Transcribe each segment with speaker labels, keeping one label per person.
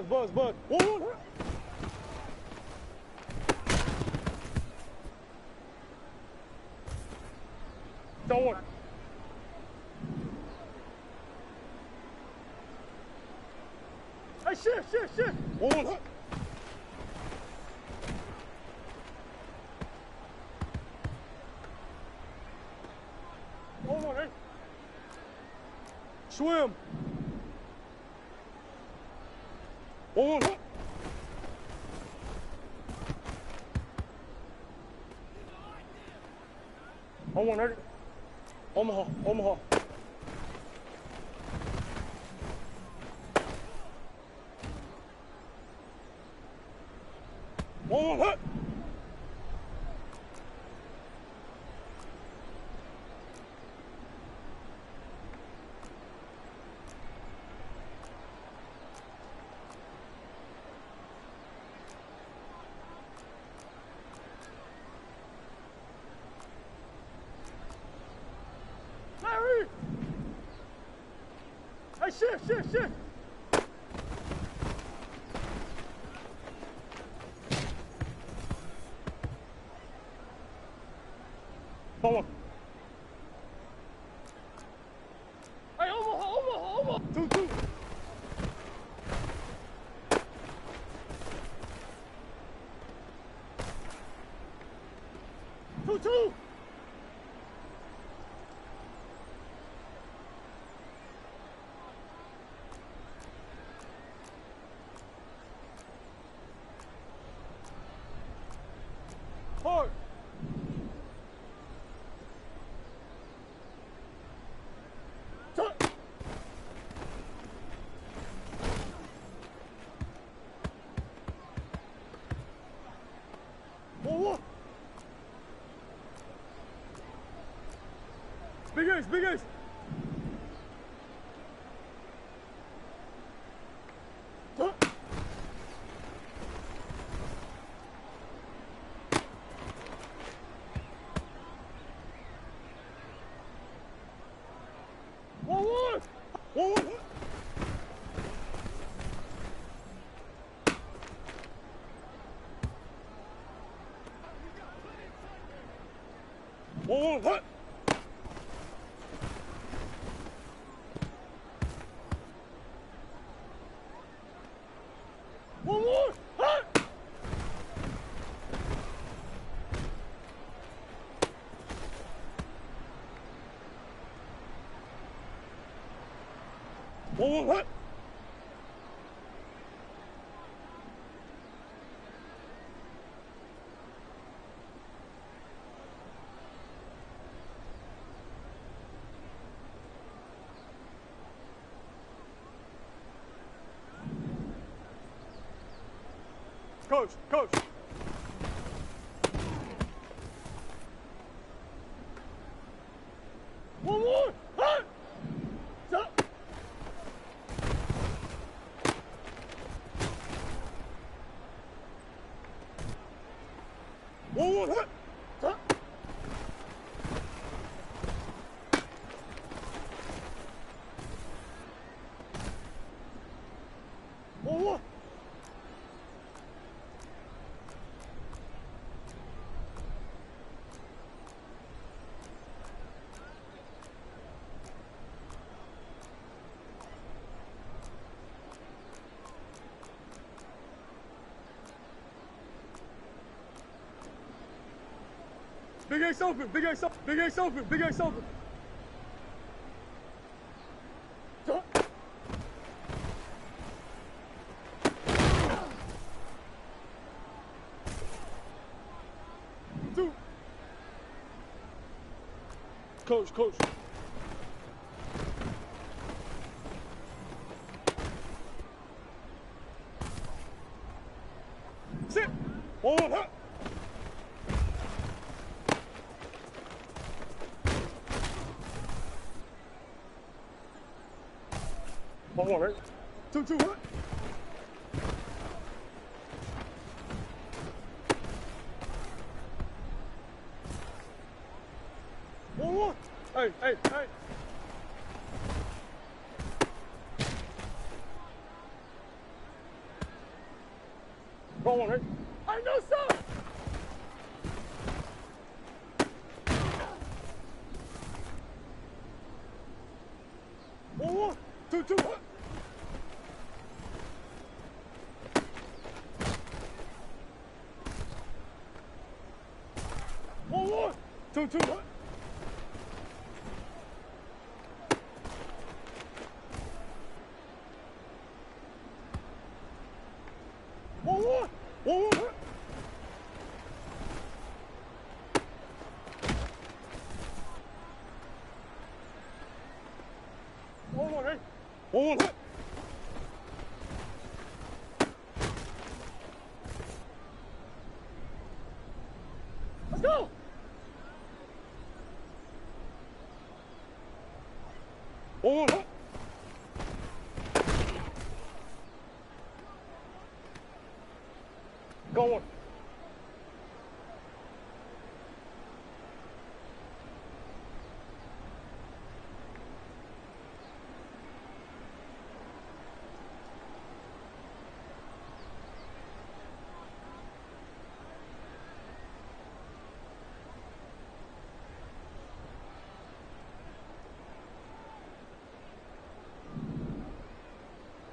Speaker 1: Buzz. One. Don't want. Hey, shit. One. Hold on, hey. Swim. One. On one, ready? Omaha. One, hut. Hey, shit. Hold on. Hey, Omaha. 2-2. Two. Hard. One. Big ace. One, hut. One more, hut. One more, hut. Coach. One more. Hut. Stop. One more. Hut. Stop. One more. Big ace open. Coach. Sit. 1-1, hut. One, right? 2-2, hut. One. Hey. Go on, right? I know, sir. 1-1, 2-2, hut. 1-1, 2-2, hut. 1-1, 1-1, hut. 1-1, right? 1-1, hut. Let's go. 1-1, hut. Go on.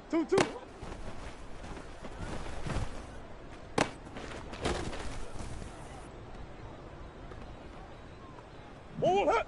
Speaker 1: Two. 1-1, hut.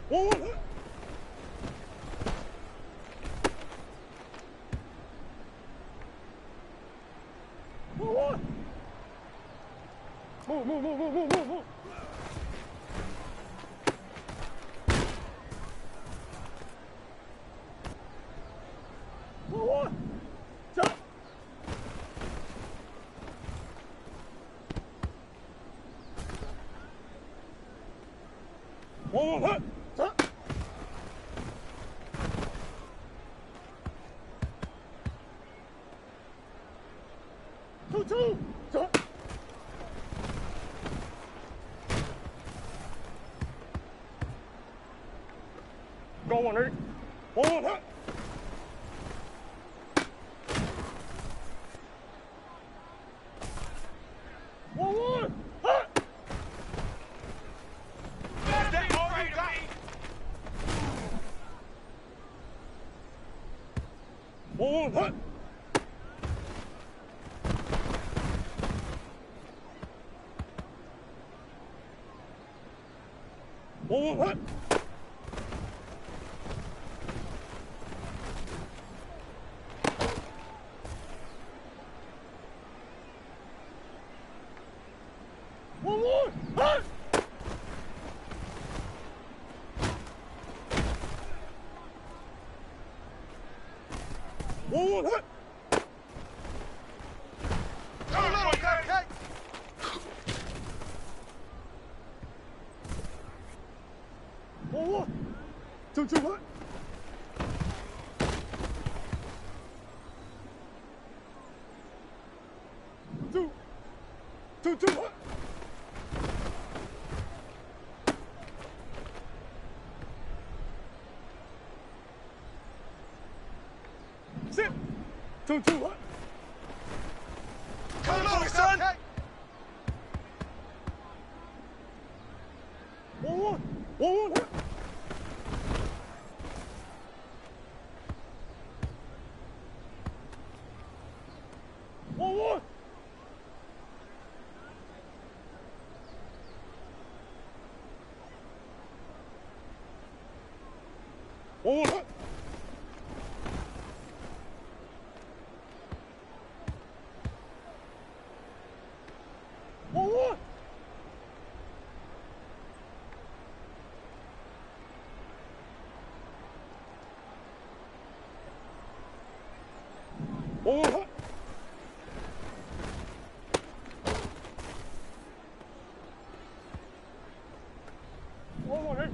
Speaker 1: 1-1 hit. 1-1. Move. 1-1. Stop. 1-1 hit. Stop. 2-2. Stop. Go 1 8. 1-1 hit. 1-1 hit.
Speaker 2: Is that all you got?
Speaker 1: 1-1 hit. 1-1 hit. 1-1 hit. 1-1 hit.
Speaker 2: Okay.
Speaker 1: 1-1. 2-2 hit. 2-2 hit. 6. 2-2 hit.
Speaker 2: Come on, son.
Speaker 1: 1-1. 1-1 hit. 1-1. 1-1 hit. 1-1. 1-1 hit. 1-1 hit.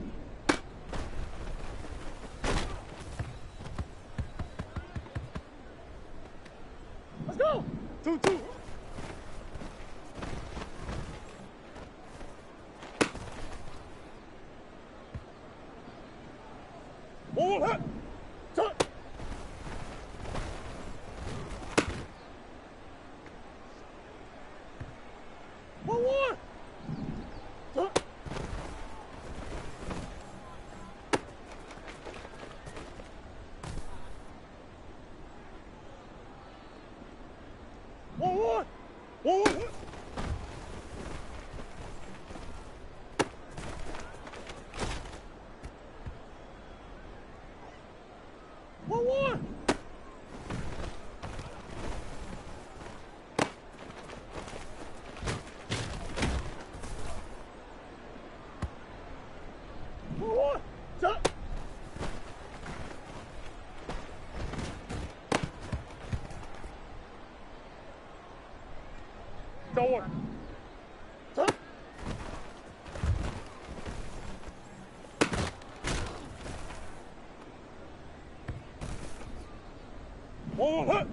Speaker 1: Let's go. 2-2. 원, 해! 자! 원, 원! 자! 원, 원! 원, 원! 원, 원! 원, 원! 자! 자, 원! 자! 원, 원, 해!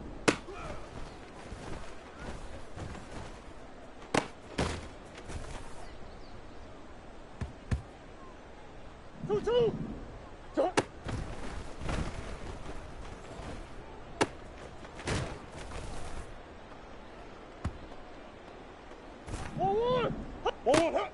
Speaker 1: 투! 자! 원, 원! 원, 해!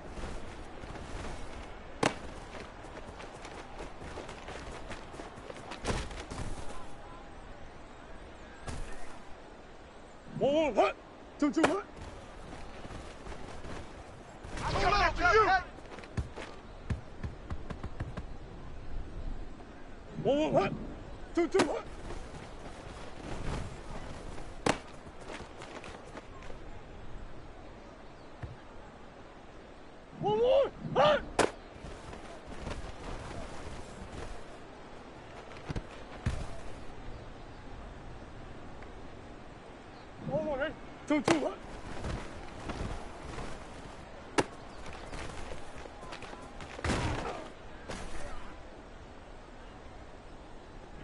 Speaker 1: 원, 해! 투, 해!
Speaker 2: I'm coming after you!
Speaker 1: 원, 해! 투, 해! 원, 해! 원, 해! 투, 해!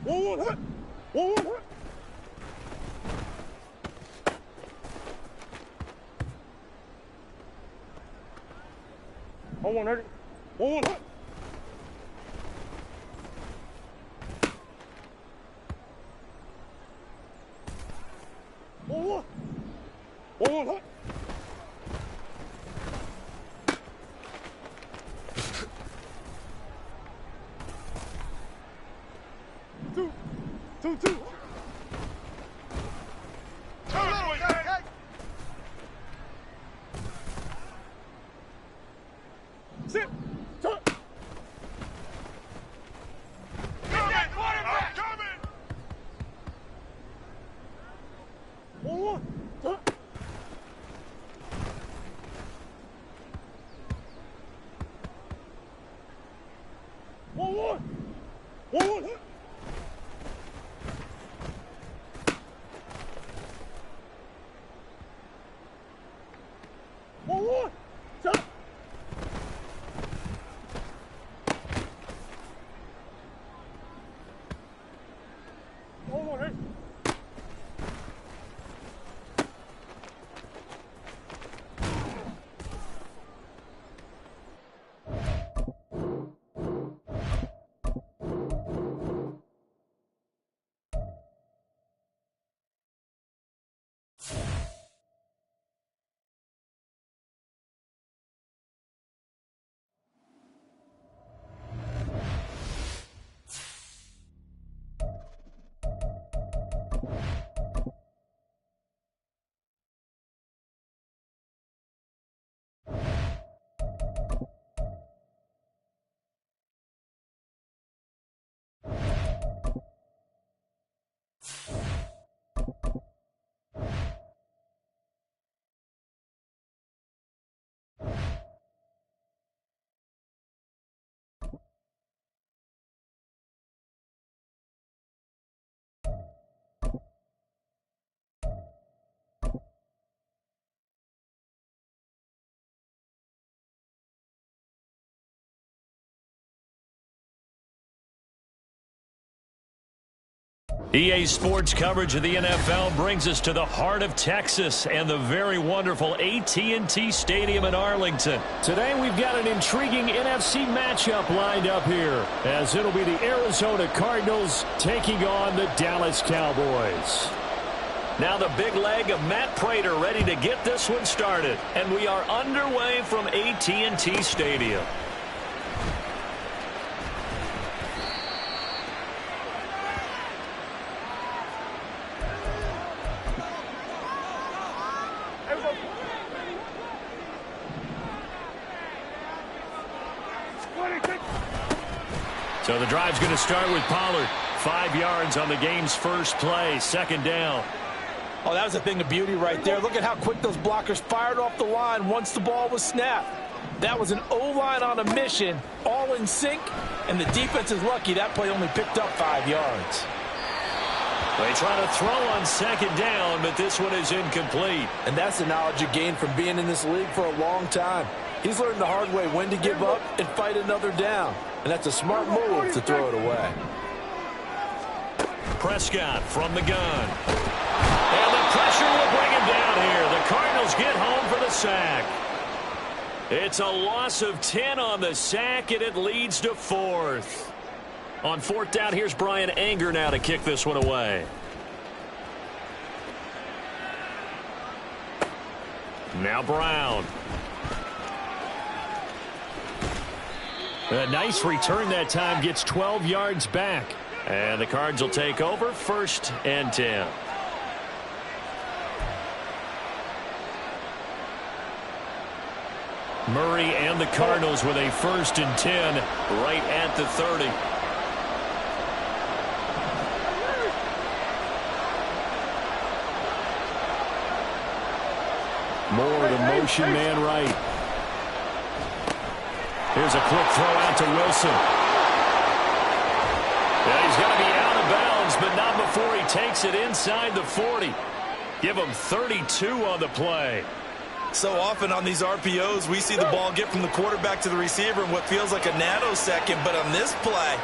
Speaker 1: 원, 해! 원, 해! 원, 해! 원, 해! 원, 해! 투!
Speaker 2: Too little, okay?
Speaker 1: 십! 자!
Speaker 2: Get that quarterback! I'm coming!
Speaker 1: 원, 자! 원, 해! 원, 자! 원, 해!
Speaker 3: EA Sports coverage of the NFL brings us to the heart of Texas and the very wonderful AT&T Stadium in Arlington.
Speaker 4: Today we've got an intriguing NFC matchup lined up here, as it'll be the Arizona Cardinals taking on the Dallas Cowboys.
Speaker 3: Now the big leg of Matt Prater ready to get this one started. And we are underway from AT&T Stadium. So the drive's going to start with Pollard. 5 yards on the game's first play, second down.
Speaker 5: Oh, that was a thing of beauty right there. Look at how quick those blockers fired off the line once the ball was snapped. That was an O-line on a mission, all in sync, and the defense is lucky that play only picked up 5 yards.
Speaker 3: They try to throw on second down, but this one is incomplete.
Speaker 5: And that's the knowledge you gain from being in this league for a long time. He's learned the hard way when to give up and fight another down. And that's a smart move to throw it away.
Speaker 3: Prescott from the gun. And the pressure will bring him down here. The Cardinals get home for the sack. It's a loss of 10 on the sack, and it leads to 4th. On 4th down, here's Brian Anger now to kick this one away. Now Brown. A nice return that time, gets 12 yards back. And the Cards will take over, 1st and 10. Murray and the Cardinals with a 1st and 10 right at the 30.
Speaker 4: Moore, the motion man right.
Speaker 3: Here's a quick throw out to Wilson. Yeah, he's going to be out of bounds, but not before he takes it inside the 40. Give him 32 on the play.
Speaker 5: So often on these RPOs, we see the ball get from the quarterback to the receiver in what feels like a nanosecond. But on this play,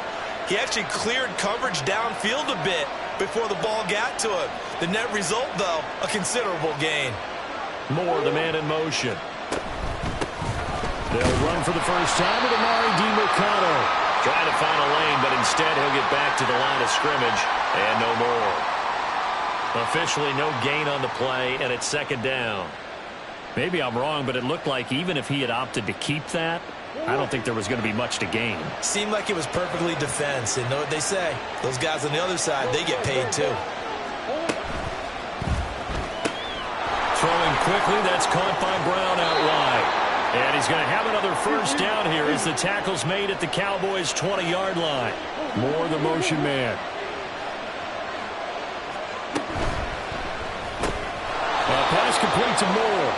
Speaker 5: he actually cleared coverage downfield a bit before the ball got to him. The net result, though, a considerable gain.
Speaker 3: Moore, the man in motion.
Speaker 4: They'll run for the first time with Amari DiMercato.
Speaker 3: Trying to find a lane, but instead he'll get back to the line of scrimmage, and no more. Officially no gain on the play, and it's 2nd down.
Speaker 4: Maybe I'm wrong, but it looked like even if he had opted to keep that, I don't think there was going to be much to gain.
Speaker 5: Seemed like it was perfectly defense, and know what they say. Those guys on the other side, they get paid too.
Speaker 3: Throwing quickly, that's caught by Brown out wide. And he's going to have another 1st down here as the tackle's made at the Cowboys' 20-yard line.
Speaker 4: Moore, the motion man.
Speaker 3: Pass complete to Moore.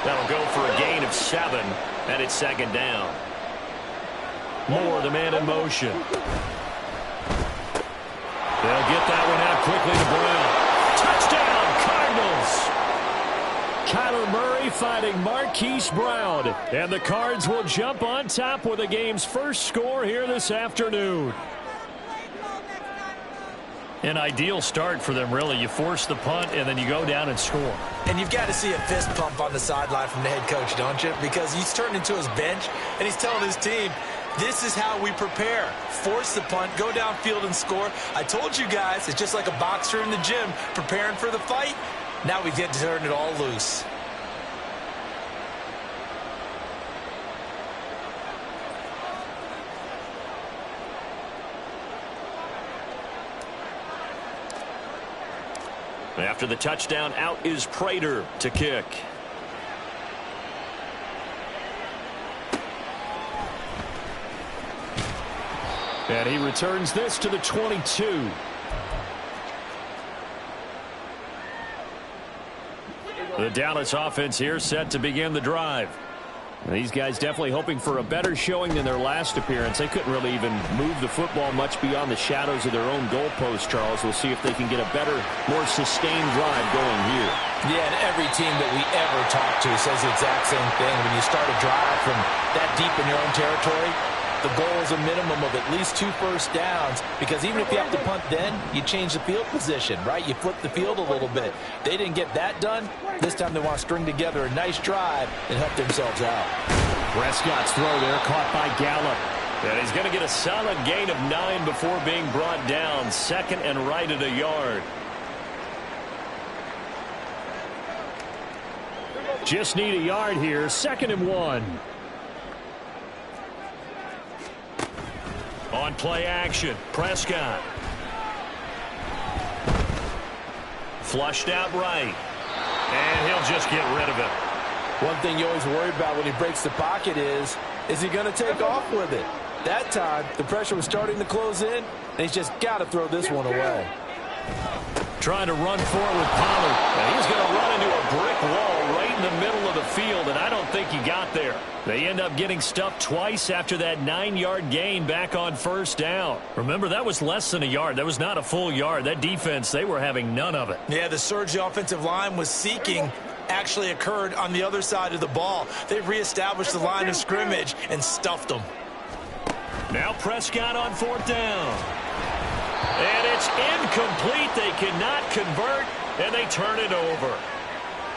Speaker 3: That'll go for a gain of 7, and it's 2nd down. Moore, the man in motion. They'll get that one out quickly to Brown. Touchdown, Cardinals!
Speaker 4: Kyler Murray fighting Marquise Brown. And the Cards will jump on top with the game's first score here this afternoon.
Speaker 3: An ideal start for them, really. You force the punt, and then you go down and score.
Speaker 5: And you've got to see a fist pump on the sideline from the head coach, don't you? Because he's turned into his bench, and he's telling his team, this is how we prepare. Force the punt, go downfield and score. I told you guys, it's just like a boxer in the gym preparing for the fight. Now we get to turn it all loose.
Speaker 3: After the touchdown, out is Prater to kick.
Speaker 4: And he returns this to the 22.
Speaker 3: The Dallas offense here set to begin the drive.
Speaker 4: These guys definitely hoping for a better showing than their last appearance. They couldn't really even move the football much beyond the shadows of their own goalpost, Charles. We'll see if they can get a better, more sustained drive going here.
Speaker 5: Yeah, and every team that we ever talk to says the exact same thing. When you start a drive from that deep in your own territory, The goal is a minimum of at least 2 first downs, because even if you have to punt then, you change the field position, right? You flip the field a little bit. They didn't get that done. This time they want to string together a nice drive and help themselves out.
Speaker 4: Prescott's throw there caught by Gallup.
Speaker 3: And he's going to get a solid gain of 9 before being brought down. Second and right at a yard.
Speaker 4: Just need a yard here. 2nd and 1.
Speaker 3: On play action, Prescott. Flushed out right. And he'll just get rid of it.
Speaker 5: One thing you always worry about when he breaks the pocket is he going to take off with it? That time, the pressure was starting to close in, and he's just got to throw this one away.
Speaker 3: Trying to run forward with Pollard. And he's going to run into a brick wall right in the middle of the field, and I don't think he got there. They end up getting stuffed twice after that 9-yard gain back on first down. Remember, that was less than a yard. That was not a full yard. That defense, they were having none of it.
Speaker 5: Yeah, the surge the offensive line was seeking actually occurred on the other side of the ball. They reestablished the line of scrimmage and stuffed them.
Speaker 3: Now Prescott on 4th down. And it's incomplete. They cannot convert, and they turn it over.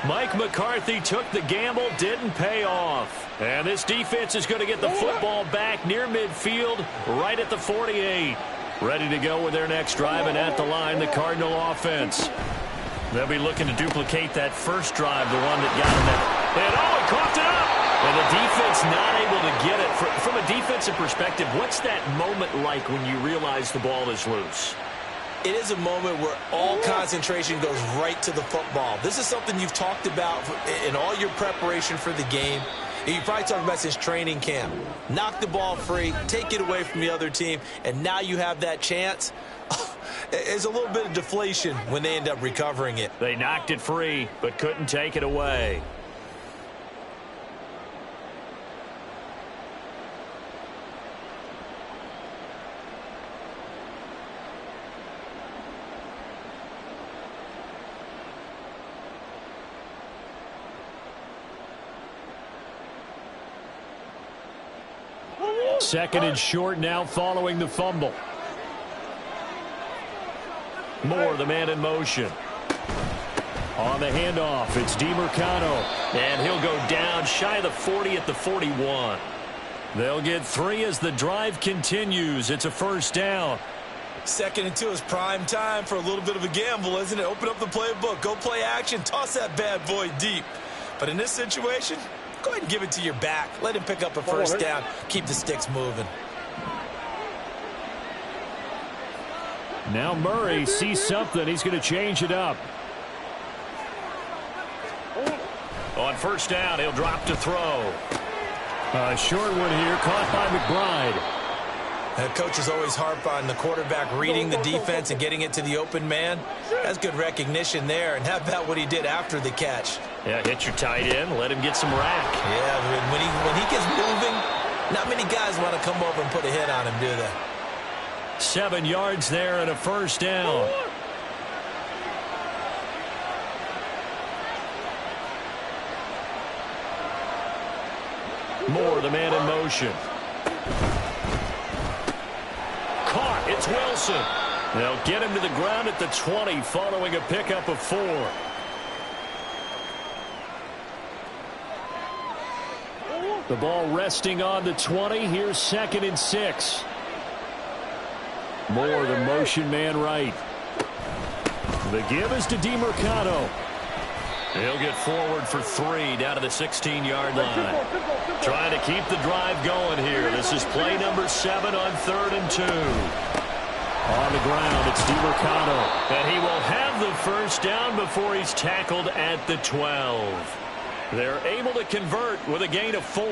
Speaker 3: Mike McCarthy took the gamble, didn't pay off. And this defense is going to get the football back near midfield, right at the 48. Ready to go with their next drive, and at the line, the Cardinal offense. They'll be looking to duplicate that first drive, the one that got them there. And oh, he coughed it up! And the defense not able to get it. From a defensive perspective, what's that moment like when you realize the ball is loose?
Speaker 5: It is a moment where all concentration goes right to the football. This is something you've talked about in all your preparation for the game. And you probably talked about since training camp. Knock the ball free, take it away from the other team, and now you have that chance. There's a little bit of deflation when they end up recovering it.
Speaker 3: They knocked it free, but couldn't take it away.
Speaker 4: Second and short now following the fumble.
Speaker 3: Moore, the man in motion.
Speaker 4: On the handoff, it's DeMarcano.
Speaker 3: And he'll go down shy of the 40 at the 41. They'll get 3 as the drive continues. It's a first down.
Speaker 5: 2nd and 2 is prime time for a little bit of a gamble, isn't it? Open up the playbook, go play action, toss that bad boy deep. But in this situation, go ahead and give it to your back. Let him pick up a first down. Keep the sticks moving.
Speaker 4: Now Murray sees something. He's going to change it up.
Speaker 3: On first down, he'll drop to throw.
Speaker 4: A short one here, caught by McBride.
Speaker 5: Coaches always harp on the quarterback reading the defense and getting it to the open man. That's good recognition there. And how about what he did after the catch?
Speaker 3: Yeah, hit your tight end, let him get some rack.
Speaker 5: Yeah, when he gets moving, not many guys want to come over and put a hit on him, do they?
Speaker 3: 7 yards there and a first down. Moore, the man in motion. Caught. It's Wilson. They'll get him to the ground at the 20 following a pickup of 4.
Speaker 4: The ball resting on the 20. Here's 2nd and 6. Moore, the motion man right. The give is to DeMarcano.
Speaker 3: He'll get forward for 3 down to the 16-yard line. Trying to keep the drive going here. This is play number 7 on 3rd and 2.
Speaker 4: On the ground, it's DeMarcano.
Speaker 3: And he will have the first down before he's tackled at the 12. They're able to convert with a gain of 4.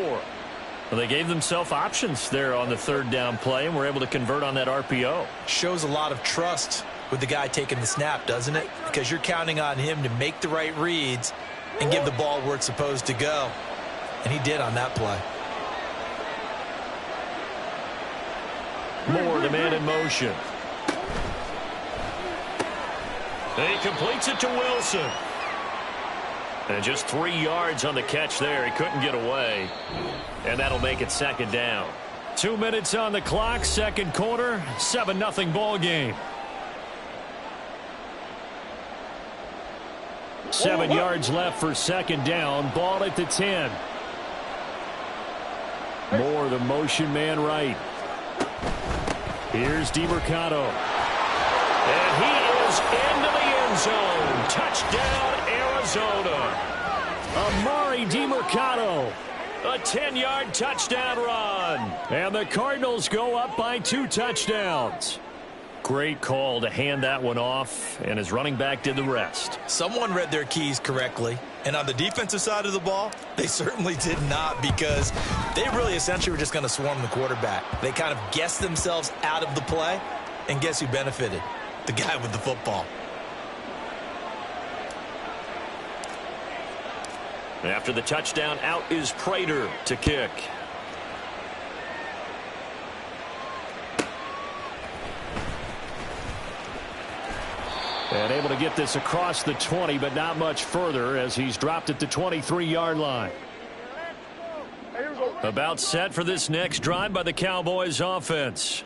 Speaker 3: Well, they gave themselves options there on the 3rd down play and were able to convert on that RPO.
Speaker 5: Shows a lot of trust with the guy taking the snap, doesn't it? Because you're counting on him to make the right reads and give the ball where it's supposed to go. And he did on that play.
Speaker 3: Moore, the man in motion. And he completes it to Wilson. And just 3 yards on the catch there. He couldn't get away. And that'll make it 2nd down. 2 minutes on the clock, second quarter, 7-0 ball game. 7 yards left for second down. Ball at the 10. Moore, the motion man right. Here's DeMercado. And he is into the end zone. Touchdown, Arizona. Amari DeMercado. A 10-yard touchdown run. And the Cardinals go up by 2 touchdowns. Great call to hand that one off, and his running back did the rest.
Speaker 5: Someone read their keys correctly, and on the defensive side of the ball, they certainly did not, because they really essentially were just going to swarm the quarterback. They kind of guessed themselves out of the play, and guess who benefited? The guy with the football.
Speaker 3: After the touchdown, out is Prater to kick. And able to get this across the 20, but not much further as he's dropped at the 23-yard line. About set for this next drive by the Cowboys offense.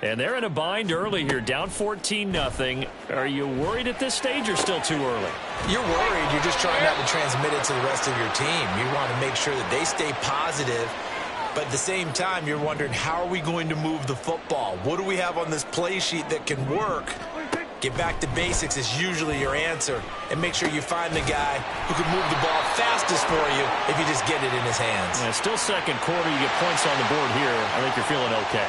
Speaker 3: And they're in a bind early here, down 14-0. Are you worried at this stage or still too early?
Speaker 5: You're worried. You're just trying not to transmit it to the rest of your team. You want to make sure that they stay positive. But at the same time, you're wondering, how are we going to move the football? What do we have on this play sheet that can work? Get back to basics is usually your answer. And make sure you find the guy who can move the ball fastest for you if you just get it in his hands.
Speaker 3: Yeah, still second quarter. You get points on the board here. I think you're feeling okay.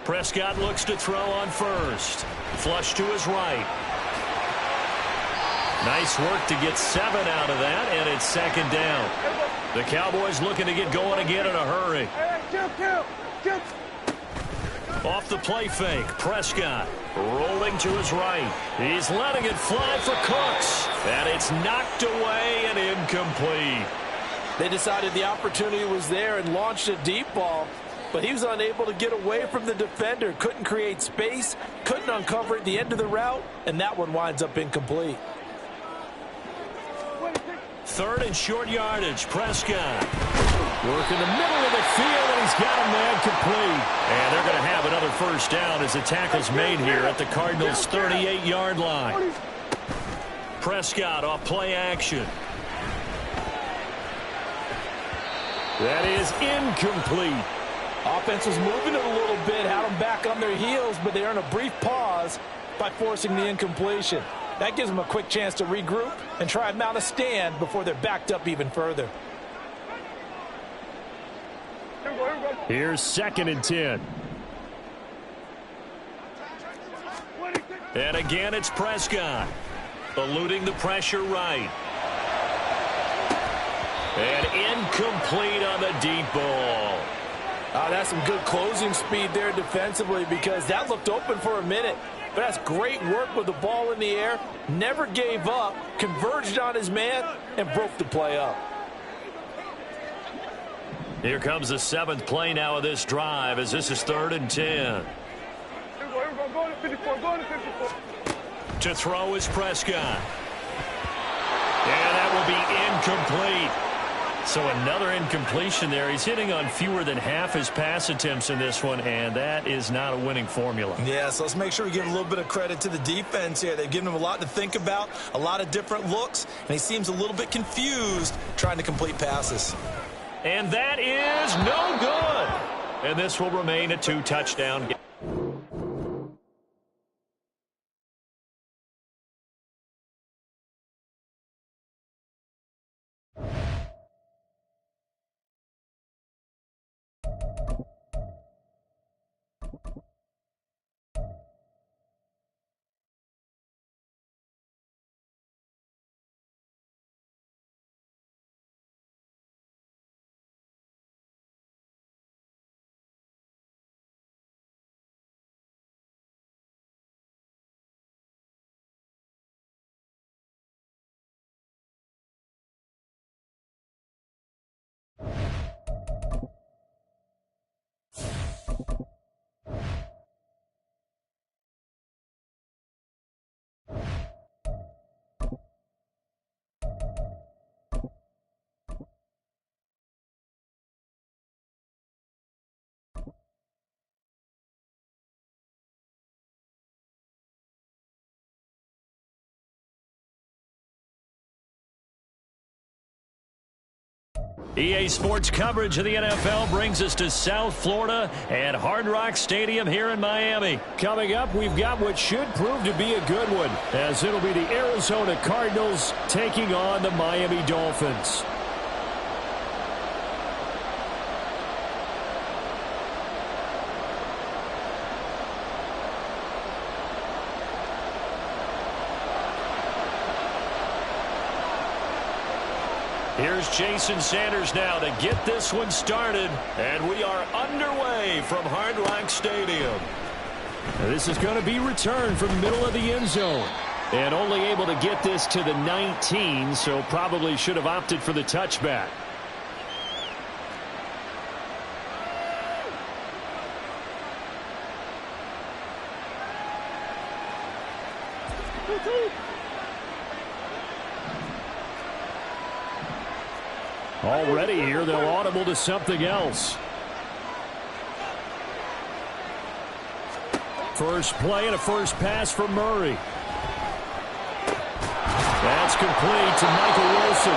Speaker 3: Prescott looks to throw on first. Flush to his right. Nice work to get 7 out of that, and it's second down. The Cowboys looking to get going again in a hurry. Off the play fake, Prescott rolling to his right. He's letting it fly for Cooks, and it's knocked away and incomplete.
Speaker 6: They decided the opportunity was there and launched a deep ball, but he was unable to get away from the defender. Couldn't create space, couldn't uncover at the end of the route, and that one winds up incomplete.
Speaker 3: Third and short yardage, Prescott. Work in the middle of the field, and he's got a man complete. And they're going to have another first down as the tackle's made here at the Cardinals' 38-yard line. Prescott off play action. That is incomplete.
Speaker 6: Offense was moving it a little bit, had them back on their heels, but they earn a brief pause by forcing the incompletion. That gives them a quick chance to regroup and try and mount a stand before they're backed up even further.
Speaker 3: Here's second and 10. And again, it's Prescott. Eluding the pressure right. And incomplete on the deep ball.
Speaker 6: That's some good closing speed there defensively, because that looked open for a minute. But that's great work with the ball in the air. Never gave up, converged on his man, and broke the play up.
Speaker 3: Here comes the 7th play now of this drive, as this is 3rd and 10. To throw is Prescott. And that will be incomplete. So another incompletion there. He's hitting on fewer than half his pass attempts in this one, and that is not a winning formula.
Speaker 5: Yeah, so let's make sure we give a little bit of credit to the defense here. They've given him a lot to think about, a lot of different looks, and he seems a little bit confused trying to complete passes.
Speaker 3: And that is no good. And this will remain a 2-touchdown game. EA Sports coverage of the NFL brings us to South Florida and Hard Rock Stadium here in Miami.
Speaker 4: Coming up, we've got what should prove to be a good one, as it'll be the Arizona Cardinals taking on the Miami Dolphins.
Speaker 3: Here's Jason Sanders now to get this one started, and we are underway from Hard Rock Stadium.
Speaker 4: This is going to be returned from the middle of the end zone, and only able to get this to the 19, so probably should have opted for the touchback. Already here, they'll audible to something else. First play and a first pass for Murray. That's complete to Michael Wilson.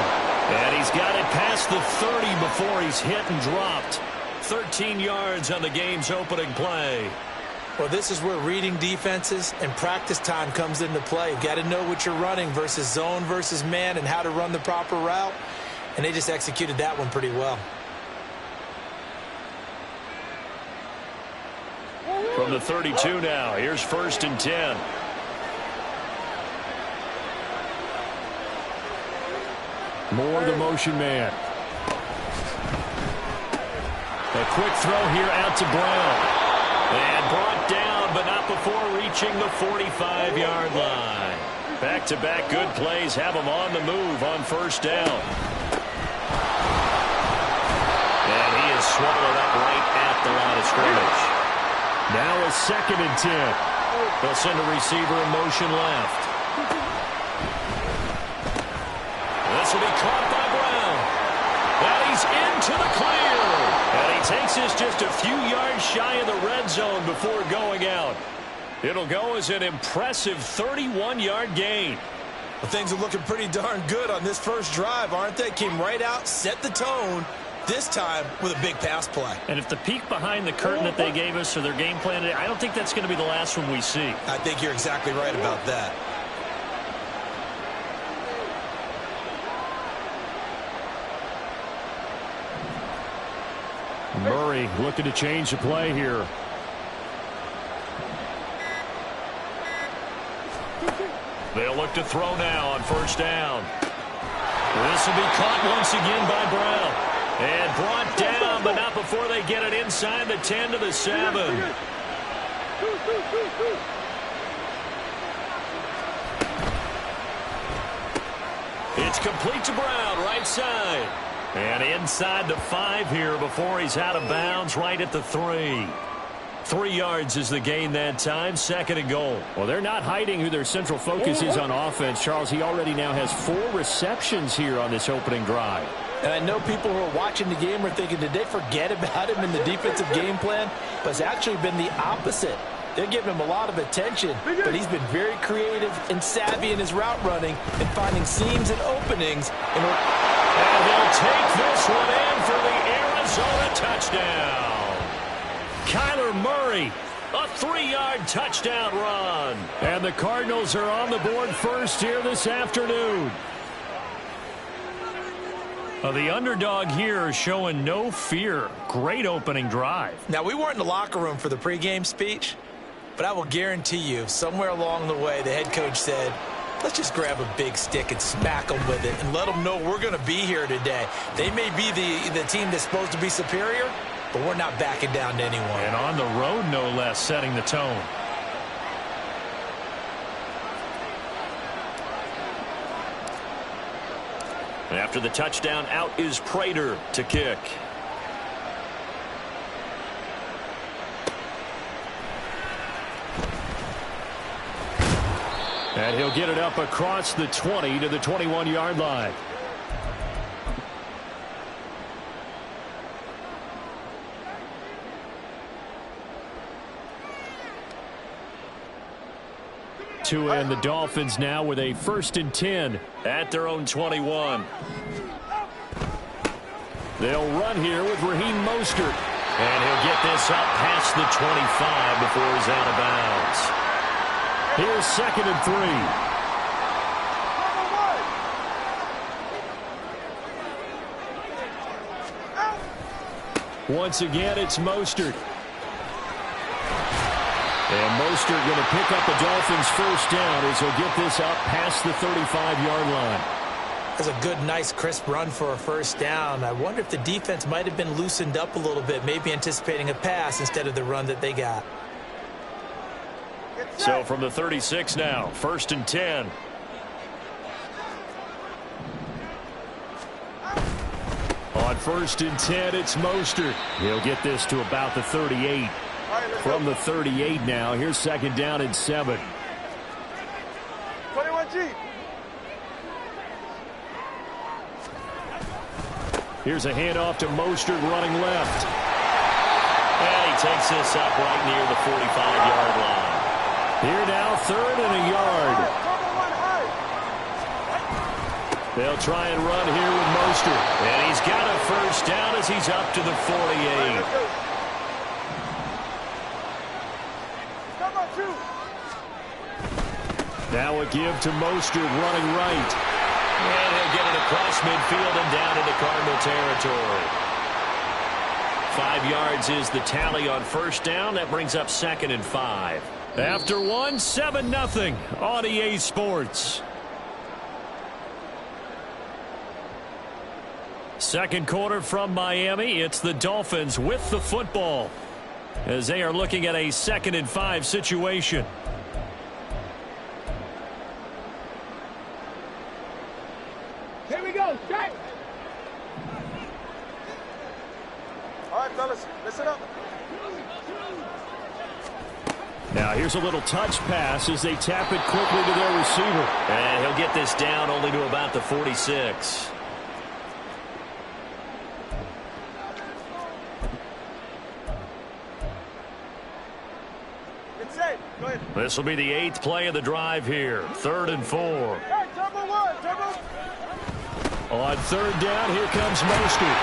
Speaker 3: And he's got it past the 30 before he's hit and dropped. 13 yards on the game's opening play.
Speaker 5: Well, this is where reading defenses and practice time comes into play. You've got to know what you're running versus zone versus man and how to run the proper route. And they just executed that one pretty well.
Speaker 3: From the 32 now, here's 1st and 10.
Speaker 4: More the motion man.
Speaker 3: A quick throw here out to Brown. And brought down, but not before reaching the 45-yard line. Back-to-back good plays have him on the move on 1st down. And he is swallowed up right at the line of scrimmage.
Speaker 4: Now a 2nd and 10.
Speaker 3: They'll send a receiver in motion left. This will be caught by Brown. And he's into the clear. And he takes this just a few yards shy of the red zone before going out. It'll go as an impressive 31-yard gain.
Speaker 5: Well, things are looking pretty darn good on this first drive, aren't they? Came right out, set the tone, this time with a big pass play.
Speaker 3: And if the peek behind the curtain that they gave us or their game plan today, I don't think that's going to be the last one we see.
Speaker 5: I think you're exactly right about that.
Speaker 4: Murray looking to change the play here.
Speaker 3: They'll look to throw now on 1st down. This will be caught once again by Brown. And brought down, but not before they get it inside the 10 to the 7. It's complete to Brown, right side. And inside the 5 here before he's out of bounds, right at the 3. 3 yards is the gain that time, 2nd and goal.
Speaker 4: Well, they're not hiding who their central focus is on offense. Charles, he already now has 4 receptions here on this opening drive.
Speaker 6: And I know people who are watching the game are thinking, did they forget about him in the defensive game plan? But it's actually been the opposite. They're giving him a lot of attention, but he's been very creative and savvy in his route running and finding seams and openings.
Speaker 3: And they'll take this one in for the Arizona touchdown. Kyler Murray, a 3-yard touchdown run.
Speaker 4: And the Cardinals are on the board first here this afternoon.
Speaker 3: The underdog here showing no fear. Great opening drive.
Speaker 5: Now, we weren't in the locker room for the pregame speech, but I will guarantee you somewhere along the way the head coach said, let's just grab a big stick and smack them with it and let them know we're going to be here today. They may be the team that's supposed to be superior, but we're not backing down to anyone.
Speaker 3: And on the road, no less, setting the tone. After the touchdown, out is Prater to kick.
Speaker 4: And he'll get it up across the 20 to the 21-yard line. And the Dolphins now with a 1st and 10
Speaker 3: at their own 21. They'll run here with Raheem Mostert. And he'll get this up past the 25 before he's out of bounds. Here's 2nd and 3. Once again, it's Mostert. And Mostert going to pick up the Dolphins' first down as he'll get this up past the 35-yard line.
Speaker 5: That's a good, nice, crisp run for a first down. I wonder if the defense might have been loosened up a little bit, maybe anticipating a pass instead of the run that they got.
Speaker 3: So from the 36 now, 1st and 10. On 1st and 10, it's Mostert. He'll get this to about the 38. From the 38 now, here's 2nd down and 7.
Speaker 1: 21G.
Speaker 3: Here's a handoff to Mostert running left. And he takes this up right near the 45-yard line. Here now, 3rd and a yard. They'll try and run here with Mostert. And he's got a first down as he's up to the 48. Now a give to Mostert running right. And he'll get it across midfield and down into Cardinal territory. 5 yards is the tally on first down. That brings up 2nd and 5. After one, 7-0 on EA Sports. Second quarter from Miami. It's the Dolphins with the football as they are looking at a 2nd and 5 situation.
Speaker 1: Here we go. Straight. All right, fellas, listen up.
Speaker 3: Now here's a little touch pass as they tap it quickly to their receiver. And he'll get this down only to about the 46.
Speaker 1: It's safe. Go ahead.
Speaker 3: This will be the 8th play of the drive here. 3rd and 4.
Speaker 1: Hey, turbo one, turbo.
Speaker 3: On 3rd down, here comes Mostert.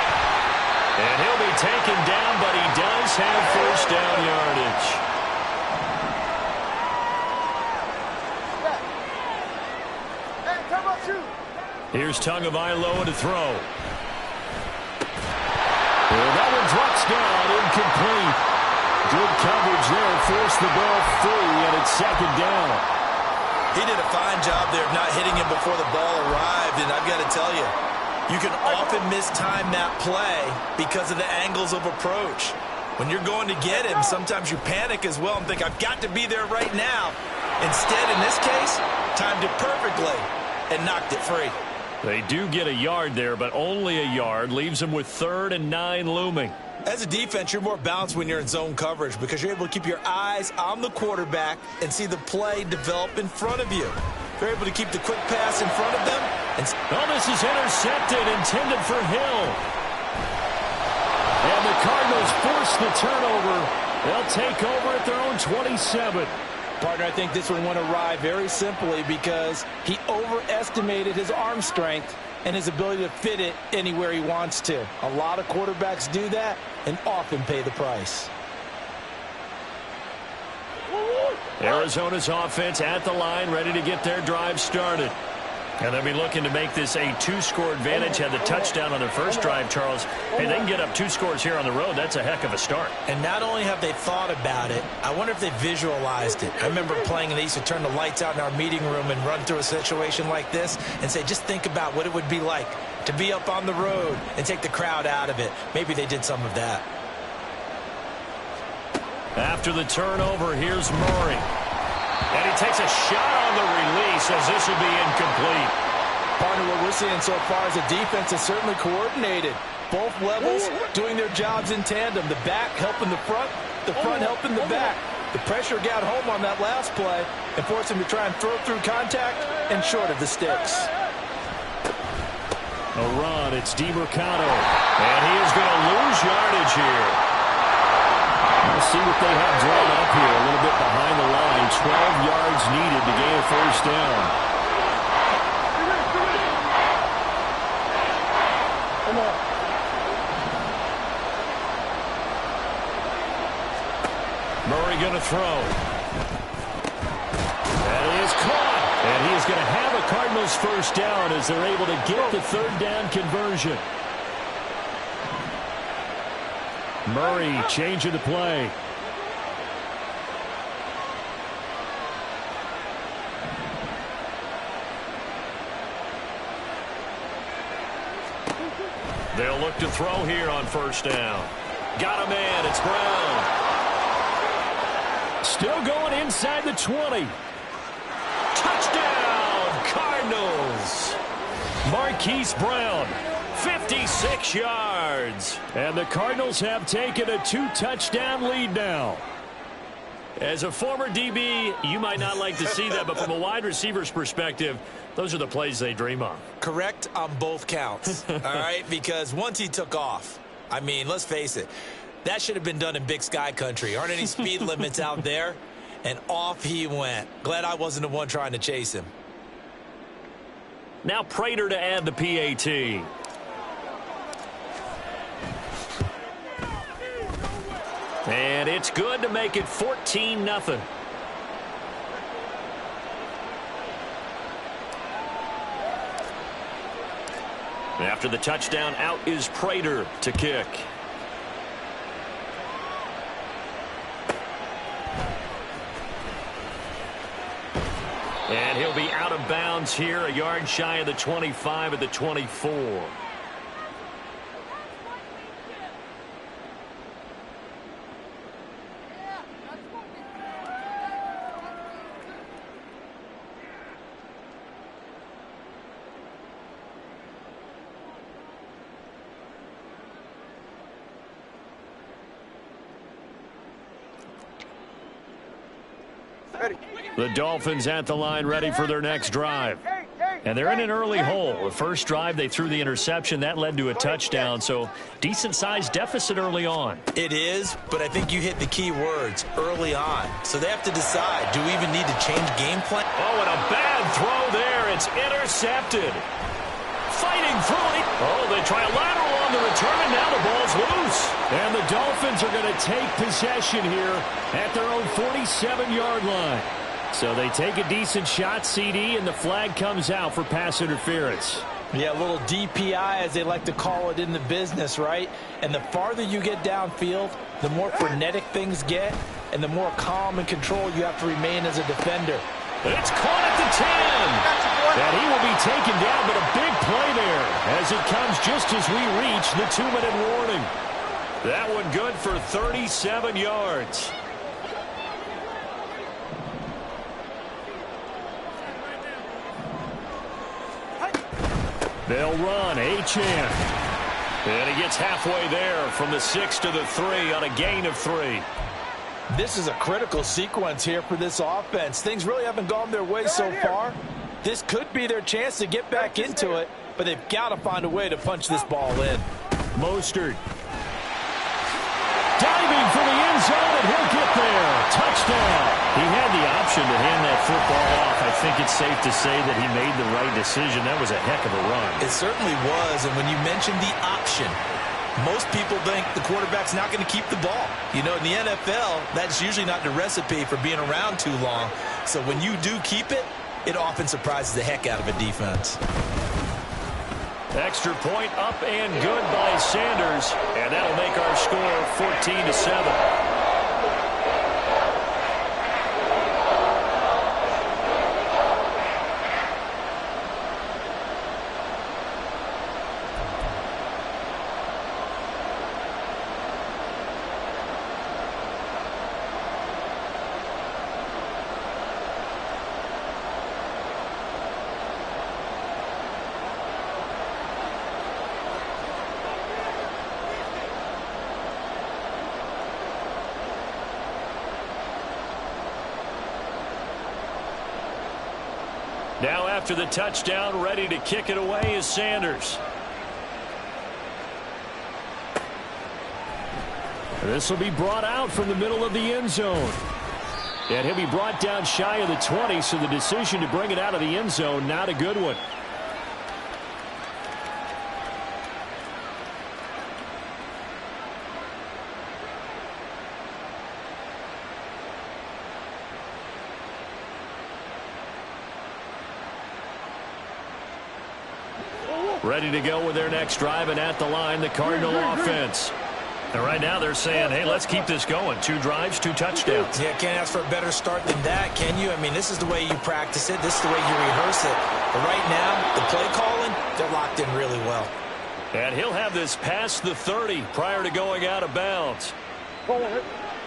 Speaker 3: And he'll be taken down, but he does have first down yardage.
Speaker 1: Hey, turbo shoot.
Speaker 3: Here's Tagovailoa to throw. Well, that one drops down, incomplete. Good coverage there, forced the ball free, and it's 2nd down.
Speaker 5: He did a fine job there of not hitting him before the ball arrived, and I've got to tell you, you can often mistime that play because of the angles of approach. When you're going to get him, sometimes you panic as well and think, I've got to be there right now. Instead, in this case, timed it perfectly and knocked it free.
Speaker 3: They do get a yard there, but only a yard. Leaves them with 3rd and 9 looming.
Speaker 5: As a defense, you're more balanced when you're in zone coverage because you're able to keep your eyes on the quarterback and see the play develop in front of you. They're able to keep the quick pass in front of them.
Speaker 3: Oh, this is intercepted, intended for Hill. And the Cardinals force the turnover. They'll take over at their own 27.
Speaker 6: Partner, I think this one went awry very simply because he overestimated his arm strength and his ability to fit it anywhere he wants to. A lot of quarterbacks do that and often pay the price.
Speaker 3: Arizona's offense at the line, ready to get their drive started. And they'll be looking to make this a 2-score advantage. Had the touchdown on their first drive, Charles. Hey, they can get up 2 scores here on the road. That's a heck of a start.
Speaker 5: And not only have they thought about it, I wonder if they visualized it. I remember playing and they used to turn the lights out in our meeting room and run through a situation like this and say, just think about what it would be like to be up on the road and take the crowd out of it. Maybe they did some of that.
Speaker 3: After the turnover, here's Murray. And he takes a shot on the release as this will be incomplete.
Speaker 6: Partner, what we're seeing so far is the defense is certainly coordinated. Both levels doing their jobs in tandem. The back helping the front helping the back. The pressure got home on that last play and forced him to try and throw through contact and short of the sticks.
Speaker 3: A run, it's DiMercato. And he is going to lose yardage here. Let's see what they have drawn up here. A little bit behind the line. 12 yards needed to gain a first down. Murray going to throw. That is caught. And he is going to have a Cardinals first down as they're able to get the third down conversion. Murray changing the play. They'll look to throw here on first down. Got a man. It's Brown. Still going inside the 20. Touchdown, Cardinals. Marquise Brown, 56 yards. And the Cardinals have taken a 2-touchdown lead now. As a former DB, you might not like to see that, but from a wide receiver's perspective, those are the plays they dream of.
Speaker 5: Correct on both counts, all right? Because once he took off, I mean, let's face it, that should have been done in Big Sky country. Aren't any speed limits out there? And off he went. Glad I wasn't the one trying to chase him.
Speaker 3: Now Prater to add the PAT. And it's good to make it 14-0. After the touchdown, out is Prater to kick. And he'll be out of bounds here, a yard shy of the 25 at the 24. The Dolphins at the line ready for their next drive. And they're in an early hole. The first drive, they threw the interception. That led to a touchdown, so decent-sized deficit early on.
Speaker 5: It is, but I think you hit the key words, early on. So they have to decide, do we even need to change game plan?
Speaker 3: Oh, and a bad throw there. It's intercepted. Fighting through it. Oh, they try a lateral on the return, and now the ball's loose. And the Dolphins are going to take possession here at their own 47-yard line. So they take a decent shot, CD, and the flag comes out for pass interference.
Speaker 6: Yeah, a little DPI, as they like to call it in the business, right? And the farther you get downfield, the more frenetic things get, and the more calm and control you have to remain as a defender.
Speaker 3: It's caught at the 10. And he will be taken down, but a big play there as it comes just as we reach the 2-minute warning. That one good for 37 yards. They'll run Achane. And he gets halfway there from the 6 to the 3 on a gain of 3.
Speaker 6: This is a critical sequence here for this offense. Things really haven't gone their way so far. This could be their chance to get back into it, but they've got to find a way to punch this ball in.
Speaker 3: Mostert. Diving for the end zone, and he'll get there. Touchdown. He had the option to hand that football off. I think it's safe to say that he made the right decision. That was a heck of a run.
Speaker 5: It certainly was, and when you mentioned the option, most people think the quarterback's not going to keep the ball. You know, in the NFL, that's usually not the recipe for being around too long. So when you do keep it, it often surprises the heck out of a defense.
Speaker 3: Extra point up and good by Sanders, and that'll make our score 14-7. Now after the touchdown, ready to kick it away is Sanders. This will be brought out from the middle of the end zone. And he'll be brought down shy of the 20, so the decision to bring it out of the end zone, not a good one. Ready to go with their next drive, and at the line, the Cardinal offense. And right now they're saying, hey, let's keep this going. 2 drives, 2 touchdowns.
Speaker 5: Yeah, can't ask for a better start than that, can you? I mean, this is the way you practice it. This is the way you rehearse it. But right now, the play calling, they're locked in really well.
Speaker 3: And he'll have this past the 30 prior to going out of bounds.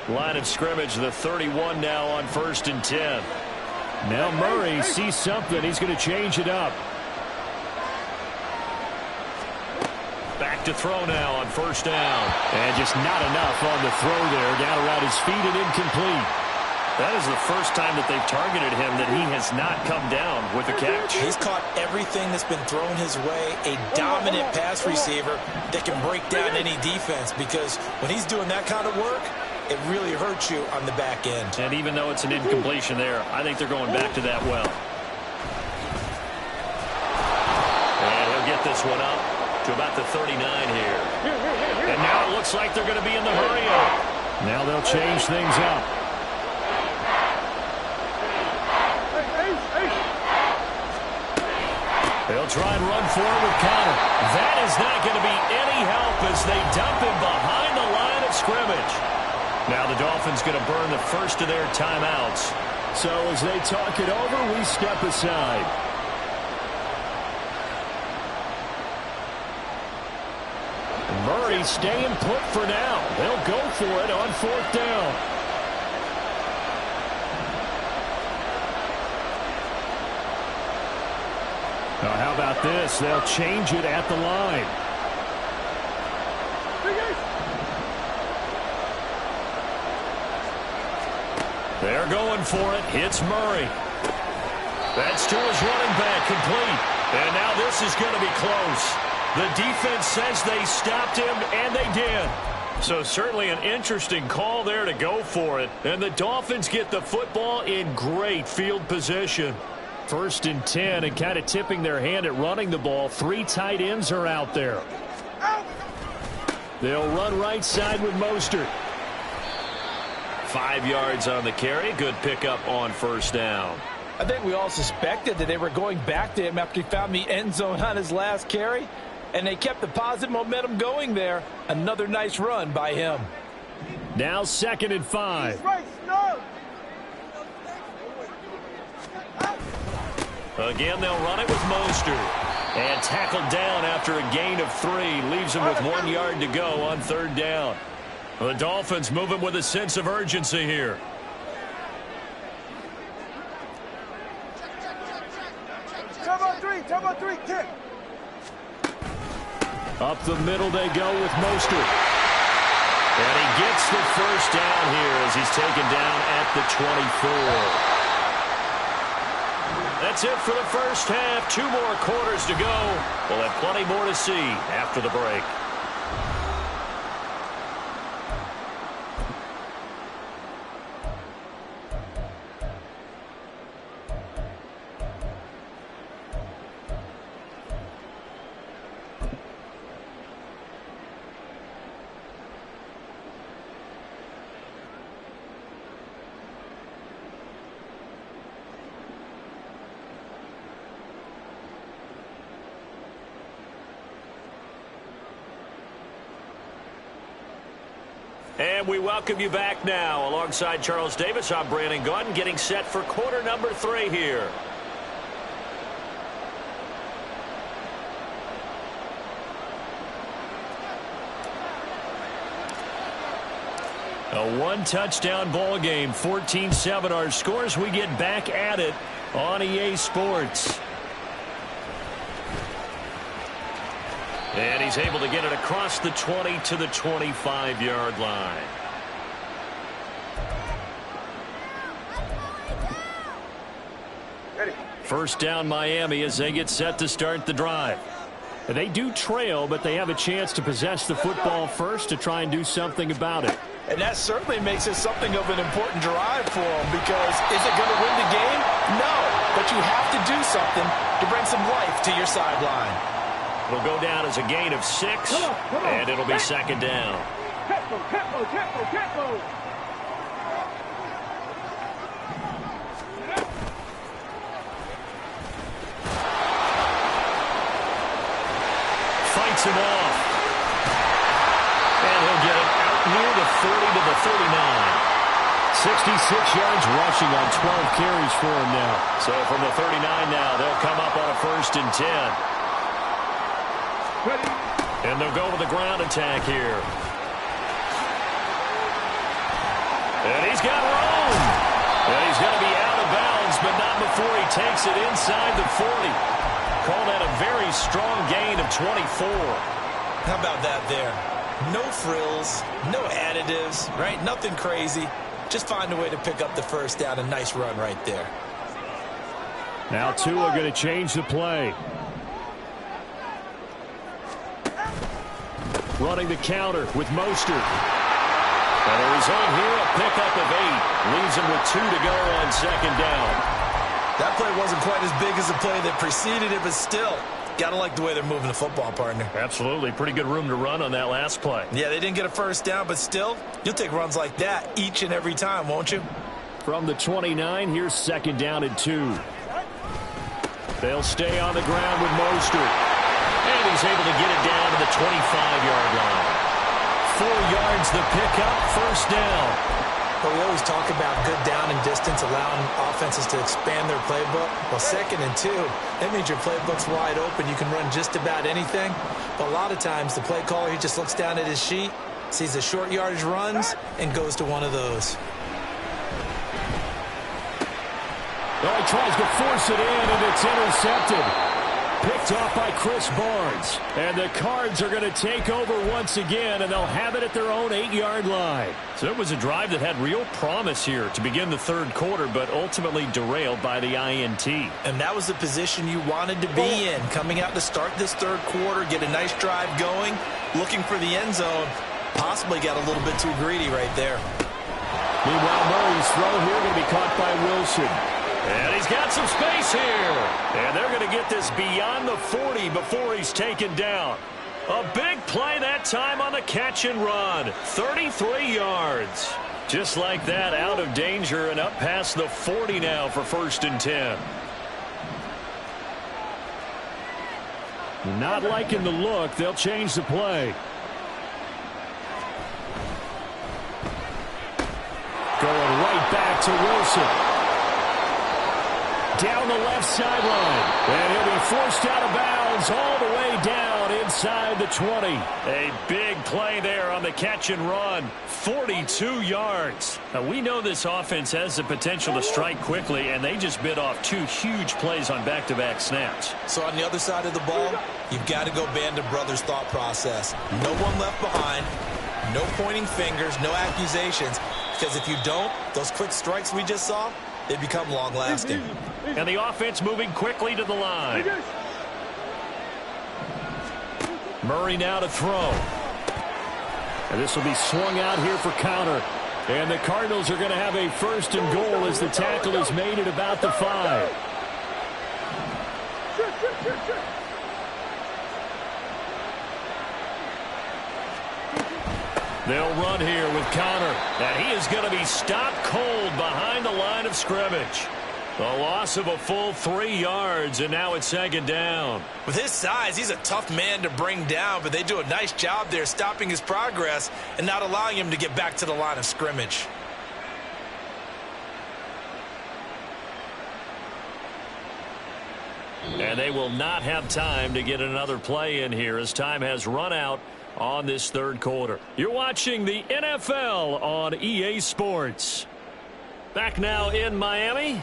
Speaker 3: Line of scrimmage, the 31 now on 1st and 10.
Speaker 4: Now Murray sees something. He's going to change it up.
Speaker 3: Back to throw now on 1st down.
Speaker 4: And just not enough on the throw there. Down around his feet and incomplete.
Speaker 3: That is the first time that they've targeted him that he has not come down with a catch.
Speaker 5: He's caught everything that's been thrown his way. A dominant pass receiver that can break down any defense, because when he's doing that kind of work, it really hurts you on the back end.
Speaker 3: And even though it's an incompletion there, I think they're going back to that well. And he'll get this one up to about the 39 here. And now it looks like they're going to be in the hurry-up.
Speaker 4: Now they'll change things up.
Speaker 3: They'll try and run forward with Connor. That is not going to be any help as they dump him behind the line of scrimmage. Now the Dolphins going to burn the first of their timeouts.
Speaker 4: So as they talk it over, we step aside. Murray staying put for now. They'll go for it on 4th down. Now how about this? They'll change it at the line.
Speaker 3: They're going for it. Hits Murray. That's to his running back, complete. And now this is going to be close. The defense says they stopped him, and they did. So certainly an interesting call there to go for it. And the Dolphins get the football in great field position.
Speaker 4: 1st and 10, and kind of tipping their hand at running the ball. 3 tight ends are out there. They'll run right side with Mostert.
Speaker 3: 5 yards on the carry. Good pickup on 1st down.
Speaker 6: I think we all suspected that they were going back to him after he found the end zone on his last carry, and they kept the positive momentum going there. Another nice run by him.
Speaker 4: Now 2nd and 5.
Speaker 3: Again, they'll run it with Mostert. And tackled down after a gain of 3. Leaves him with 1 yard to go on 3rd down. The Dolphins moving with a sense of urgency here.
Speaker 1: Turbo 3, kick.
Speaker 4: Up the middle they go with Mostert.
Speaker 3: And he gets the 1st down here as he's taken down at the 24. That's it for the first half. 2 more quarters to go. We'll have plenty more to see after the break. And we welcome you back now. Alongside Charles Davis, I'm Brandon Gaudin, getting set for quarter number 3 here.
Speaker 4: A 1-touchdown ball game, 14-7 our scores. We get back at it on EA Sports.
Speaker 3: And he's able to get it across the 20 to the 25-yard line.
Speaker 1: Ready.
Speaker 4: 1st down Miami as they get set to start the drive. They do trail, but they have a chance to possess the football first to try and do something about it.
Speaker 6: And that certainly makes it something of an important drive for them, because is it going to win the game? No, but you have to do something to bring some life to your sideline.
Speaker 3: It'll go down as a gain of 6, and it'll be 2nd down.
Speaker 1: Tempo.
Speaker 3: fights him off. And he'll get it out near the 40 to the 39.
Speaker 4: 66 yards rushing on 12 carries for him now.
Speaker 3: So from the 39 now, they'll come up on a 1st and 10. And they'll go to the ground attack here. And he's got room. And he's going to be out of bounds, but not before he takes it inside the 40. Call that a very strong gain of 24.
Speaker 5: How about that there? No frills, no additives, right? Nothing crazy. Just find a way to pick up the first down. A nice run right there.
Speaker 4: Now Tua going to change the play. Running the counter with Mostert.
Speaker 3: And the result here, a pickup of 8. Leaves him with 2 to go on 2nd down.
Speaker 5: That play wasn't quite as big as the play that preceded it, but still, gotta like the way they're moving the football, partner.
Speaker 3: Absolutely. Pretty good room to run on that last play.
Speaker 5: Yeah, they didn't get a first down, but still, you'll take runs like that each and every time, won't you?
Speaker 4: From the 29, here's 2nd down and 2. They'll stay on the ground with Mostert.
Speaker 3: And he's able to get it down to the 25-yard line.
Speaker 4: 4 yards the pickup, 1st down.
Speaker 5: But we always talk about good down and distance, allowing offenses to expand their playbook. Well, 2nd and 2, that means your playbook's wide open. You can run just about anything. But a lot of times, the play caller, he just looks down at his sheet, sees the short yardage runs, and goes to one of those.
Speaker 4: Oh, he tries to force it in, and it's intercepted. Picked off by Chris Barnes. And the Cards are going to take over once again, and they'll have it at their own 8-yard line.
Speaker 3: So it was a drive that had real promise here to begin the 3rd quarter, but ultimately derailed by the INT.
Speaker 5: And that was the position you wanted to be in, coming out to start this 3rd quarter, get a nice drive going, looking for the end zone. Possibly got a little bit too greedy right there.
Speaker 4: Meanwhile, Murray's throw here going to be caught by Wilson.
Speaker 3: And he's got some space here. And they're going to get this beyond the 40 before he's taken down. A big play that time on the catch and run. 33 yards. Just like that, out of danger and up past the 40 now for 1st and 10.
Speaker 4: Not liking the look. They'll change the play. Going right back to Wilson. Down the left sideline. And he'll be forced out of bounds all the way down inside the 20.
Speaker 3: A big play there on the catch and run. 42 yards. Now, we know this offense has the potential to strike quickly, and they just bit off 2 huge plays on back-to-back snaps.
Speaker 5: So on the other side of the ball, you've got to go band of brothers thought process. No one left behind. No pointing fingers. No accusations. Because if you don't, those quick strikes we just saw, they become long-lasting.
Speaker 3: And the offense moving quickly to the line.
Speaker 4: Murray now to throw. And this will be swung out here for counter. And the Cardinals are going to have a 1st and goal as the tackle is made at about the 5.
Speaker 3: They'll run here with Connor. And he is going to be stopped cold behind the line of scrimmage. The loss of a full 3 yards, and now it's 2nd down.
Speaker 5: With his size, he's a tough man to bring down, but they do a nice job there stopping his progress and not allowing him to get back to the line of scrimmage.
Speaker 3: And they will not have time to get another play in here as time has run out on this 3rd quarter. You're watching the NFL on EA Sports. Back now in Miami.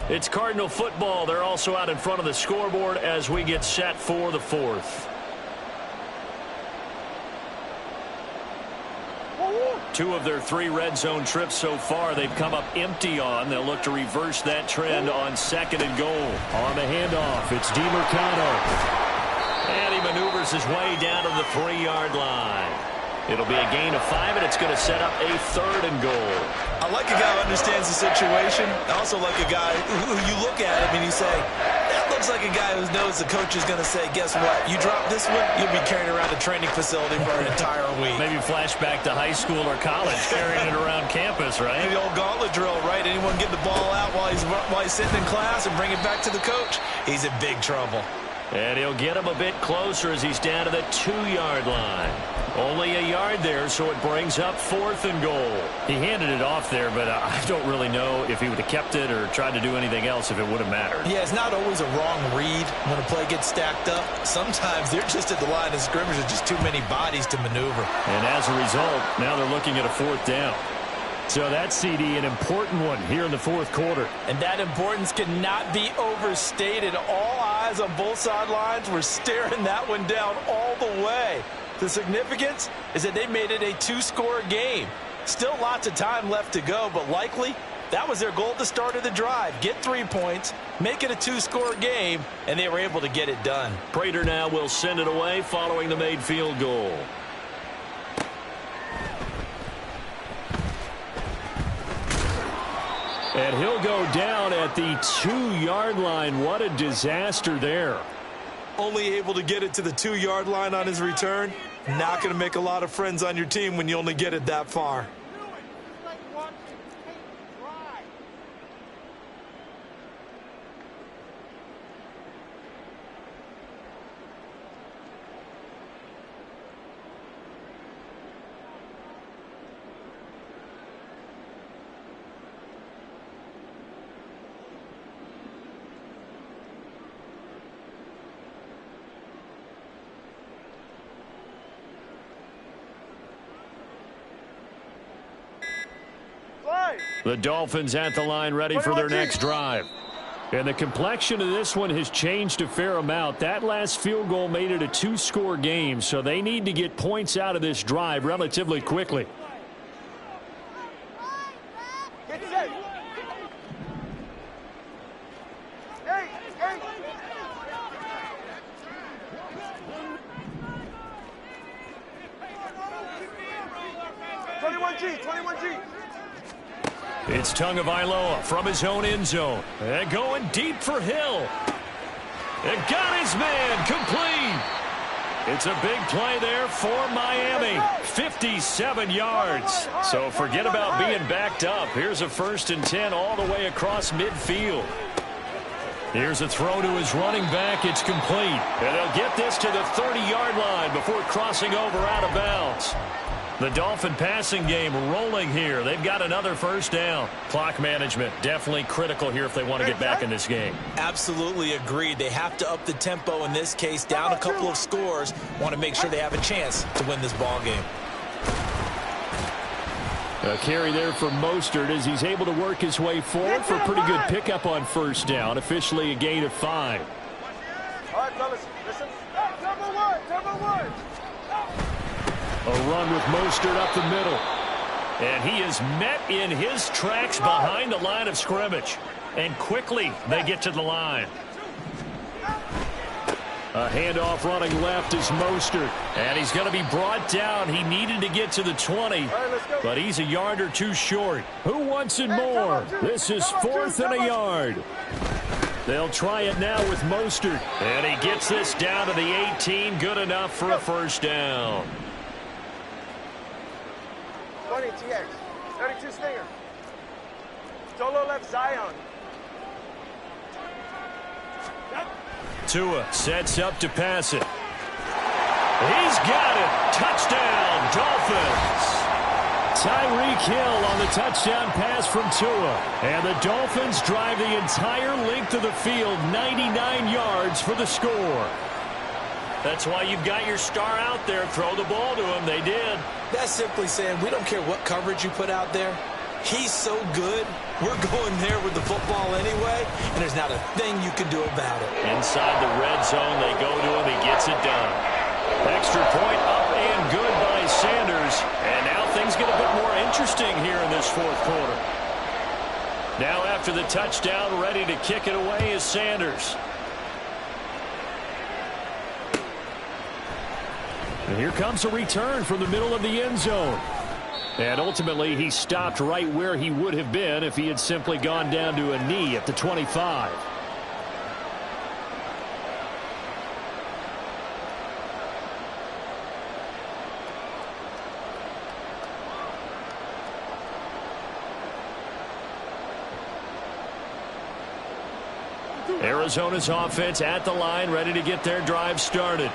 Speaker 3: It's Cardinal football. They're also out in front of the scoreboard as we get set for the 4th. 2 of their 3 red zone trips so far they've come up empty on. They'll look to reverse that trend on 2nd and goal.
Speaker 4: On the handoff, it's DiMercado.
Speaker 3: And he maneuvers his way down to the 3-yard line. It'll be a gain of 5, and it's going to set up a 3rd and goal.
Speaker 5: I like a guy who understands the situation. I also like a guy who you look at him and you say, that looks like a guy who knows the coach is going to say, guess what? You drop this one, you'll be carrying around a training facility for an entire week.
Speaker 3: Maybe flashback to high school or college, carrying it around campus, right?
Speaker 5: The old gauntlet drill, right? Anyone get the ball out while he's sitting in class and bring it back to the coach? He's in big trouble.
Speaker 3: And he'll get him a bit closer as he's down to the 2-yard line. Only a yard there, so it brings up 4th and goal.
Speaker 4: He handed it off there, but I don't really know if he would have kept it or tried to do anything else if it would have mattered.
Speaker 5: Yeah, it's not always a wrong read when a play gets stacked up. Sometimes they're just at the line of scrimmage with just too many bodies to maneuver.
Speaker 4: And as a result, now they're looking at a 4th down. So that's, CD, an important one here in the 4th quarter.
Speaker 6: And that importance cannot be overstated. All eyes on both sidelines were staring that one down all the way. The significance is that they made it a 2-score game. Still lots of time left to go, but likely that was their goal at the start of the drive. Get 3 points, make it a 2-score game, and they were able to get it done.
Speaker 3: Prater now will send it away following the made field goal.
Speaker 4: And he'll go down at the 2-yard line. What a disaster there.
Speaker 5: Only able to get it to the 2-yard line on his return. Not going to make a lot of friends on your team when you only get it that far.
Speaker 4: The Dolphins at the line ready for their next drive. And the complexion of this one has changed a fair amount. That last field goal made it a 2-score game, so they need to get points out of this drive relatively quickly.
Speaker 1: Get set. Hey, hey. 21G, 21G.
Speaker 3: It's Tagovailoa from his own end zone. And going deep for Hill. And got his man complete. It's a big play there for Miami. 57 yards. So forget about being backed up. Here's a 1st and 10 all the way across midfield. Here's a throw to his running back. It's complete. And they'll get this to the 30-yard line before crossing over out of bounds. The Dolphin passing game rolling here. They've got another 1st down. Clock management definitely critical here if they want to get back in this game.
Speaker 5: Absolutely agreed. They have to up the tempo in this case, down a couple of scores. Want to make sure they have a chance to win this ball game.
Speaker 4: A carry there for Mostert as he's able to work his way forward for a pretty good pickup on 1st down. Officially a gain of 5.
Speaker 1: All right, fellas, listen. Turbo one.
Speaker 4: A run with Mostert up the middle.
Speaker 3: And he is met in his tracks behind the line of scrimmage. And quickly they get to the line.
Speaker 4: A handoff running left is Mostert.
Speaker 3: And he's going to be brought down. He needed to get to the 20, but he's a yard or 2 short.
Speaker 4: Who wants it more? This is 4th and a yard. They'll try it now with Mostert.
Speaker 3: And he gets this down to the 18. Good enough for a 1st down.
Speaker 1: 20 TX. 32 Stinger. Solo left Zion.
Speaker 3: Tua sets up to pass it. He's got it. Touchdown, Dolphins.
Speaker 4: Tyreek Hill on the touchdown pass from Tua. And the Dolphins drive the entire length of the field, 99 yards for the score.
Speaker 3: That's why you've got your star out there. Throw the ball to him. They did.
Speaker 5: That's simply saying we don't care what coverage you put out there. He's so good, we're going there with the football anyway, and there's not a thing you can do about it.
Speaker 3: Inside the red zone, they go to him. He gets it done. Extra point up and good by Sanders. And now things get a bit more interesting here in this 4th quarter. Now after the touchdown, ready to kick it away is Sanders.
Speaker 4: And here comes a return from the middle of the end zone. And ultimately, he stopped right where he would have been if he had simply gone down to a knee at the 25.
Speaker 3: Arizona's offense at the line, ready to get their drive started.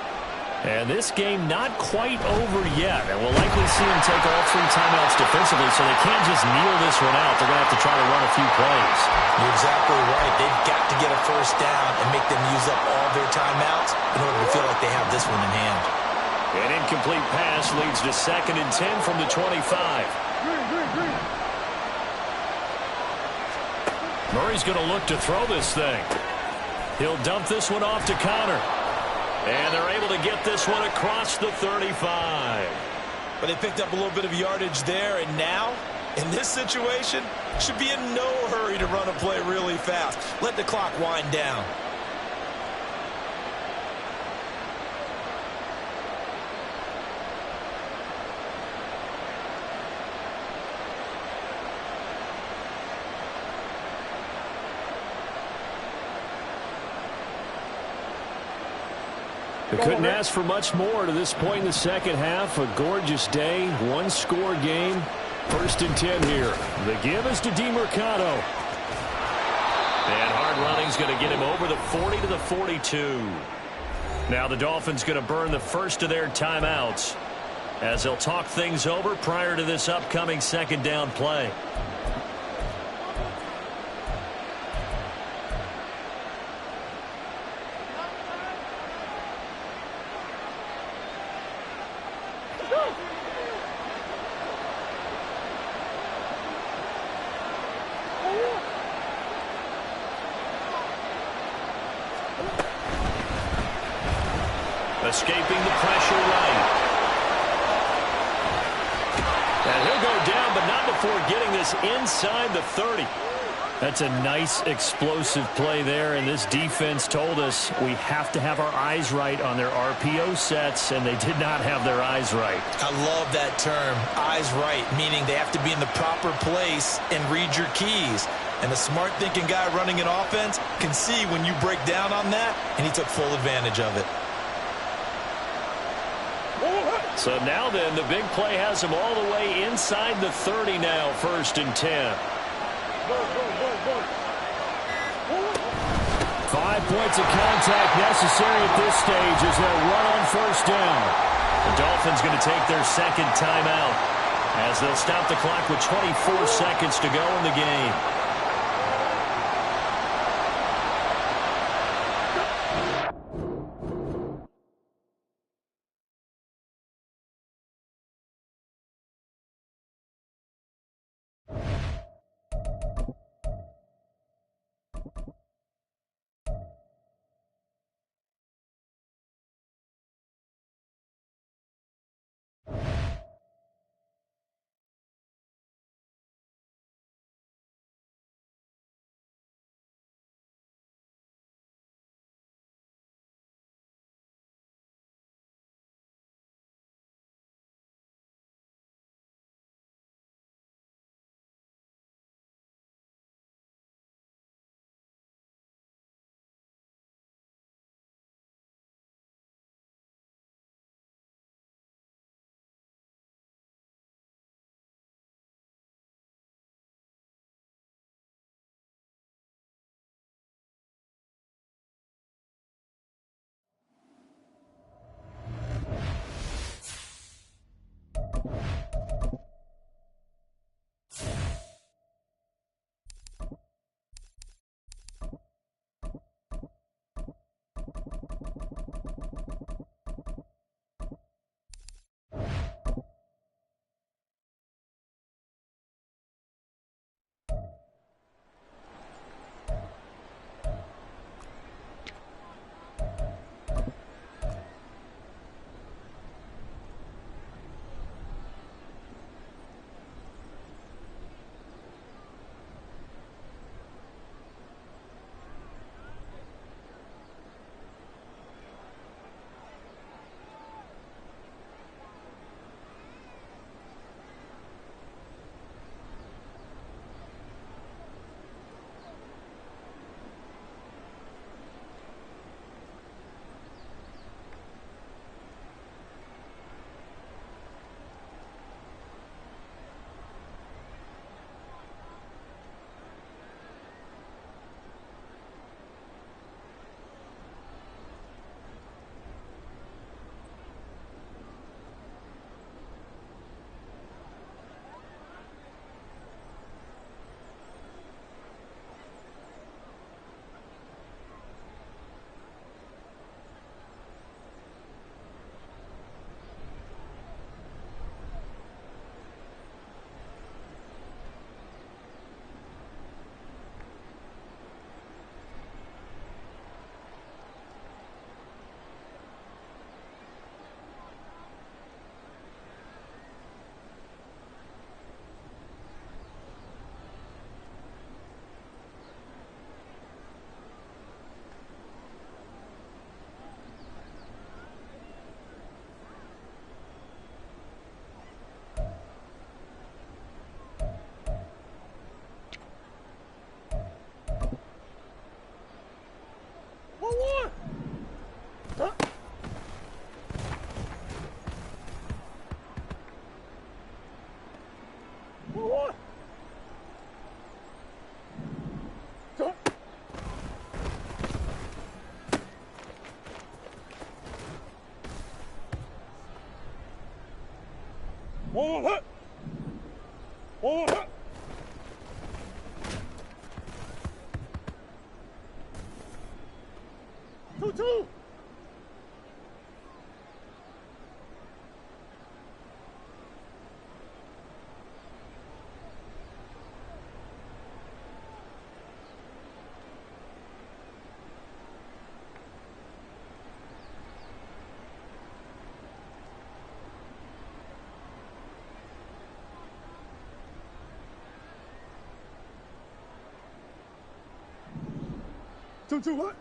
Speaker 3: And this game not quite over yet. And we'll likely see them take all 3 timeouts defensively, so they can't just kneel this one out. They're going to have to try to run a few plays.
Speaker 5: You're exactly right. They've got to get a first down and make them use up all their timeouts in order to feel like they have this one in hand.
Speaker 3: An incomplete pass leads to 2nd and 10 from the 25. Murray's going to look to throw this thing. He'll dump this one off to Connor. And they're able to get this one across the 35.
Speaker 5: But they picked up a little bit of yardage there, and now, in this situation, should be in no hurry to run a play really fast. Let the clock wind down.
Speaker 3: They couldn't ask for much more to this point in the second half. A gorgeous day, 1-score game. 1st and 10 here. The give is to DeMercado. And hard running's going to get him over the 40 to the 42. Now the Dolphins going to burn the first of their timeouts as they'll talk things over prior to this upcoming 2nd down play. Escaping the pressure right. And he'll go down, but not before getting this inside the 30. That's a nice explosive play there, and this defense told us we have to have our eyes right on their RPO sets, and they did not have their eyes right.
Speaker 5: I love that term, eyes right, meaning they have to be in the proper place and read your keys. And a smart thinking guy running an offense can see when you break down on that, and he took full advantage of it.
Speaker 3: So now then, the big play has him all the way inside the 30 now, 1st and 10. 5 points of contact necessary at this stage as they'll run on 1st down. The Dolphins going to take their 2nd timeout as they'll stop the clock with 24 seconds to go in the game.
Speaker 1: 2-2, what?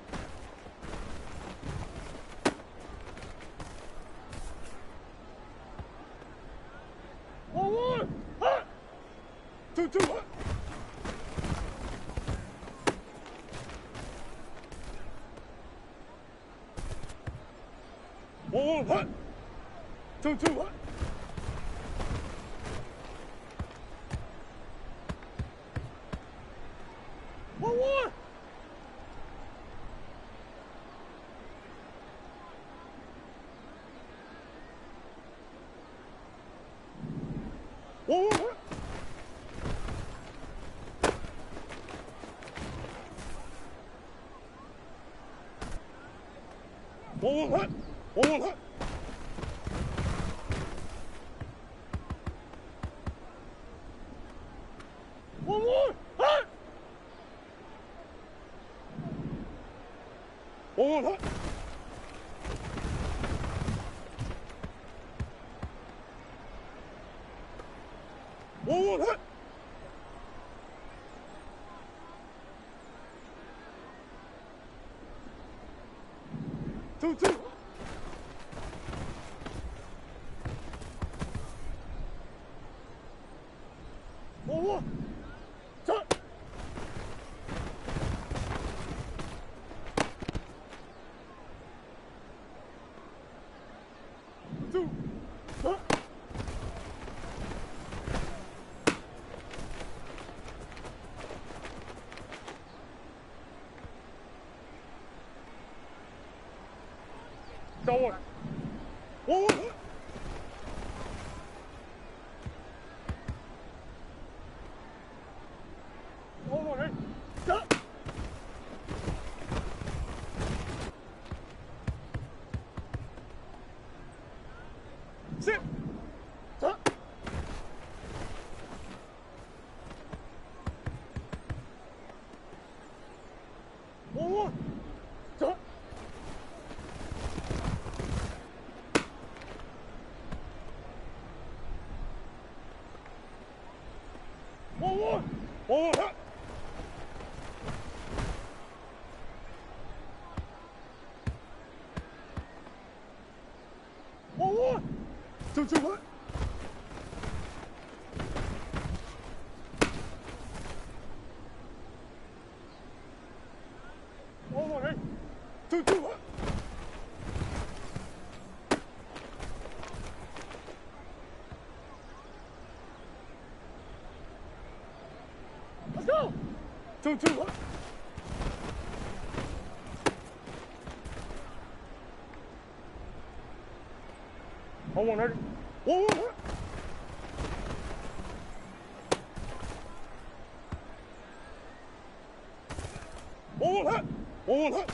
Speaker 1: One, hot! 2-2, what? One, hot! 2-2, what? One. Let's go! 2-2, what? Hold on, ready? 1-1, what? One, hot! 1-1, hot!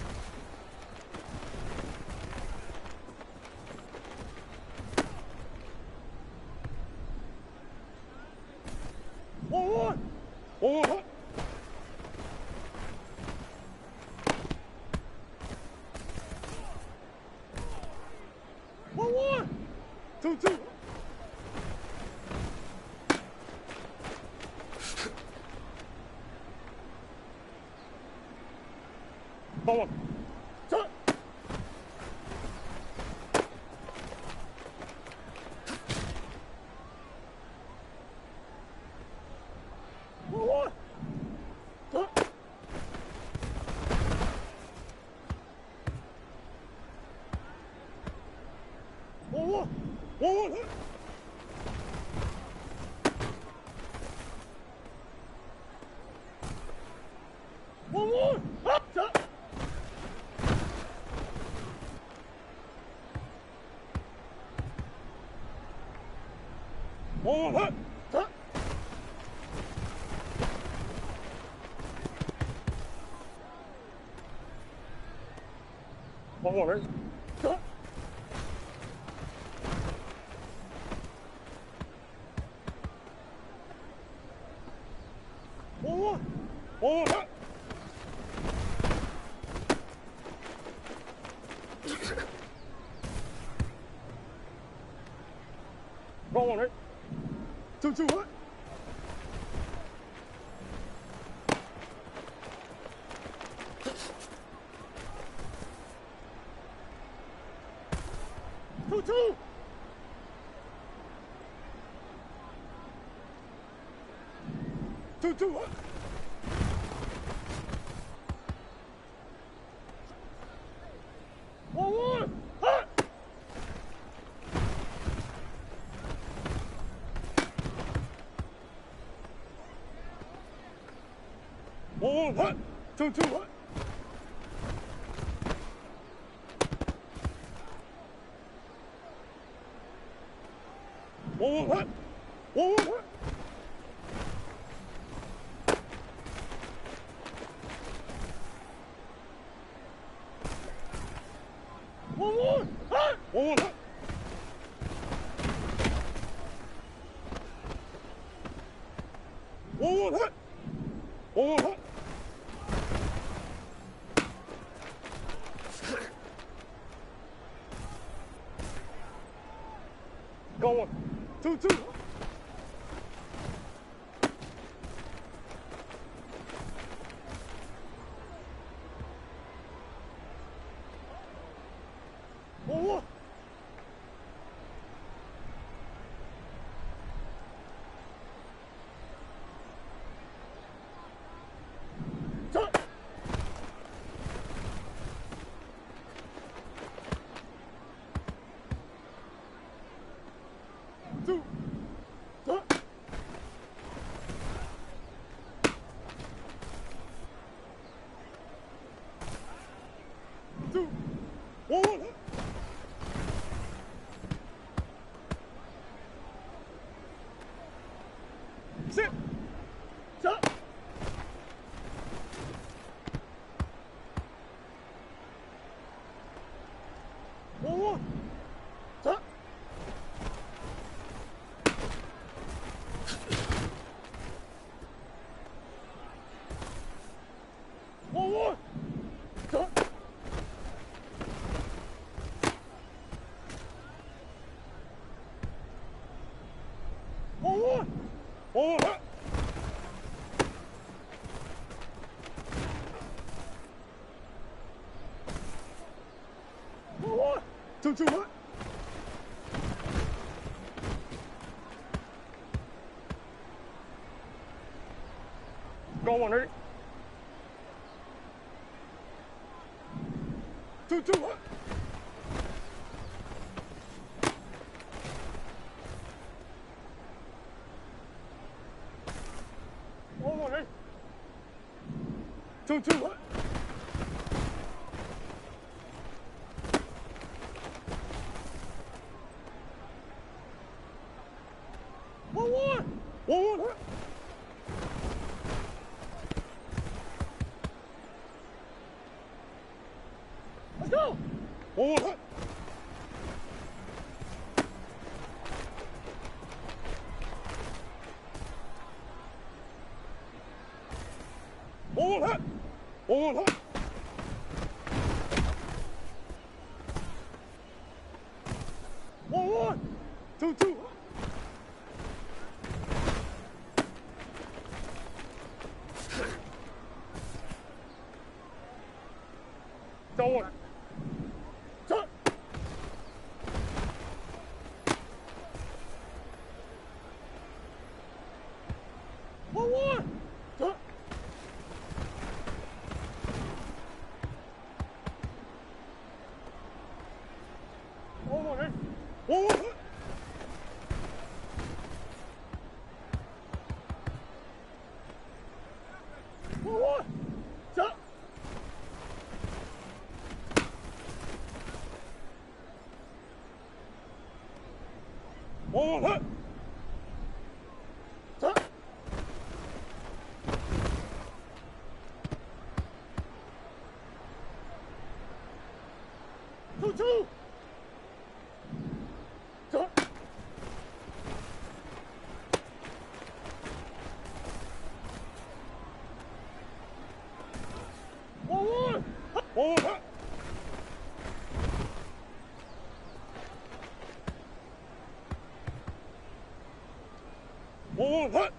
Speaker 1: 1, 1, hut.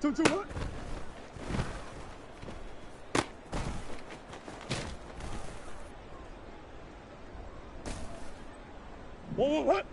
Speaker 1: 2, 2, hut. 1, 1, hut.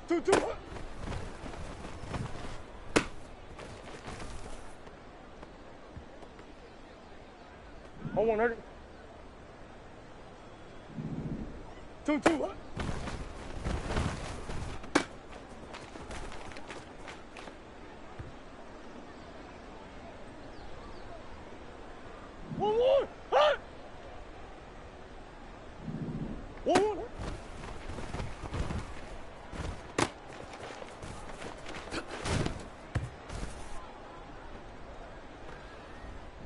Speaker 1: 2, 2, hut. 1, 1, 2, 2, hut. 1, 1, hut. 1, 1, hut.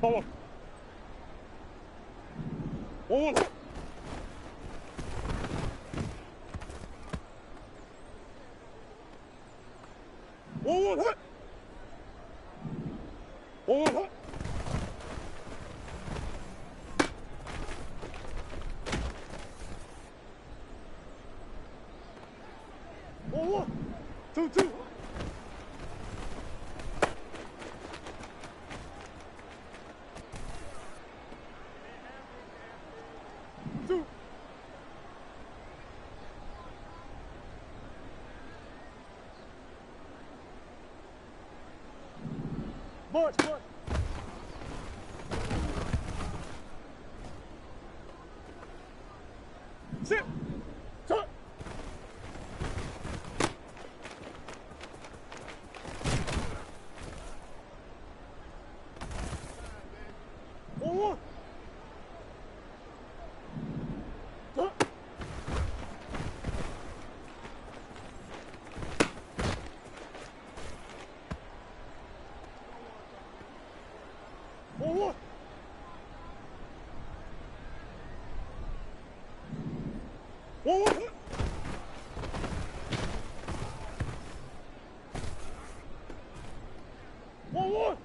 Speaker 1: 1, 1. 1, 1, hut. 1, 1, hut. 1, 1, hut. 1, 1, 2, 2. 2. March, march. Sit. Tuck. 1, 1. Tuck. 1, 1. 1, 1. 1, 1.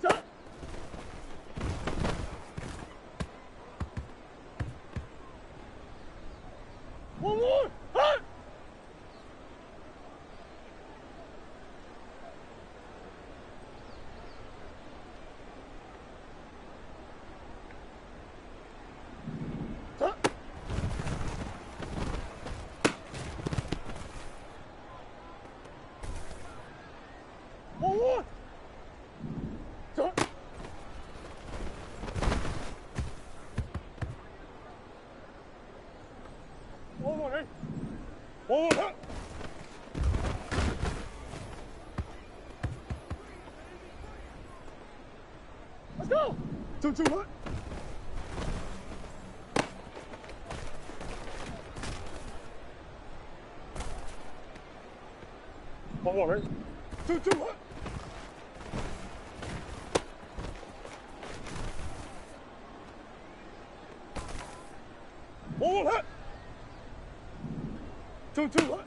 Speaker 1: Tuck. 1, 1. Hut. 1, 1. Tuck. 1, 1, hey. 1, 1, hut. 'Let's go. 2, 2, hut. 1, 1, hey. 2, 2, hut. 1, 1, hut. 2, 2, hut.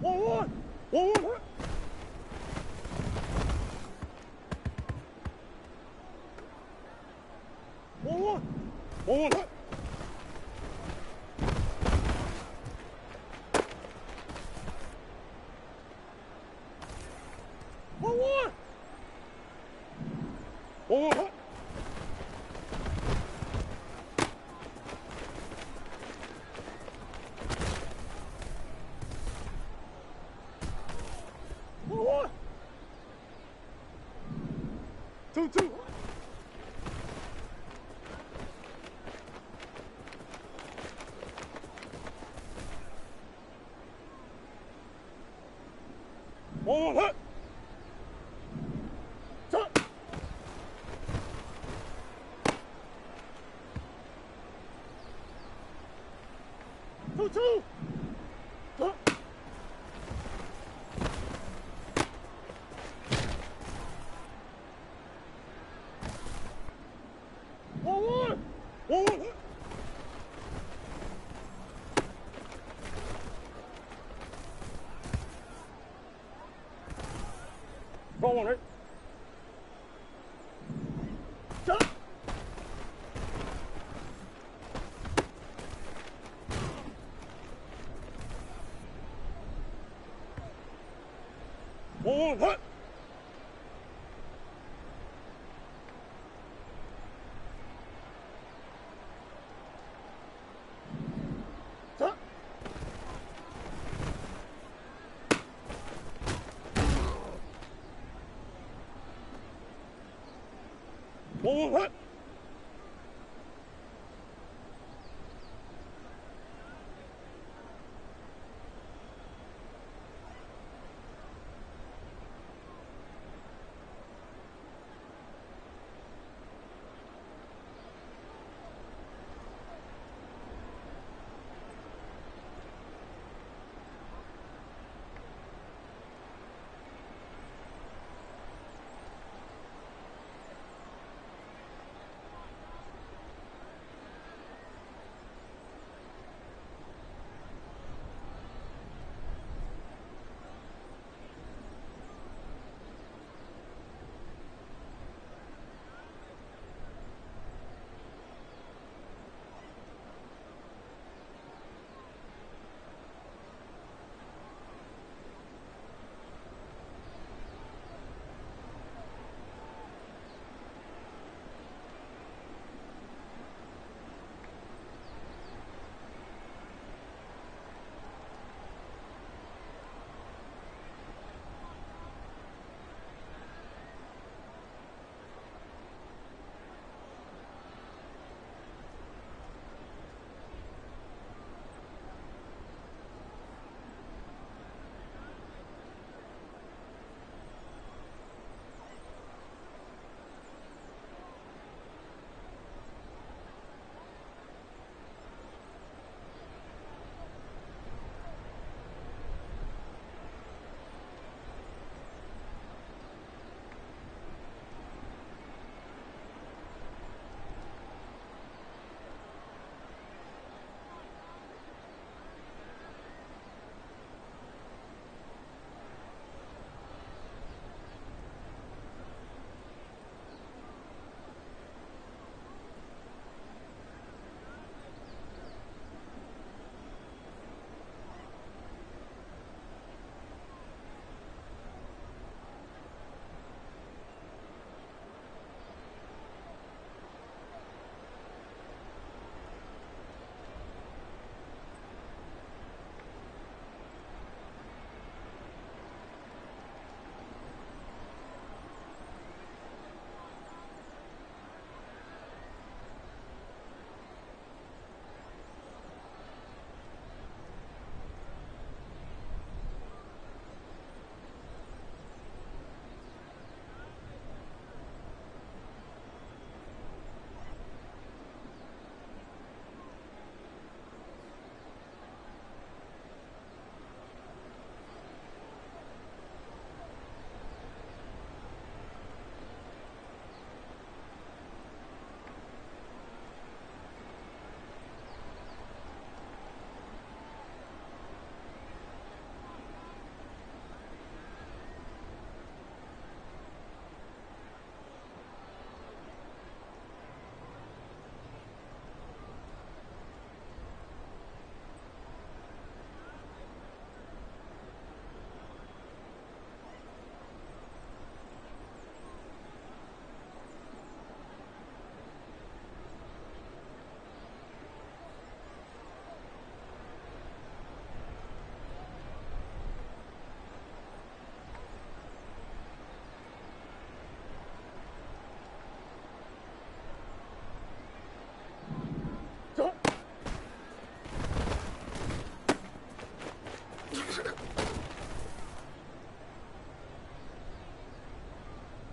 Speaker 1: 1, 1. 1, 1, hut. 1, 1. 1, 1, hut. 1, 1. 1, 1, hut. 1, 1. 2, 2. 1, 1, hut. Tuck. 2, 2. Tuck. Roll on it. Shut up. Roll on, what? Shut up. Roll on, what?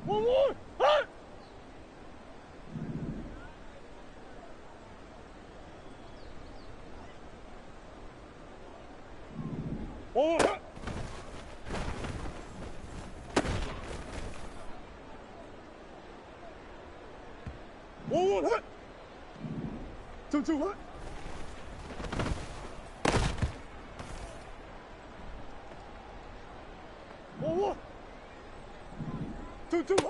Speaker 1: One more! Huh? One more! Huh? One more! Huh? Two, huh? One more! Sit.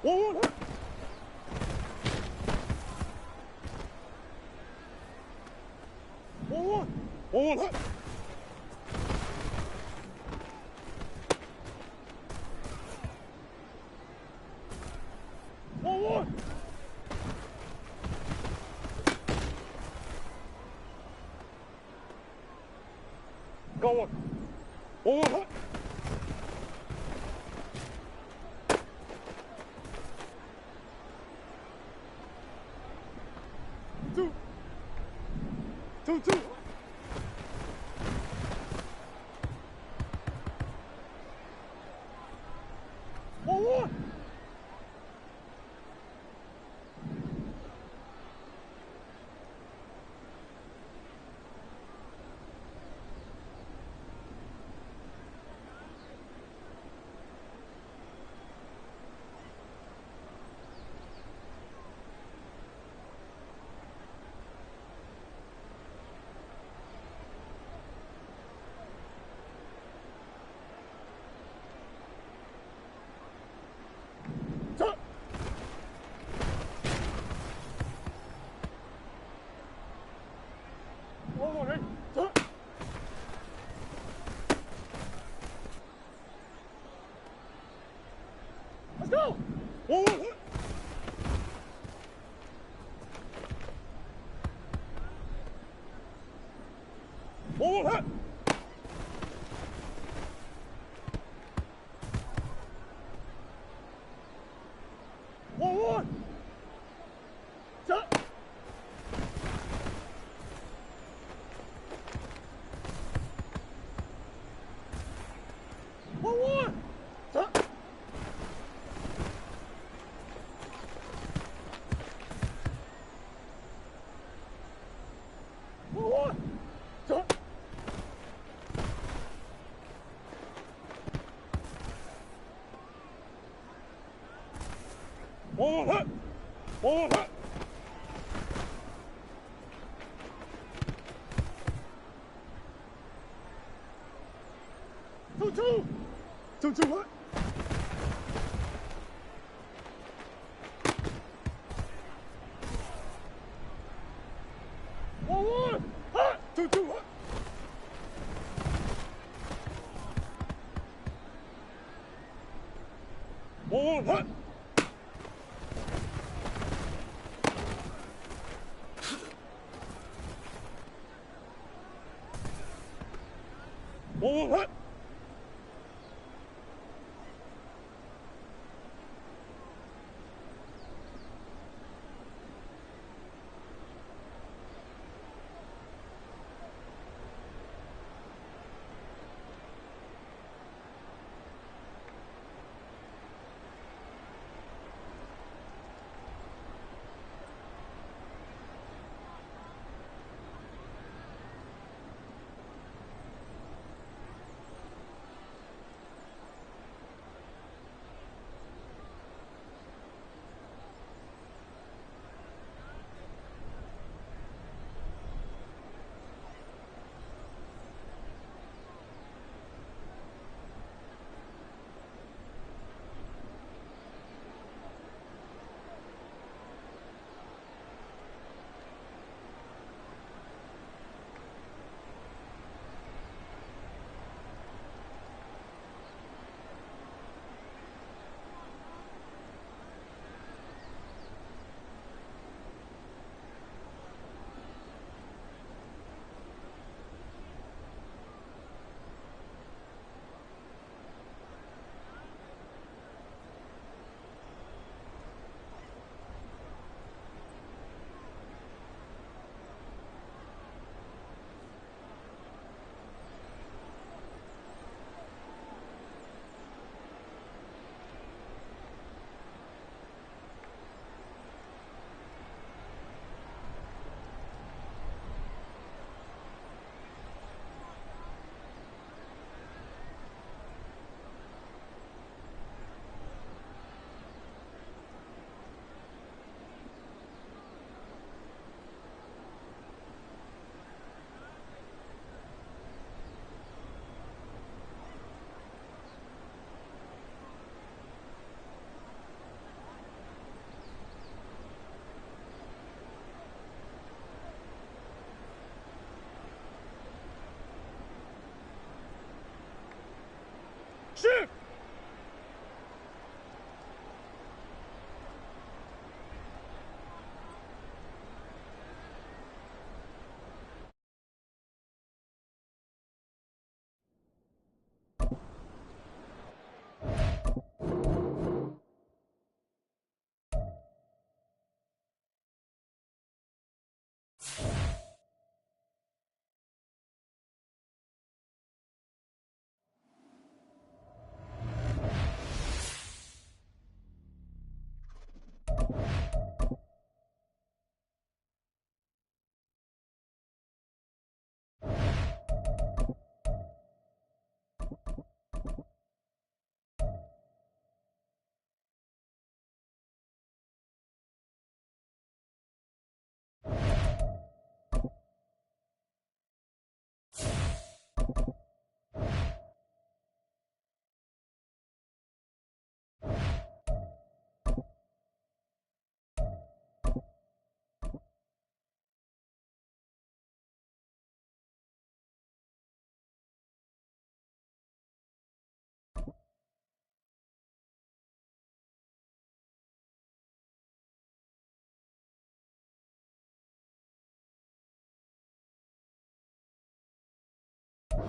Speaker 1: One. One. One. Go on. One. Two. One. Let's go. One. Two. One. Two. One. One.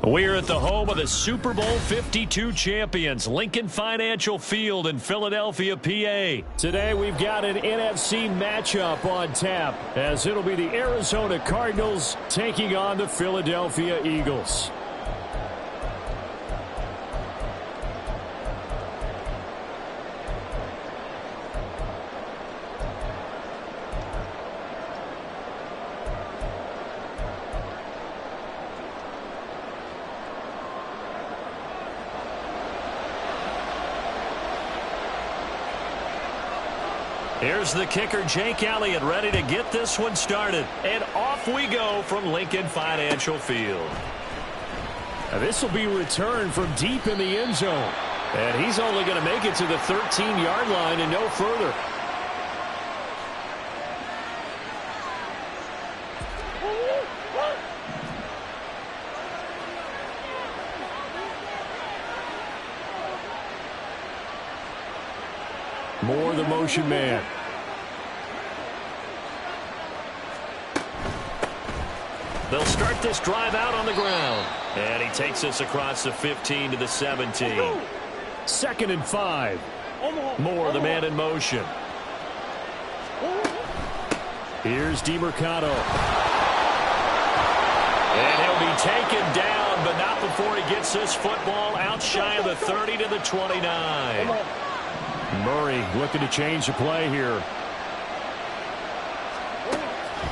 Speaker 3: We're at the home of the Super Bowl 52 champions, Lincoln Financial Field in Philadelphia, PA.
Speaker 4: Today we've got an NFC matchup on tap, as it'll be the Arizona Cardinals taking on the Philadelphia Eagles.
Speaker 3: Here's the kicker, Jake Elliott, ready to get this one started. And off we go from Lincoln Financial Field.
Speaker 4: This will be returned from deep in the end zone. And he's only going to make it to the 13-yard line and no further. Moore, the motion man.
Speaker 3: They'll start this drive out on the ground. And he takes us across the 15 to the 17.
Speaker 4: 2nd and 5.
Speaker 3: Moore, the man in motion.
Speaker 4: Here's DeMercado.
Speaker 3: And he'll be taken down, but not before he gets this football out shy of the 30 to the 29.
Speaker 4: Murray looking to change the play here.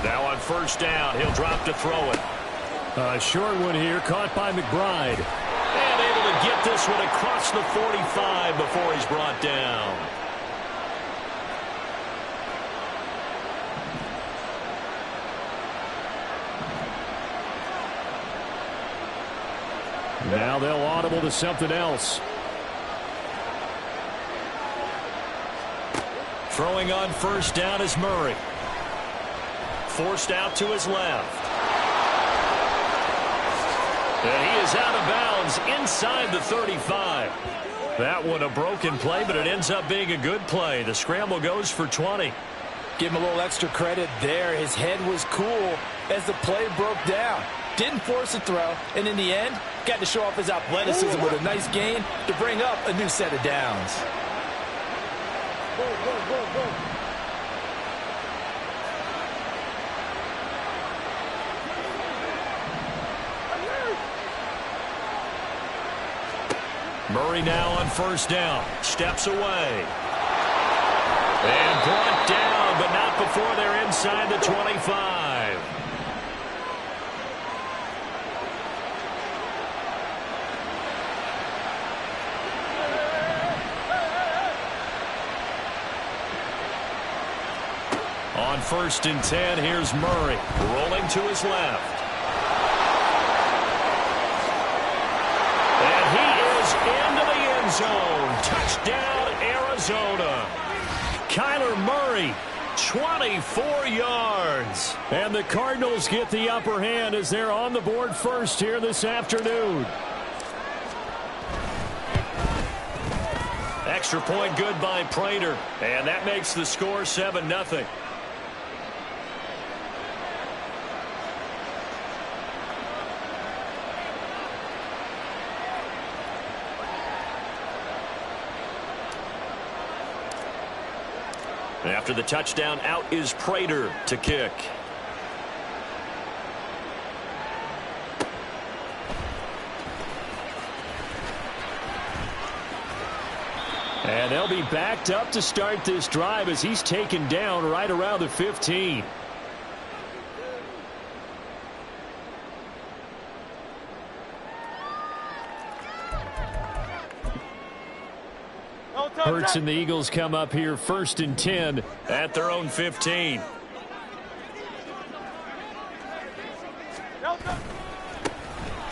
Speaker 3: Now on first down, he'll drop to throw it.
Speaker 4: A short one here, caught by McBride.
Speaker 3: And able to get this one across the 45 before he's brought down.
Speaker 4: Now they'll audible to something else.
Speaker 3: Throwing on first down is Murray. Forced out to his left. And he is out of bounds inside the 35. That one a broken play, but it ends up being a good play. The scramble goes for 20.
Speaker 6: Give him a little extra credit there. His head was cool as the play broke down. Didn't force a throw, and in the end, got to show off his athleticism with a nice gain to bring up a new set of downs.
Speaker 3: Murray now on first down. Steps away. And brought down, but not before they're inside the 25. On 1st and 10, here's Murray rolling to his left. And he is into the end zone. Touchdown, Arizona. Kyler Murray, 24 yards.
Speaker 4: And the Cardinals get the upper hand as they're on the board first here this afternoon.
Speaker 3: Extra point good by Prater. And that makes the score 7-0. After the touchdown, out is Prater to kick.
Speaker 4: And they'll be backed up to start this drive as he's taken down right around the 15. Hurts and the Eagles come up here 1st and 10
Speaker 3: at their own 15.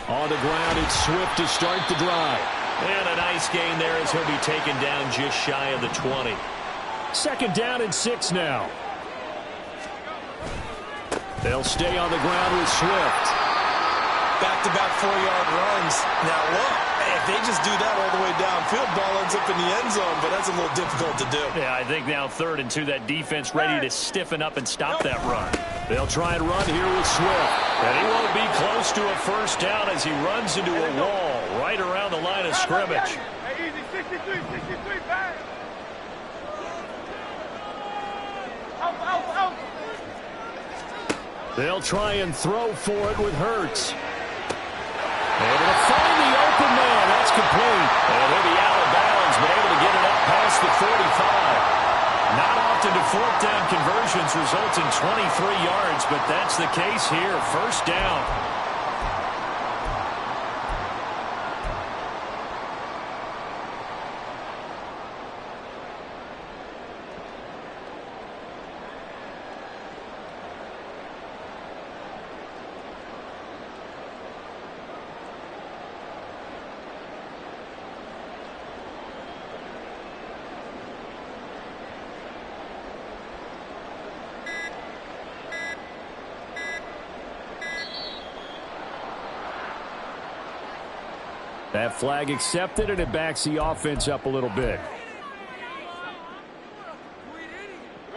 Speaker 4: On the ground, it's Swift to start the drive.
Speaker 3: And a nice gain there as he'll be taken down just shy of the 20.
Speaker 4: Second down and 6 now. They'll stay on the ground with Swift.
Speaker 5: Back-to-back 4-yard runs. Now, look, if they just do that all the way downfield, ball ends up in the end zone, but that's a little difficult to do.
Speaker 3: Yeah, I think now 3rd and 2, that defense ready to stiffen up and stop that run.
Speaker 4: They'll try and run here with Swift.
Speaker 3: And he won't be close to a first down as he runs into a wall right around the line of scrimmage.
Speaker 1: Hey, easy, 63, bang. Out.
Speaker 4: They'll try and throw for it with Hurts. Able to find the open man. That's complete.
Speaker 3: And he'll be out of bounds, but able to get it up past the 45. Not often do 4th down conversions result in 23 yards, but that's the case here. First down.
Speaker 4: That flag accepted, and it backs the offense up a little bit.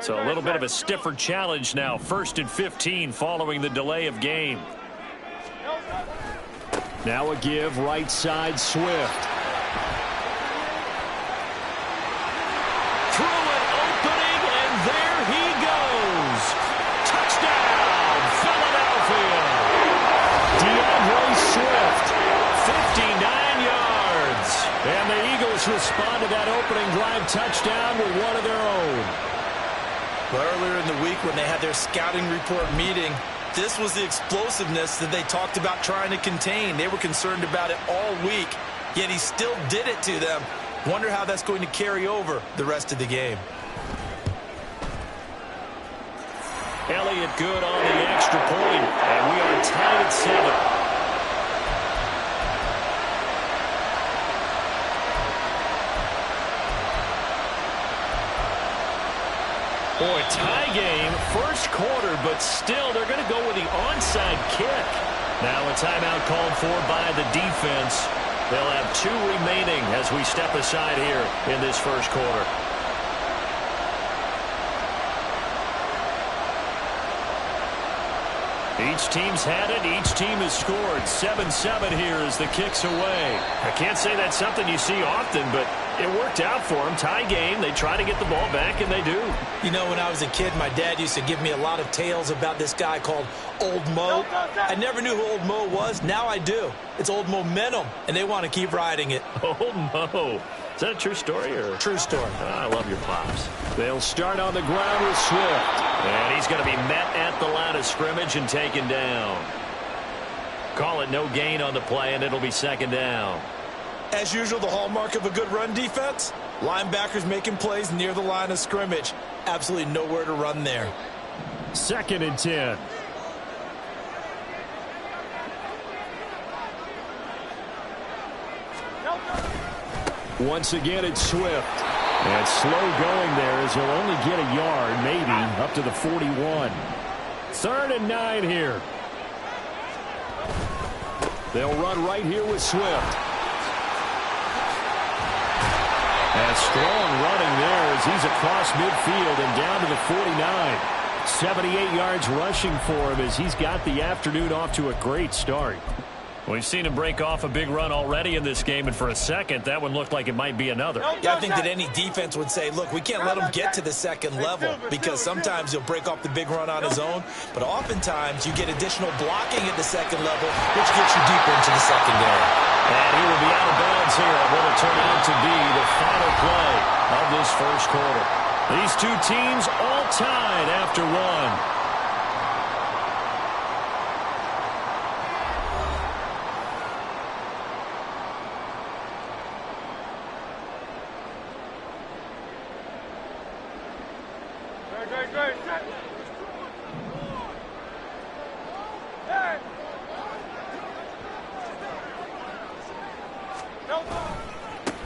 Speaker 3: So a little bit of a stiffer challenge now. 1st and 15 following the delay of game.
Speaker 4: Now a give right side Swift.
Speaker 3: Through an opening, and there he goes. Touchdown, Philadelphia.
Speaker 4: DeAndre Swift.
Speaker 3: 59 yards.
Speaker 4: And the Eagles respond to that opening drive touchdown with one of their own.
Speaker 5: Well, earlier in the week when they had their scouting report meeting, this was the explosiveness that they talked about trying to contain. They were concerned about it all week, yet he still did it to them. Wonder how that's going to carry over the rest of the game.
Speaker 3: Elliott good on the extra point, and we are tied at 7. Boy, tie game, first quarter, but still they're going to go with the onside kick. Now a timeout called for by the defense. They'll have 2 remaining as we step aside here in this first quarter. Each team's had it. Each team has scored. 7-7 here as the kick's away. I can't say that's something you see often, but it worked out for them. Tie game. They try to get the ball back, and they do.
Speaker 5: You know, when I was a kid, my dad used to give me a lot of tales about this guy called Old Mo. I never knew who Old Mo was. Now I do. It's Old Momentum, and they want to keep riding it.
Speaker 3: Old Mo. Is that a true story? Or?
Speaker 5: True story.
Speaker 3: I love your pops.
Speaker 4: They'll start on the ground with Swift.
Speaker 3: And he's going to be met at the line of scrimmage and taken down. Call it no gain on the play, and it'll be 2nd down.
Speaker 5: As usual, the hallmark of a good run defense, linebackers making plays near the line of scrimmage. Absolutely nowhere to run there.
Speaker 4: 2nd and 10. Once again, it's Swift. And slow going there as he'll only get a yard, maybe, up to the 41. 3rd and 9 here. They'll run right here with Swift. And strong running there as he's across midfield and down to the 49. 78 yards rushing for him as he's got the afternoon off to a great start.
Speaker 3: We've seen him break off a big run already in this game, and for a second, that one looked like it might be another.
Speaker 5: Yeah, I think that any defense would say, look, we can't let him get to the 2nd level because sometimes he'll break off the big run on his own, but oftentimes you get additional blocking at the 2nd level, which gets you deeper into the secondary.
Speaker 3: And he will be out of bounds here on what will turn out to be the final play of this first quarter. These 2 teams all tied after 1.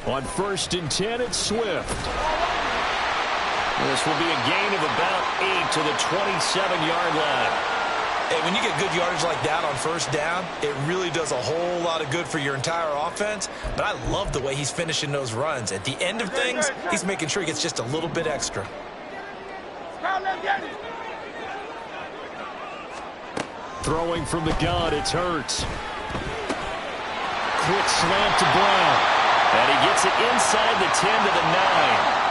Speaker 3: On 1st and 10, it's Swift. This will be a gain of about 8 to the 27-yard line.
Speaker 5: Hey, when you get good yardage like that on 1st down, it really does a whole lot of good for your entire offense. But I love the way he's finishing those runs. At the end of things, he's making sure he gets just a little bit extra.
Speaker 3: Throwing from the gun, it's Hurts. Quick slant to Brown. And he gets it inside the 10 to the 9.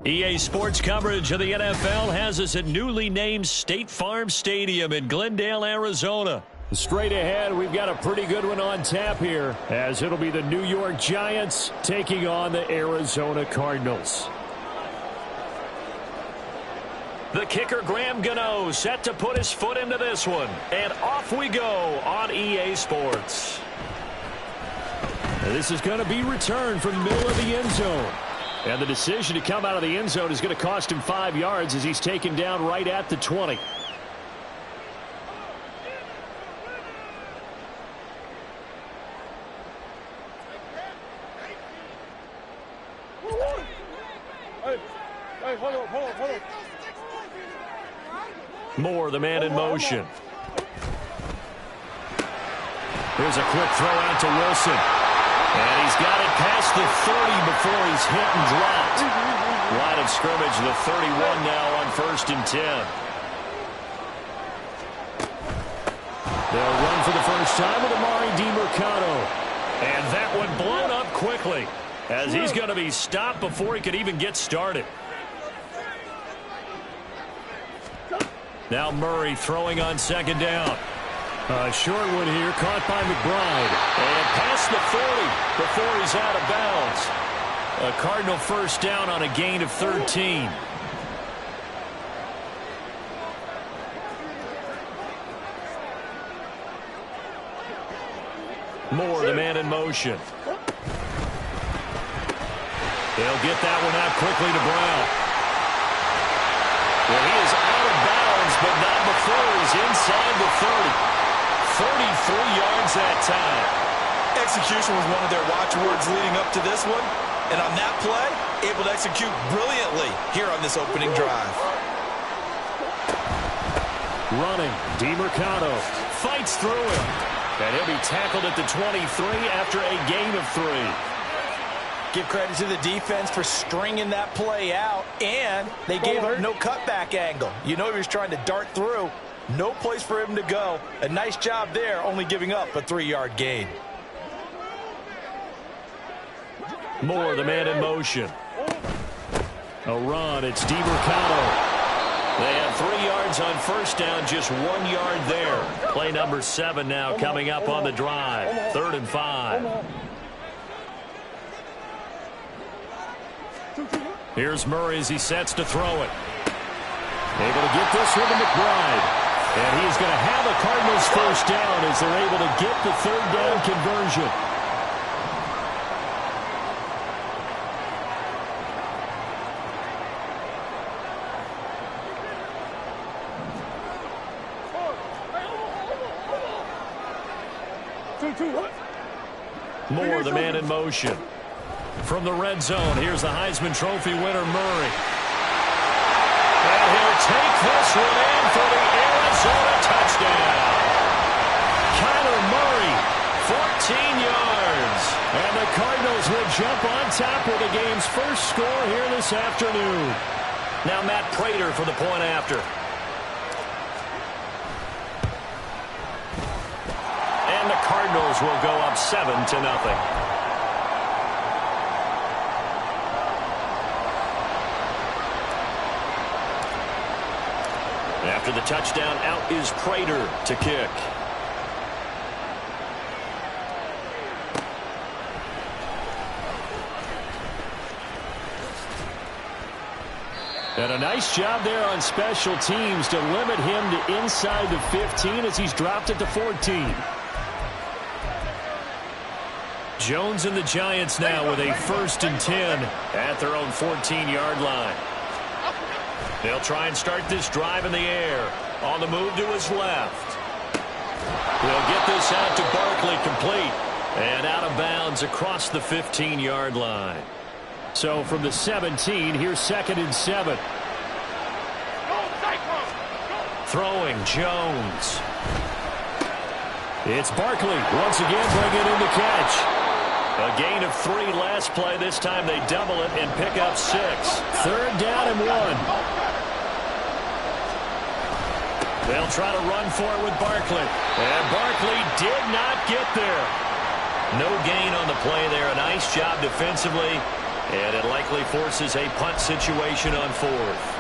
Speaker 3: EA Sports coverage of the NFL has us at newly named State Farm Stadium in Glendale, Arizona. Straight ahead, we've got a pretty good one on tap here, as it'll be the New York Giants taking on the Arizona Cardinals. The kicker, Graham Gano, set to put his foot into this one. And off we go on EA Sports. This is going to be returned from the middle of the end zone. And the decision to come out of the end zone is going to cost him 5 yards as he's taken down right at the 20.
Speaker 1: Hey, hold on.
Speaker 3: Moore, the man in motion. Here's a quick throw out to Wilson. And he's got it past the 30 before he's hit and dropped. Line of scrimmage, the 31 now on 1st and 10. They'll run for the first time with Amari DiMercato. And that one blown up quickly, as he's going to be stopped before he could even get started. Now Murray throwing on 2nd down. Short one here, caught by McBride. And past the 40 before he's out of bounds. A Cardinal first down on a gain of 13. Moore, the man in motion. They'll get that one out quickly to Brown. Well, he is out of bounds, but not before he's inside the 30. 33 yards that time.
Speaker 5: Execution was one of their watchwords leading up to this one. And on that play, able to execute brilliantly here on this opening drive.
Speaker 3: Running, DiMercato fights through him. And he'll be tackled at the 23 after a gain of 3.
Speaker 6: Give credit to the defense for stringing that play out, and they gave him no cutback angle. You know he was trying to dart through. No place for him to go. A nice job there, only giving up a 3-yard gain.
Speaker 3: Moore, the man in motion. A run, it's DiMercato. They have 3 yards on first down, just 1 yard there. Play number 7 now coming up on the drive. 3rd and 5. Here's Murray as he sets to throw it. Able to get this one to McBride. And he's going to have a Cardinals first down as they're able to get the 3rd down conversion. Moore, the man in motion. From the red zone, here's the Heisman Trophy winner, Murray. And he'll take this one in for the Arizona touchdown. Kyler Murray, 14 yards. And the Cardinals will jump on top with the game's first score here this afternoon. Now Matt Prater for the point after. And the Cardinals will go up 7-0. After the touchdown, out is Prater to kick. And a nice job there on special teams to limit him to inside the 15 as he's dropped it to 14. Jones and the Giants now with a 1st and 10 at their own 14-yard line. They'll try and start this drive in the air. On the move to his left. They'll get this out to Barkley, complete. And out of bounds across the 15-yard line. So from the 17, here's 2nd and 7. Throwing Jones. It's Barkley once again bringing in the catch. A gain of 3 last play. This time they double it and pick up 6. 3rd down and 1. They'll try to run for it with Barkley. And Barkley did not get there. No gain on the play there. A nice job defensively. And it likely forces a punt situation on 4th.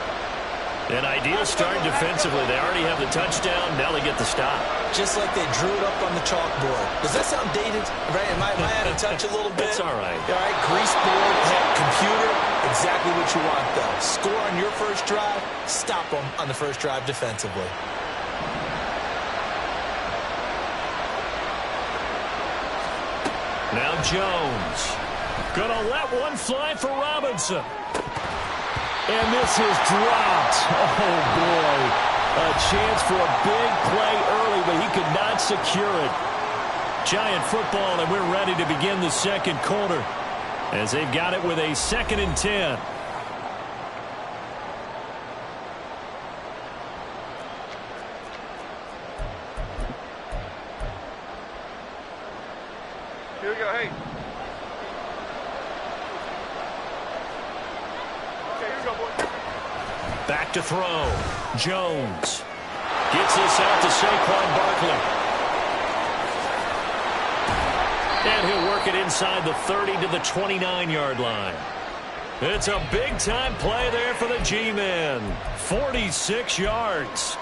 Speaker 3: An ideal start defensively. They already have the touchdown. Now they get the stop.
Speaker 5: Just like they drew it up on the chalkboard. Does that sound dated? Right? Am I out of touch a little bit?
Speaker 3: It's all right.
Speaker 5: All right, grease board, computer, exactly what you want, though. Score on your first drive, stop them on the first drive defensively.
Speaker 3: Now Jones. Gonna let one fly for Robinson. And this is dropped. Oh, boy. A chance for a big play early, but he could not secure it. Giant football, and we're ready to begin the 2nd quarter as they've got it with a 2nd and 10.
Speaker 1: Here we go, hey. Okay, here we go, boy.
Speaker 3: Back to throw. Jones gets this out to Saquon Barkley. And he'll work it inside the 30 to the 29-yard line. It's a big-time play there for the G-men. 46 yards.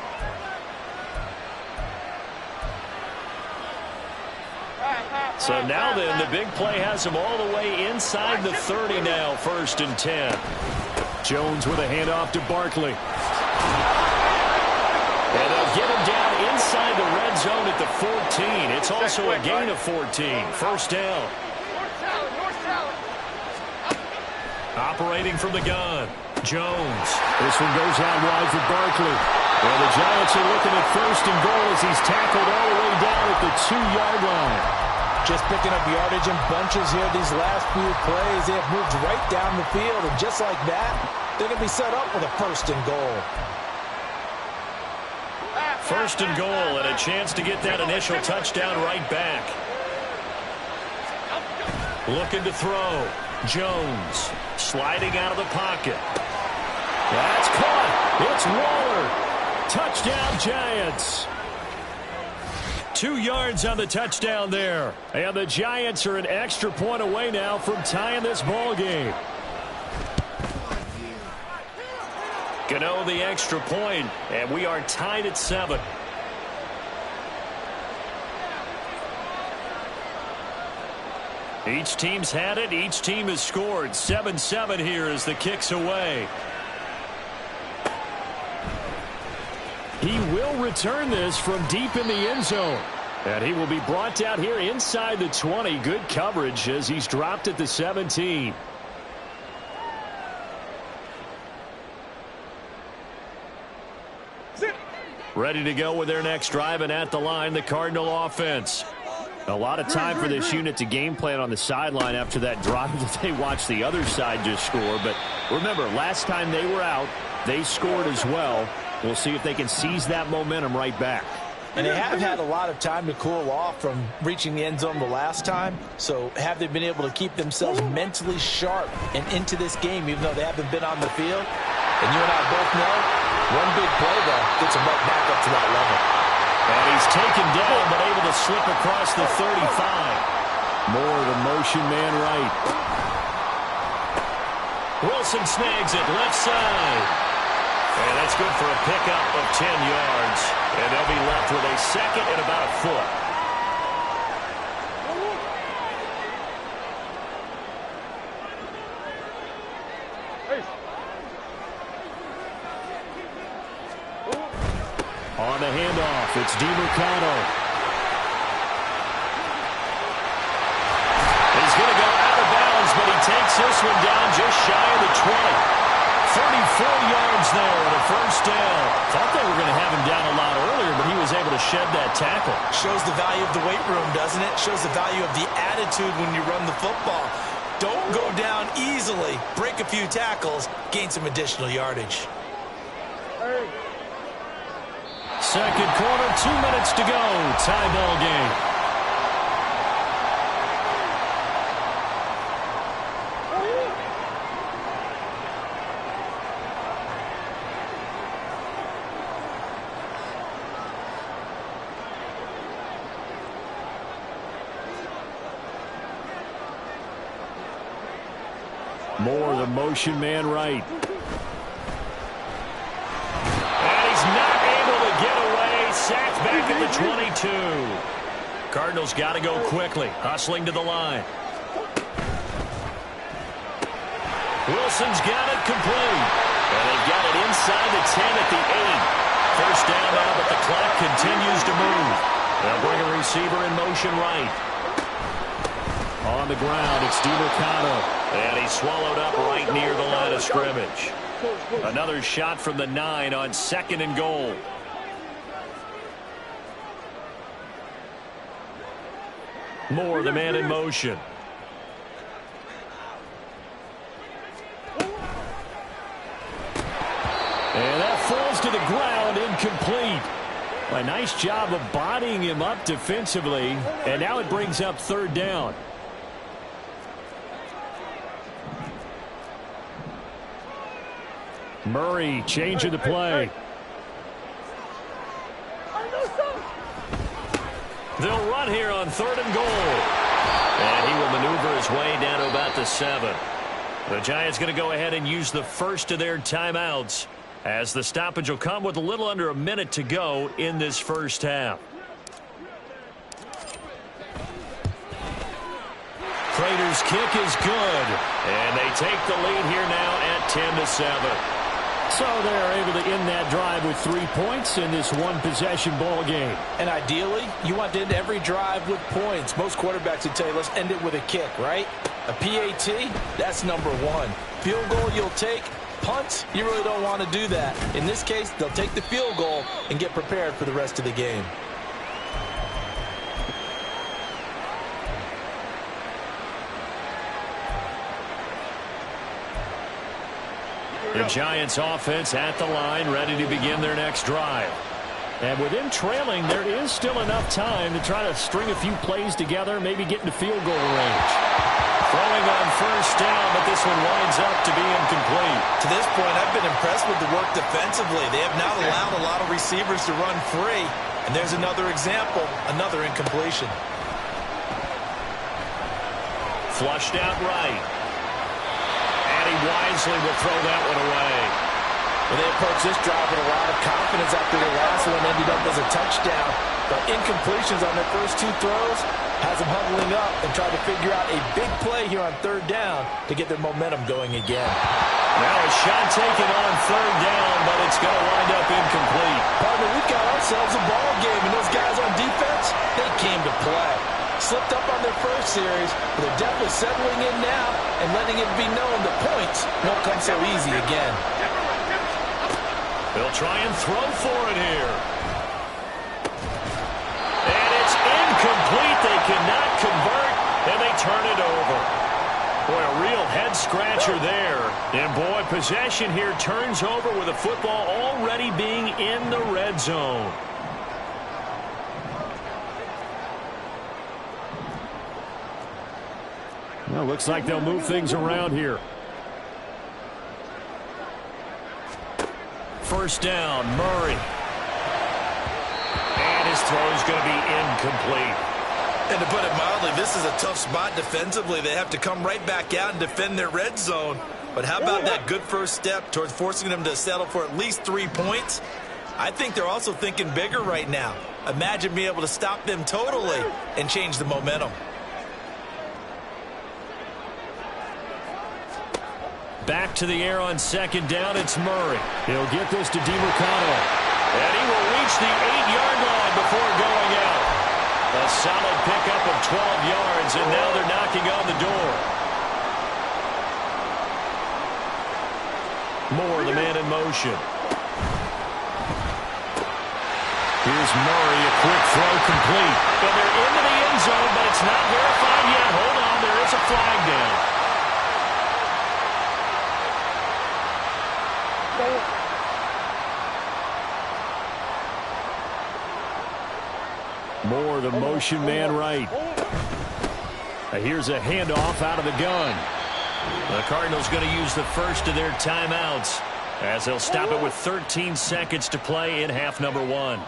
Speaker 3: So now then, the big play has him all the way inside the 30 now, 1st and 10. Jones with a handoff to Barkley. And they'll get him down inside the red zone at the 14. It's also a gain of 14. 1st down. Operating from the gun. Jones.
Speaker 4: This one goes out wide for Barkley.
Speaker 3: And the Giants are looking at 1st and goal as he's tackled all the way down at the 2-yard line.
Speaker 6: Just picking up yardage in bunches here these last few plays. They have moved right down the field, and just like that, they're going to be set up with a 1st and goal.
Speaker 3: 1st and goal, and a chance to get that initial touchdown right back. Looking to throw. Jones sliding out of the pocket. That's caught. It's Waller. Touchdown, Giants. 2 yards on the touchdown there. And the Giants are an extra point away now from tying this ball game. Gano the extra point, and we are tied at 7. Each team's had it. Each team has scored. 7-7 here as the kick's away. He will return this from deep in the end zone. And he will be brought down here inside the 20. Good coverage as he's dropped at the 17. Ready to go with their next drive, and at the line, the Cardinal offense.
Speaker 4: A lot of time for this unit to game plan on the sideline after that drive that they watched the other side just score. But remember, last time they were out, they scored as well. We'll see if they can seize that momentum right back.
Speaker 6: And they have had a lot of time to cool off from reaching the end zone the last time. So have they been able to keep themselves mentally sharp and into this game, even though they haven't been on the field? And you and I both know, one big play, though, gets them right back up to that level.
Speaker 3: And he's taken down, but able to slip across the 35.
Speaker 4: More of the motion man right.
Speaker 3: Wilson snags it left side. And that's good for a pickup of 10 yards. And they'll be left with a second and about a foot.
Speaker 4: On the handoff, it's DiMercado.
Speaker 3: He's going to go out of bounds, but he takes this one down just shy of the 20. 34 yards there and a first down.
Speaker 4: Thought they were going to have him down a lot earlier, but he was able to shed that tackle.
Speaker 5: Shows the value of the weight room, doesn't it? Shows the value of the attitude when you run the football. Don't go down easily. Break a few tackles. Gain some additional yardage.
Speaker 3: Second quarter, 2 minutes to go. Tie ball game.
Speaker 4: More of the motion man right.
Speaker 3: And he's not able to get away. Sacked back at the 22. Cardinals got to go quickly. Hustling to the line. Wilson's got it complete. And they've got it inside the 10 at the 8. First down now, but the clock continues to move. They'll bring a receiver in motion right.
Speaker 4: On the ground, it's DiMercado.
Speaker 3: And he's swallowed up right near the line of scrimmage. Another shot from the 9 on 2nd and goal. More the man in motion.
Speaker 4: And that falls to the ground, incomplete. A nice job of bodying him up defensively. And now it brings up 3rd down. Murray changing the play.
Speaker 3: They'll run here on 3rd and goal. And he will maneuver his way down to about the 7. The Giants going to go ahead and use the first of their timeouts, as the stoppage will come with a little under a minute to go in this first half. Prater's kick is good. And they take the lead here now at 10-7.
Speaker 4: So they're able to end that drive with 3 points in this one-possession ball game.
Speaker 6: And ideally, you want to end every drive with points. Most quarterbacks would tell you, let's end it with a kick, right? A PAT, that's number 1. Field goal you'll take. Punts, you really don't want to do that. In this case, they'll take the field goal and get prepared for the rest of the game.
Speaker 3: The Giants offense at the line, ready to begin their next drive.
Speaker 4: And with them trailing, there is still enough time to try to string a few plays together, maybe get into field goal range.
Speaker 3: Throwing on first down, but this one winds up to be incomplete.
Speaker 5: To this point, I've been impressed with the work defensively. They have not allowed a lot of receivers to run free. And there's another example, another incompletion.
Speaker 3: Flushed out right. And he wisely will throw that one away.
Speaker 6: Well, they approached this drive with a lot of confidence after the last one ended up as a touchdown. But incompletions on their first 2 throws has them huddling up and trying to figure out a big play here on 3rd down to get their momentum going again.
Speaker 3: Now a shot taken on 3rd down, but it's going to wind up incomplete.
Speaker 6: Partner, we've got ourselves a ball game, and those guys on defense, they came to play. Slipped up on their first series, but they're definitely settling in now and letting it be known the points won't come so easy again.
Speaker 3: They'll try and throw for it here. And it's incomplete. they cannot convert, and they turn it over. Boy, a real head-scratcher there. And, boy, possession here turns over with the football already being in the red zone.
Speaker 4: Well, looks like they'll move things around here.
Speaker 3: First down, Murray. And his throw is going to be incomplete.
Speaker 5: And to put it mildly, this is a tough spot defensively. They have to come right back out and defend their red zone. But how about that good first step towards forcing them to settle for at least 3 points? I think they're also thinking bigger right now. Imagine being able to stop them totally and change the momentum.
Speaker 3: Back to the air on second down, it's Murray.
Speaker 4: He'll get this to DiMercado.
Speaker 3: And he will reach the 8-yard line before going out. A solid pickup of 12 yards, and now they're knocking on the door. Moore, the man in motion.
Speaker 4: Here's Murray, a quick throw complete.
Speaker 3: And they're into the end zone, but it's not verified yet. Hold on, there is a flag down.
Speaker 4: Moore, the motion man right. Here's a handoff out of the gun.
Speaker 3: The Cardinals going to use the first of their timeouts as they'll stop it with 13 seconds to play in half number 1.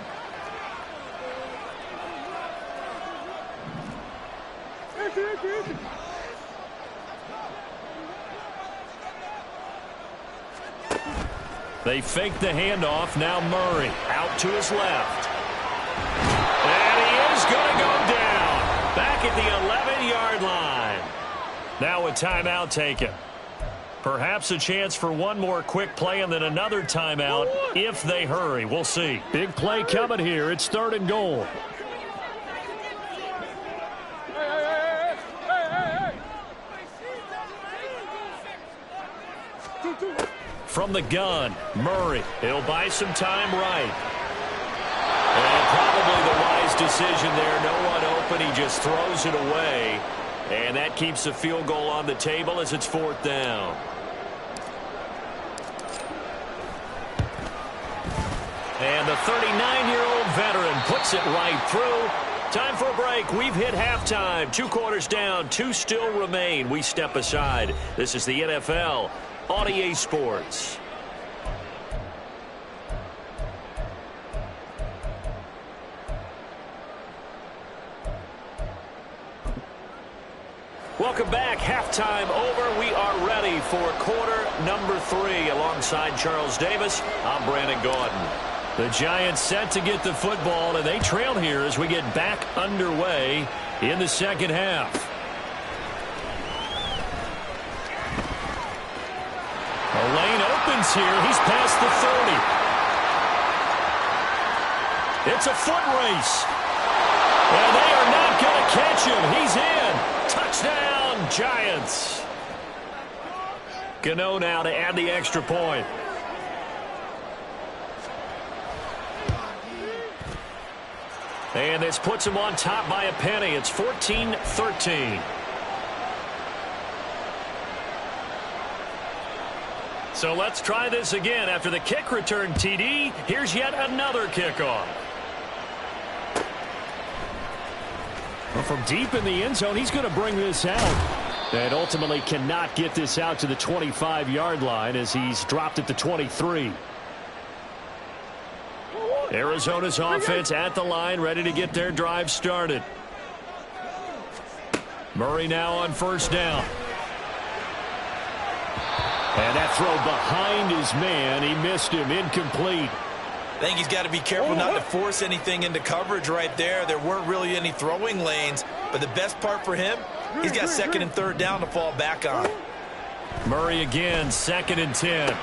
Speaker 3: They fake the handoff. Now Murray out to his left. And he is going to go down. Back at the 11-yard line. Now a timeout taken. Perhaps a chance for one more quick play and then another timeout if they hurry. We'll see.
Speaker 4: Big play coming here. It's 3rd and goal.
Speaker 3: From the gun, Murray. He'll buy some time right. And probably the wise decision there. No one open. He just throws it away. And that keeps a field goal on the table as it's 4th down. And the 39-year-old veteran puts it right through. Time for a break. We've hit halftime. 2 quarters down. 2 still remain. We step aside. This is the NFL on EA Sports. Welcome back. Halftime over. We are ready for quarter number 3. Alongside Charles Davis, I'm Brandon Gordon. The Giants set to get the football, and they trail here as we get back underway in the second half. A lane opens here. He's past the 30. It's a foot race. And they are not going to catch him. He's in. Touchdown, Giants. Gano now to add the extra point. And this puts him on top by a penny. It's 14-13. So let's try this again. After the kick return TD, here's yet another kickoff. Well, from deep in the end zone, he's going to bring this out. And ultimately cannot get this out to the 25-yard line as he's dropped at the 23. Arizona's offense at the line, ready to get their drive started. Murray now on first down. And that throw behind his man. He missed him. Incomplete.
Speaker 5: I think he's got to be careful not to force anything into coverage right there. There weren't really any throwing lanes. But the best part for him, he's got 2nd and 3rd down to fall back on.
Speaker 3: Murray again, 2nd and 10.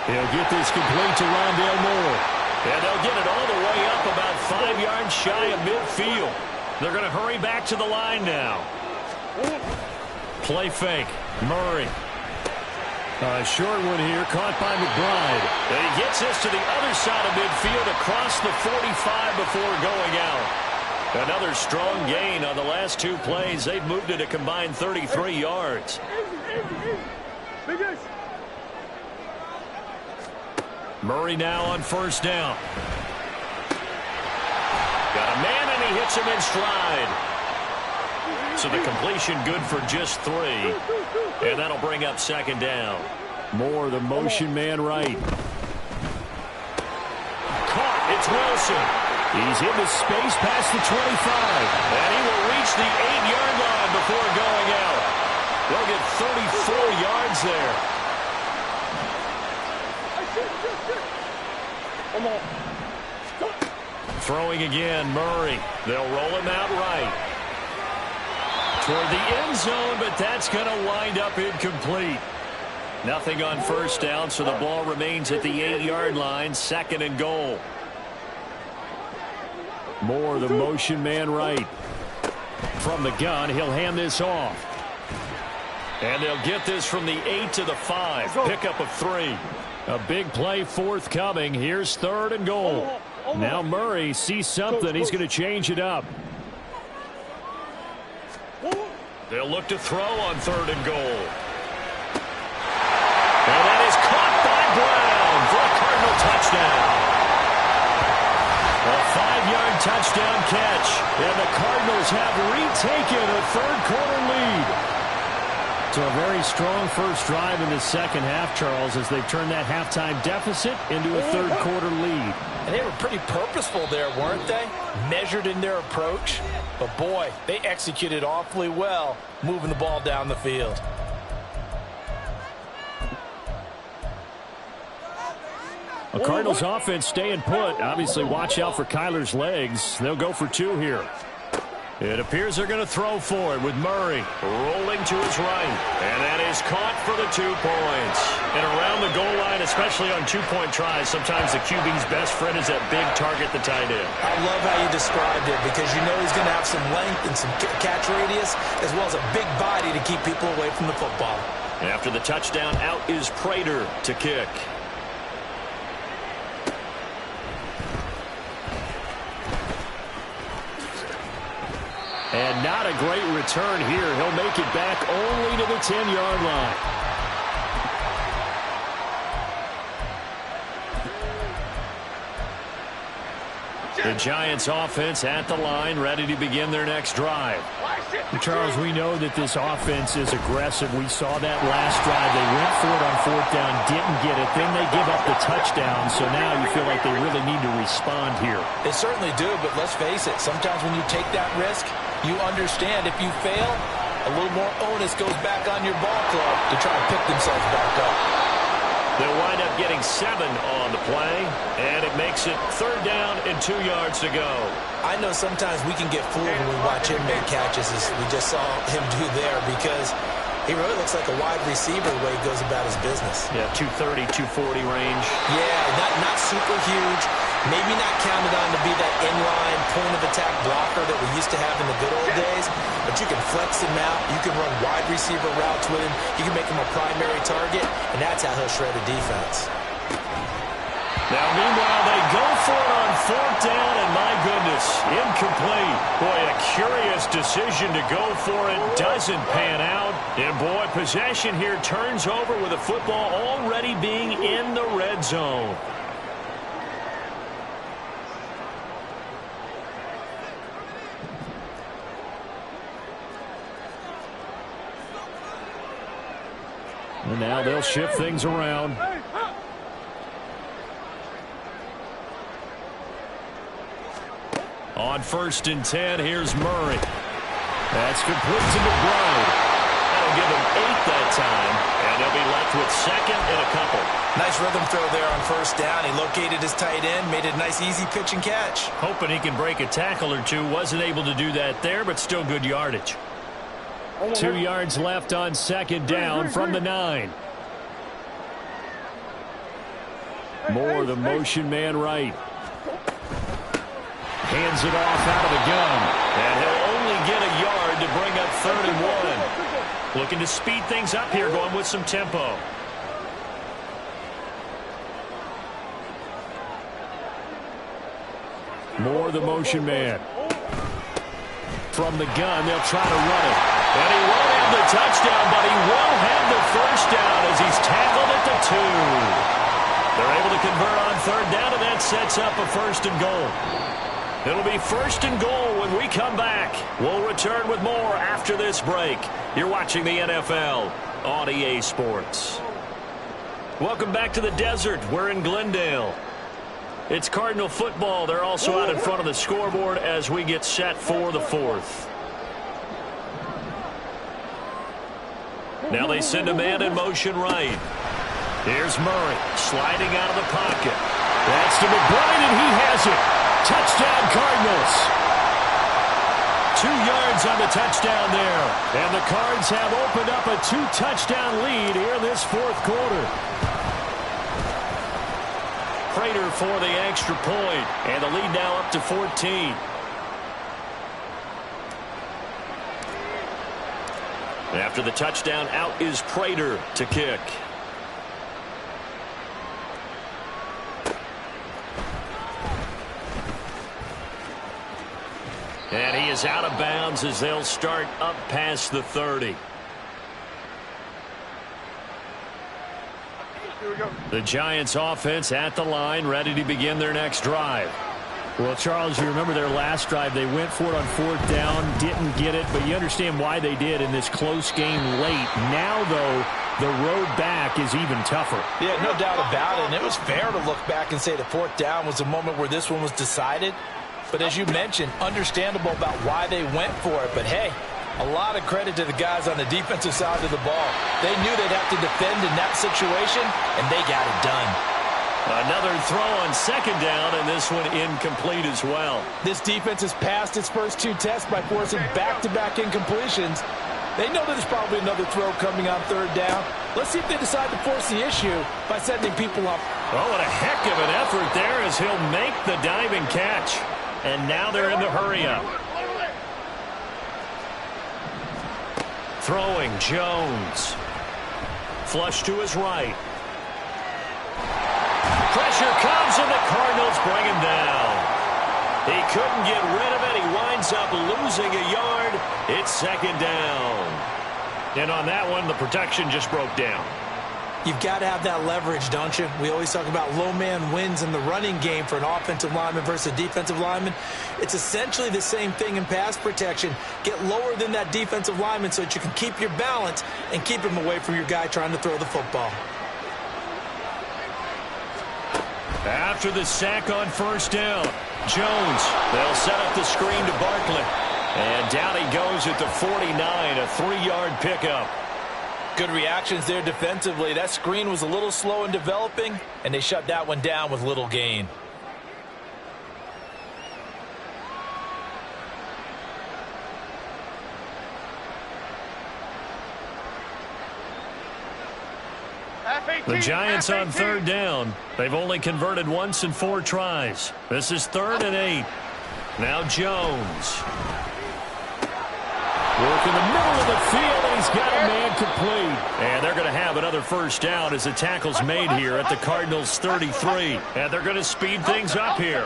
Speaker 4: He'll get this complete to Rondale Moore.
Speaker 3: And they'll get it all the way up about 5 yards shy of midfield. They're going to hurry back to the line now. Play fake. Murray.
Speaker 4: A short one here, caught by McBride.
Speaker 3: And he gets this to the other side of midfield across the 45 before going out. Another strong gain on the last 2 plays. They've moved it a combined 33 yards. Murray now on first down. Got a man, and he hits him in stride. So the completion good for just 3. And that'll bring up second down.
Speaker 4: More the motion man right.
Speaker 3: Caught. It's Wilson.
Speaker 4: He's in the space past the 25.
Speaker 3: And he will reach the 8-yard line before going out. They'll get 34 yards there. Throwing again, Murray. They'll roll him out right. Toward the end zone, but that's going to wind up incomplete. Nothing on first down, so the ball remains at the 8-yard line, 2nd and goal.
Speaker 4: More the motion man right. From the gun, he'll hand this off.
Speaker 3: And they'll get this from the 8 to the 5. Pickup of 3.
Speaker 4: A big play forthcoming. Here's 3rd and goal. Now Murray sees something. He's going to change it up.
Speaker 3: They'll look to throw on 3rd and goal. And that is caught by Brown for a Cardinal touchdown. A 5-yard touchdown catch. And the Cardinals have retaken a 3rd-quarter lead.
Speaker 4: So a very strong first drive in the second half, Charles, as they've turned that halftime deficit into a 3rd-quarter lead.
Speaker 5: And they were pretty purposeful there, weren't they? Measured in their approach. But, boy, they executed awfully well moving the ball down the field.
Speaker 4: A Cardinals offense staying put. Obviously, watch out for Kyler's legs. They'll go for 2 here.
Speaker 3: It appears they're going to throw for it with Murray rolling to his right. And that is caught for the 2 points. And around the goal line, especially on 2-point tries, sometimes the QB's best friend is that big target, the tight end.
Speaker 5: I love how you described it because you know he's going to have some length and some catch radius as well as a big body to keep people away from the football.
Speaker 3: After the touchdown, out is Prater to kick.
Speaker 4: And not a great return here. He'll make it back only to the 10-yard line.
Speaker 3: The Giants offense at the line, ready to begin their next drive.
Speaker 4: Charles, we know that this offense is aggressive. We saw that last drive. They went for it on 4th down, didn't get it. Then they give up the touchdown. So now you feel like they really need to respond here.
Speaker 5: They certainly do, but let's face it. Sometimes when you take that risk, you understand if you fail, a little more onus goes back on your ball club to try and pick themselves back up.
Speaker 3: They'll wind up getting 7 on the play, and it makes it 3rd down and 2 yards to go.
Speaker 5: I know sometimes we can get fooled when we watch him make catches, as we just saw him do there, because he really looks like a wide receiver the way he goes about his business.
Speaker 3: Yeah, 230, 240 range.
Speaker 5: Yeah, not super huge. Maybe not counted on to be that inline point-of-attack blocker that we used to have in the good old days, but you can flex him out. You can run wide receiver routes with him. You can make him a primary target, and that's how he'll shred a defense.
Speaker 3: Now, meanwhile, they go for it on 4th down, and my goodness, incomplete. Boy, a curious decision to go for it. Doesn't pan out. And, boy, possession here turns over with the football already being in the red zone.
Speaker 4: And now they'll shift things around.
Speaker 3: On 1st and 10, here's Murray. That's complete to McBride. That'll give him 8 that time, and they'll be left with 2nd and a couple.
Speaker 5: Nice rhythm throw there on 1st down. He located his tight end, made it a nice, easy pitch and catch.
Speaker 3: Hoping he can break a tackle or two. Wasn't able to do that there, but still good yardage.
Speaker 4: 2 yards left on 2nd down from the 9. More the motion man right. Hands it off out of the gun.
Speaker 3: And he'll only get a yard to bring up 3rd and 1. Looking to speed things up here, going with some tempo.
Speaker 4: More the motion man. from the gun. They'll try to run it. And he won't have the touchdown, but he will have the first down as he's tackled at the 2. They're able to convert on third down, and that sets up a first and goal. It'll be first and goal when we come back. We'll return with more after this break. You're watching the NFL on EA Sports. Welcome back to the desert. We're in Glendale. It's Cardinal football. They're also out in front of the scoreboard as we get set for the 4th. Now they send a man in motion right. Here's Murray sliding out of the pocket. That's to McBride, and he has it. Touchdown, Cardinals. 2 yards on the touchdown there. And the Cards have opened up a 2-touchdown lead here in this 4th quarter. Prater for the extra point, and the lead now up to 14. After the touchdown, out is Prater to kick. And he is out of bounds as they'll start up past the 30. The Giants offense at the line, ready to begin their next drive. Well, Charles, you remember their last drive. They went for it on 4th down, didn't get it, but you understand why they did in this close game late. Now, though, the road back is even tougher.
Speaker 6: Yeah, no doubt about it. And it was fair to look back and say the 4th down was the moment where this one was decided. But as you mentioned, understandable about why they went for it. But, hey, a lot of credit to the guys on the defensive side of the ball. They knew they'd have to defend in that situation, and they got it done.
Speaker 4: Another throw on 2nd down, and this one incomplete as well.
Speaker 6: This defense has passed its first 2 tests by forcing back-to-back incompletions. They know there's probably another throw coming on 3rd down. Let's see if they decide to force the issue by sending people up.
Speaker 4: Oh, what a heck of an effort there as he'll make the diving catch. And now they're in the hurry-up. Throwing Jones. Flush to his right. Pressure comes, and the Cardinals bring him down. He couldn't get rid of it. He winds up losing a yard. It's 2nd down. And on that one, the protection just broke down.
Speaker 5: You've got to have that leverage, don't you? We always talk about low man wins in the running game for an offensive lineman versus a defensive lineman. It's essentially the same thing in pass protection. Get lower than that defensive lineman so that you can keep your balance and keep him away from your guy trying to throw the football.
Speaker 4: After the sack on 1st down, Jones, they'll set up the screen to Barkley. And down he goes at the 49, a 3-yard pickup.
Speaker 6: Good reactions there defensively. That screen was a little slow in developing, and they shut that one down with little gain.
Speaker 4: The Giants on 3rd down. They've only converted once in 4 tries. This is 3rd and 8. Now Jones. Work in the middle of the field, and he's got a man complete. And they're going to have another first down as the tackle's made here at the Cardinals' 33. And they're going to speed things up here.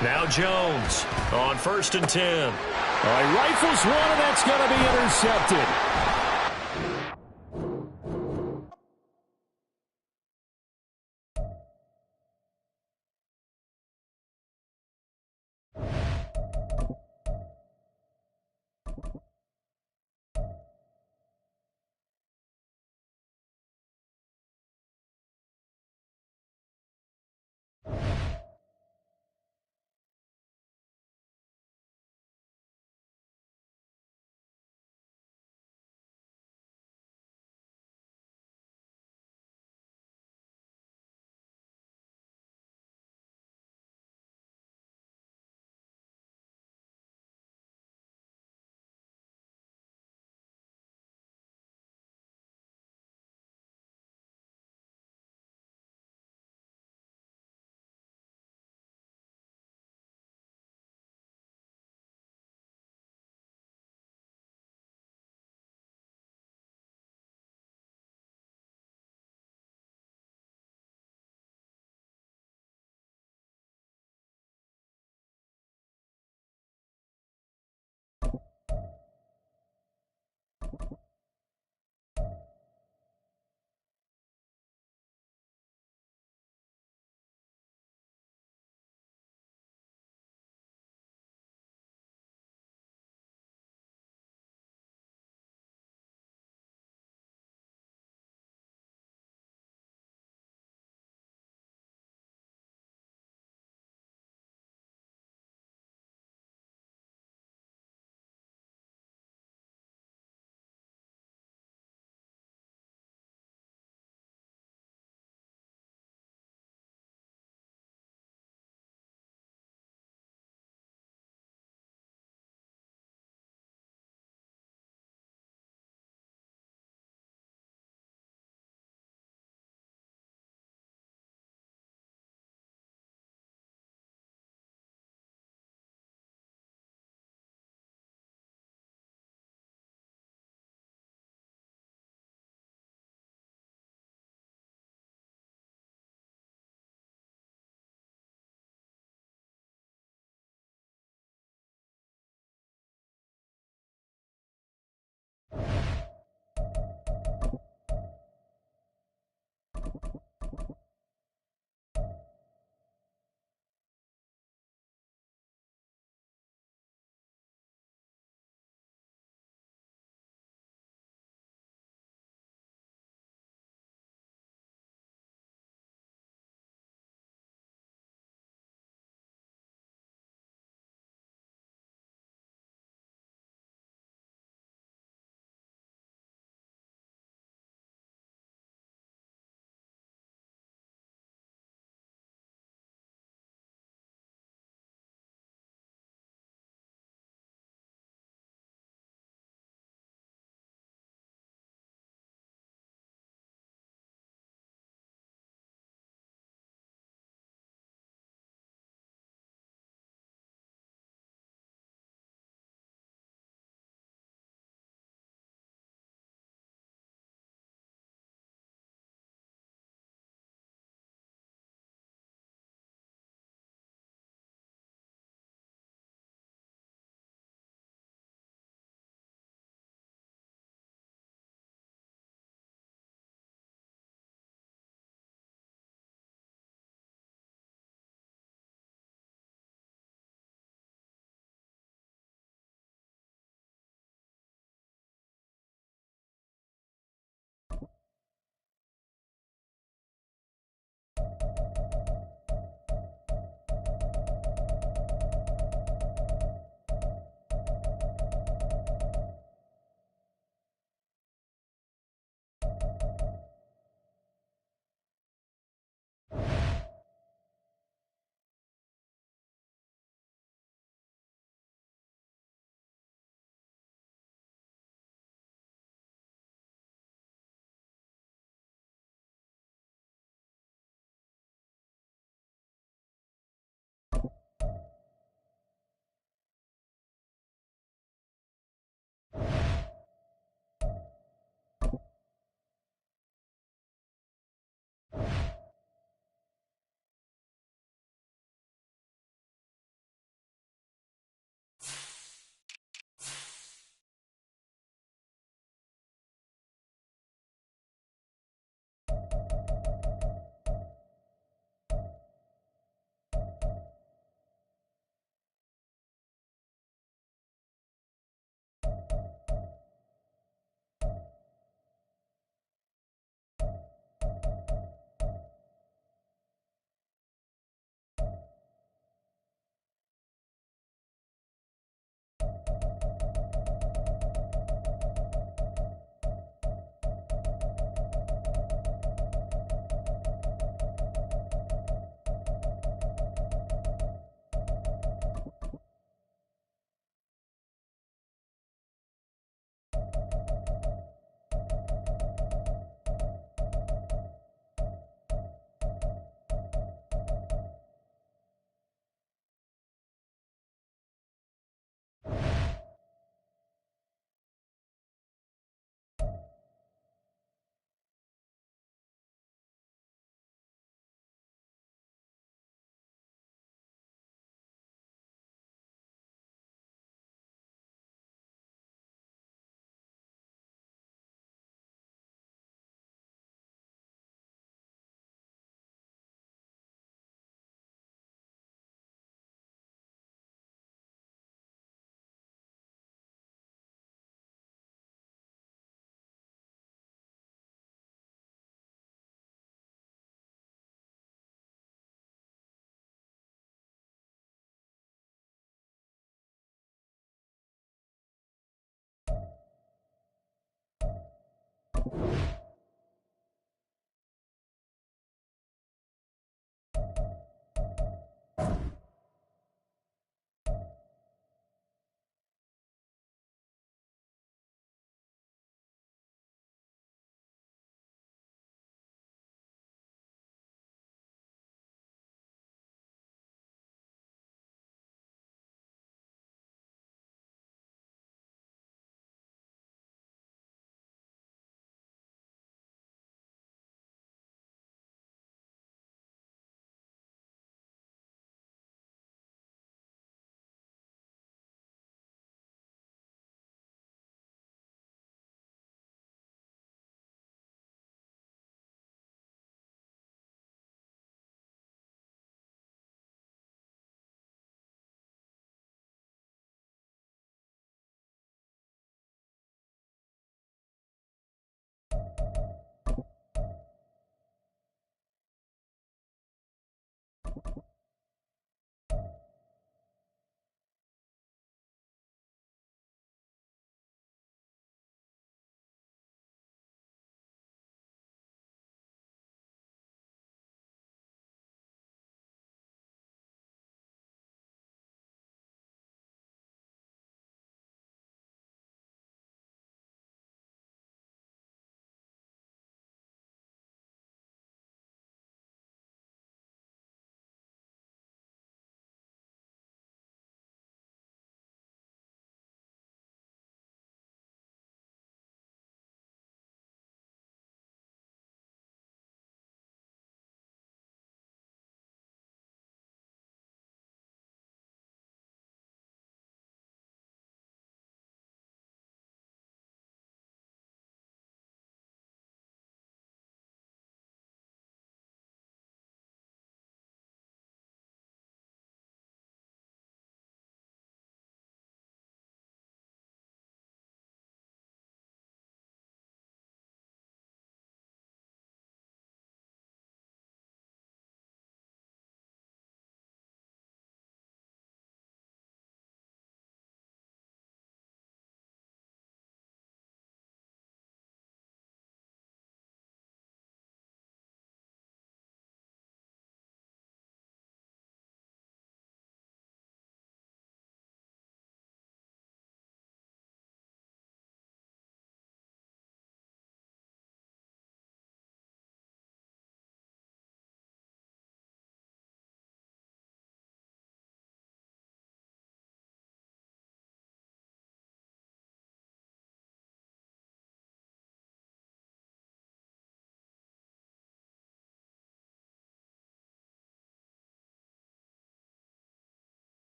Speaker 4: Now Jones on 1st and 10. He rifles one, and that's going to be intercepted.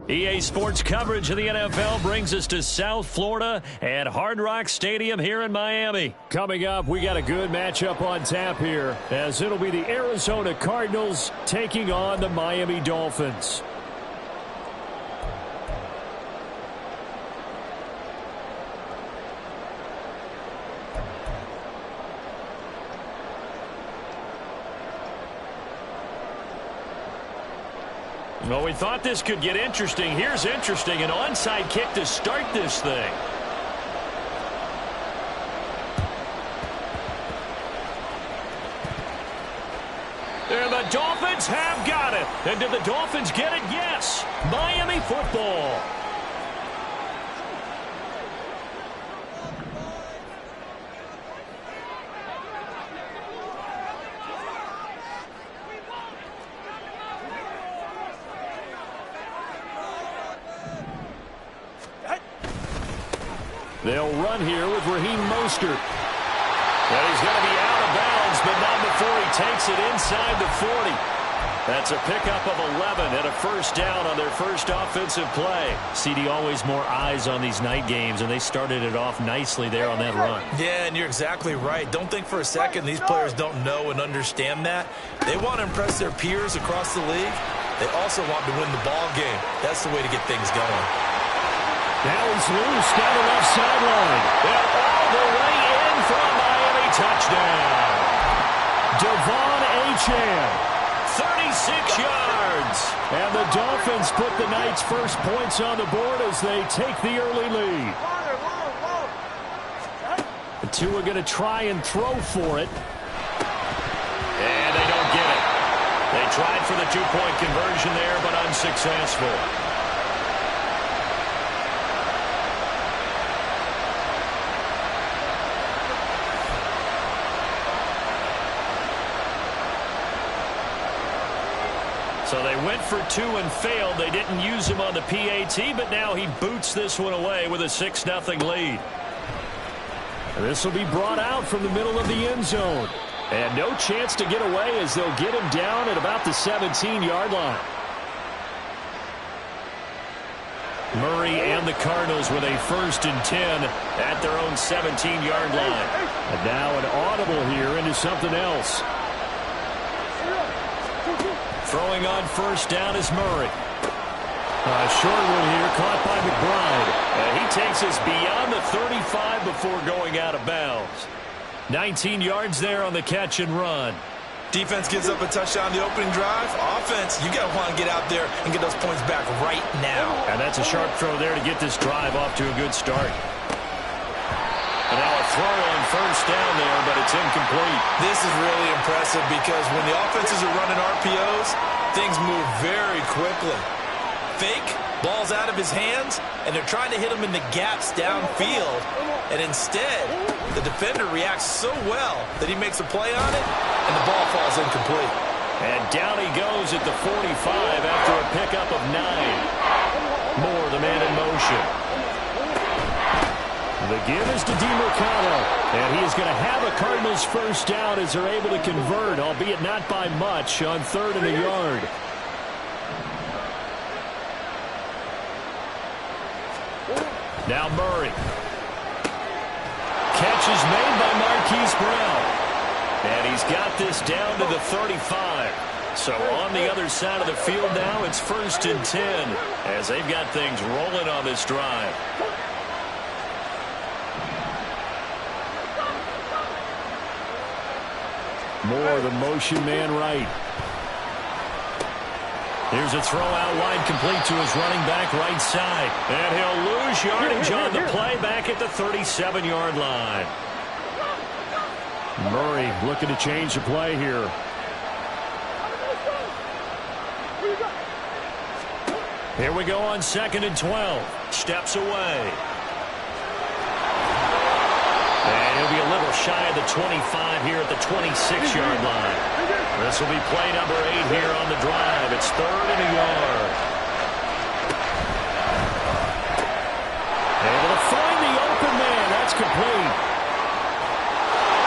Speaker 3: EA Sports coverage of the NFL brings us to South Florida at Hard Rock Stadium here in Miami.
Speaker 4: Coming up, we got a good matchup on tap here, as it'll be the Arizona Cardinals taking on the Miami Dolphins.
Speaker 3: Well, we thought this could get interesting. Here's interesting. An onside kick to start this thing. And the Dolphins have got it. And did the Dolphins get it? Yes. Miami football.
Speaker 4: They'll run here with Raheem Mostert.
Speaker 3: And he's going to be out of bounds, but not before he takes it inside the 40. That's a pickup of 11 and a first down on their first offensive play. CD, always more eyes on these night games, and they started it off nicely there on that run.
Speaker 5: Yeah, and you're exactly right. Don't think for a second these players don't know and understand that. They want to impress their peers across the league. They also want to win the ball game. That's the way to get things going.
Speaker 4: Now he's loose down the left sideline.
Speaker 3: And all the way in for a Miami touchdown.
Speaker 4: Devon Achane.
Speaker 3: 36 yards.
Speaker 4: And the Dolphins put the night's first points on the board as they take the early lead. The two are going to try and throw for it.
Speaker 3: And they don't get it. They tried for the two-point conversion there, but unsuccessful. So they went for two and failed. They didn't use him on the PAT, but now he boots this one away with a 6-0 lead.
Speaker 4: This will be brought out from the middle of the end zone. And no chance to get away as they'll get him down at about the 17-yard line.
Speaker 3: Murray and the Cardinals with a 1st and 10 at their own 17-yard line.
Speaker 4: And now an audible here into something else.
Speaker 3: Throwing on first down is Murray.
Speaker 4: A short one here caught by McBride.
Speaker 3: And he takes us beyond the 35 before going out of bounds. 19 yards there on the catch and run.
Speaker 5: Defense gives up a touchdown the opening drive. Offense, you got to want to get out there and get those points back right now.
Speaker 3: And that's a sharp throw there to get this drive off to a good start. And now a throw on first down there, but it's incomplete.
Speaker 5: This is really impressive because when the offenses are running RPOs, things move very quickly. Fake, ball's out of his hands, and they're trying to hit him in the gaps downfield. And instead, the defender reacts so well that he makes a play on it, and the ball falls incomplete.
Speaker 3: And down he goes at the 45 after a pickup of 9. Moore, the man in motion.
Speaker 4: The give is to DiMercado, and he is going to have a Cardinals first down as they're able to convert, albeit not by much, on 3rd and a yard.
Speaker 3: Now Murray. Catch is made by Marquise Brown. And he's got this down to the 35. So on the other side of the field now, it's 1st and 10 as they've got things rolling on this drive.
Speaker 4: Moore, the motion man right.
Speaker 3: Here's a throw out wide complete to his running back right side. And he'll lose yardage on the play back at the 37-yard line.
Speaker 4: Murray looking to change the play here.
Speaker 3: Here we go on 2nd and 12. Steps away. And he'll be a little shy of the 25 here at the 26-yard line. This will be play number 8 here on the drive. It's 3rd and a yard.
Speaker 4: Able to find the open man. That's complete.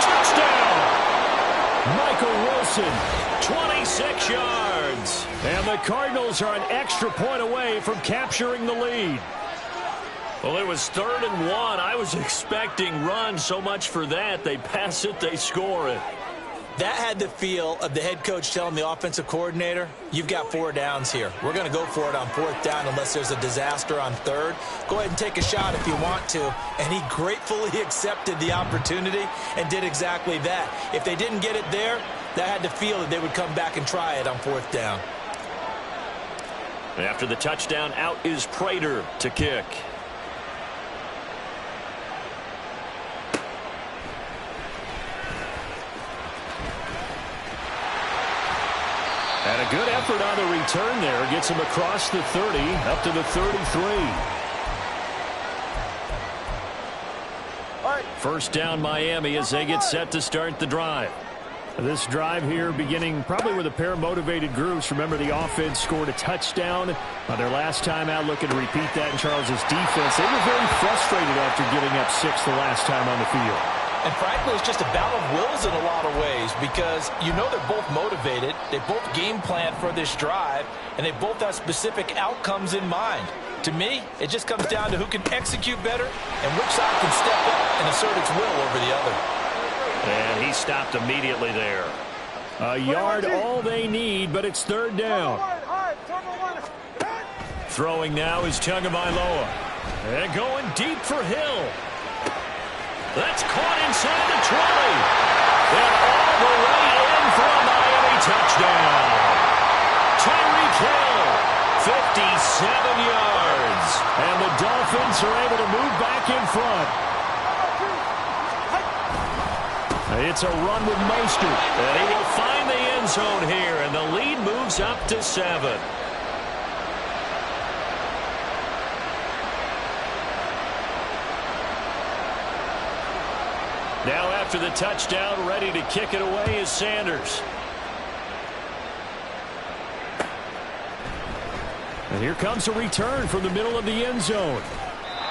Speaker 3: Touchdown!
Speaker 4: Michael Wilson.
Speaker 3: 26 yards.
Speaker 4: And the
Speaker 3: Cardinals are an extra point away from capturing the lead. Well, it was 3rd and 1. I was expecting runs. So much for that. They pass it, they score it.
Speaker 5: That had the feel of the head coach telling the offensive coordinator, you've got 4 downs here. We're going to go for it on 4th down unless there's a disaster on 3rd. Go ahead and take a shot if you want to. And he gratefully accepted the opportunity and did exactly that. If they didn't get it there, that had the feel that they would come back and try it on 4th down.
Speaker 3: After the touchdown, out is Prater to kick. And a good effort on the return there. Gets him across the 30, up to the 33. First down Miami as they get set to start the drive. This drive here beginning probably with a pair of motivated groups. Remember, the offense scored a touchdown on their last time out. Looking to repeat that in Charles's defense. They were very frustrated after giving up 6 the last time on the field.
Speaker 6: And frankly, it's just a battle of wills in a lot of ways because you know they're both motivated. They both game plan for this drive, and they both have specific outcomes in mind. To me, it just comes down to who can execute better and which side can step up and assert its will over the other.
Speaker 3: And he stopped immediately there. A yard all they need, but it's 3rd down. Throwing now is Tagovailoa. And going deep for Hill. That's caught inside the 20. And all the way in for a Miami touchdown. Tyreek Hill, 57 yards. And the Dolphins are able to move back in front. It's a run with Mostert. And he will find the end zone here, and the lead moves up to 7. Now after the touchdown, ready to kick it away is Sanders. And here comes a return from the middle of the end zone.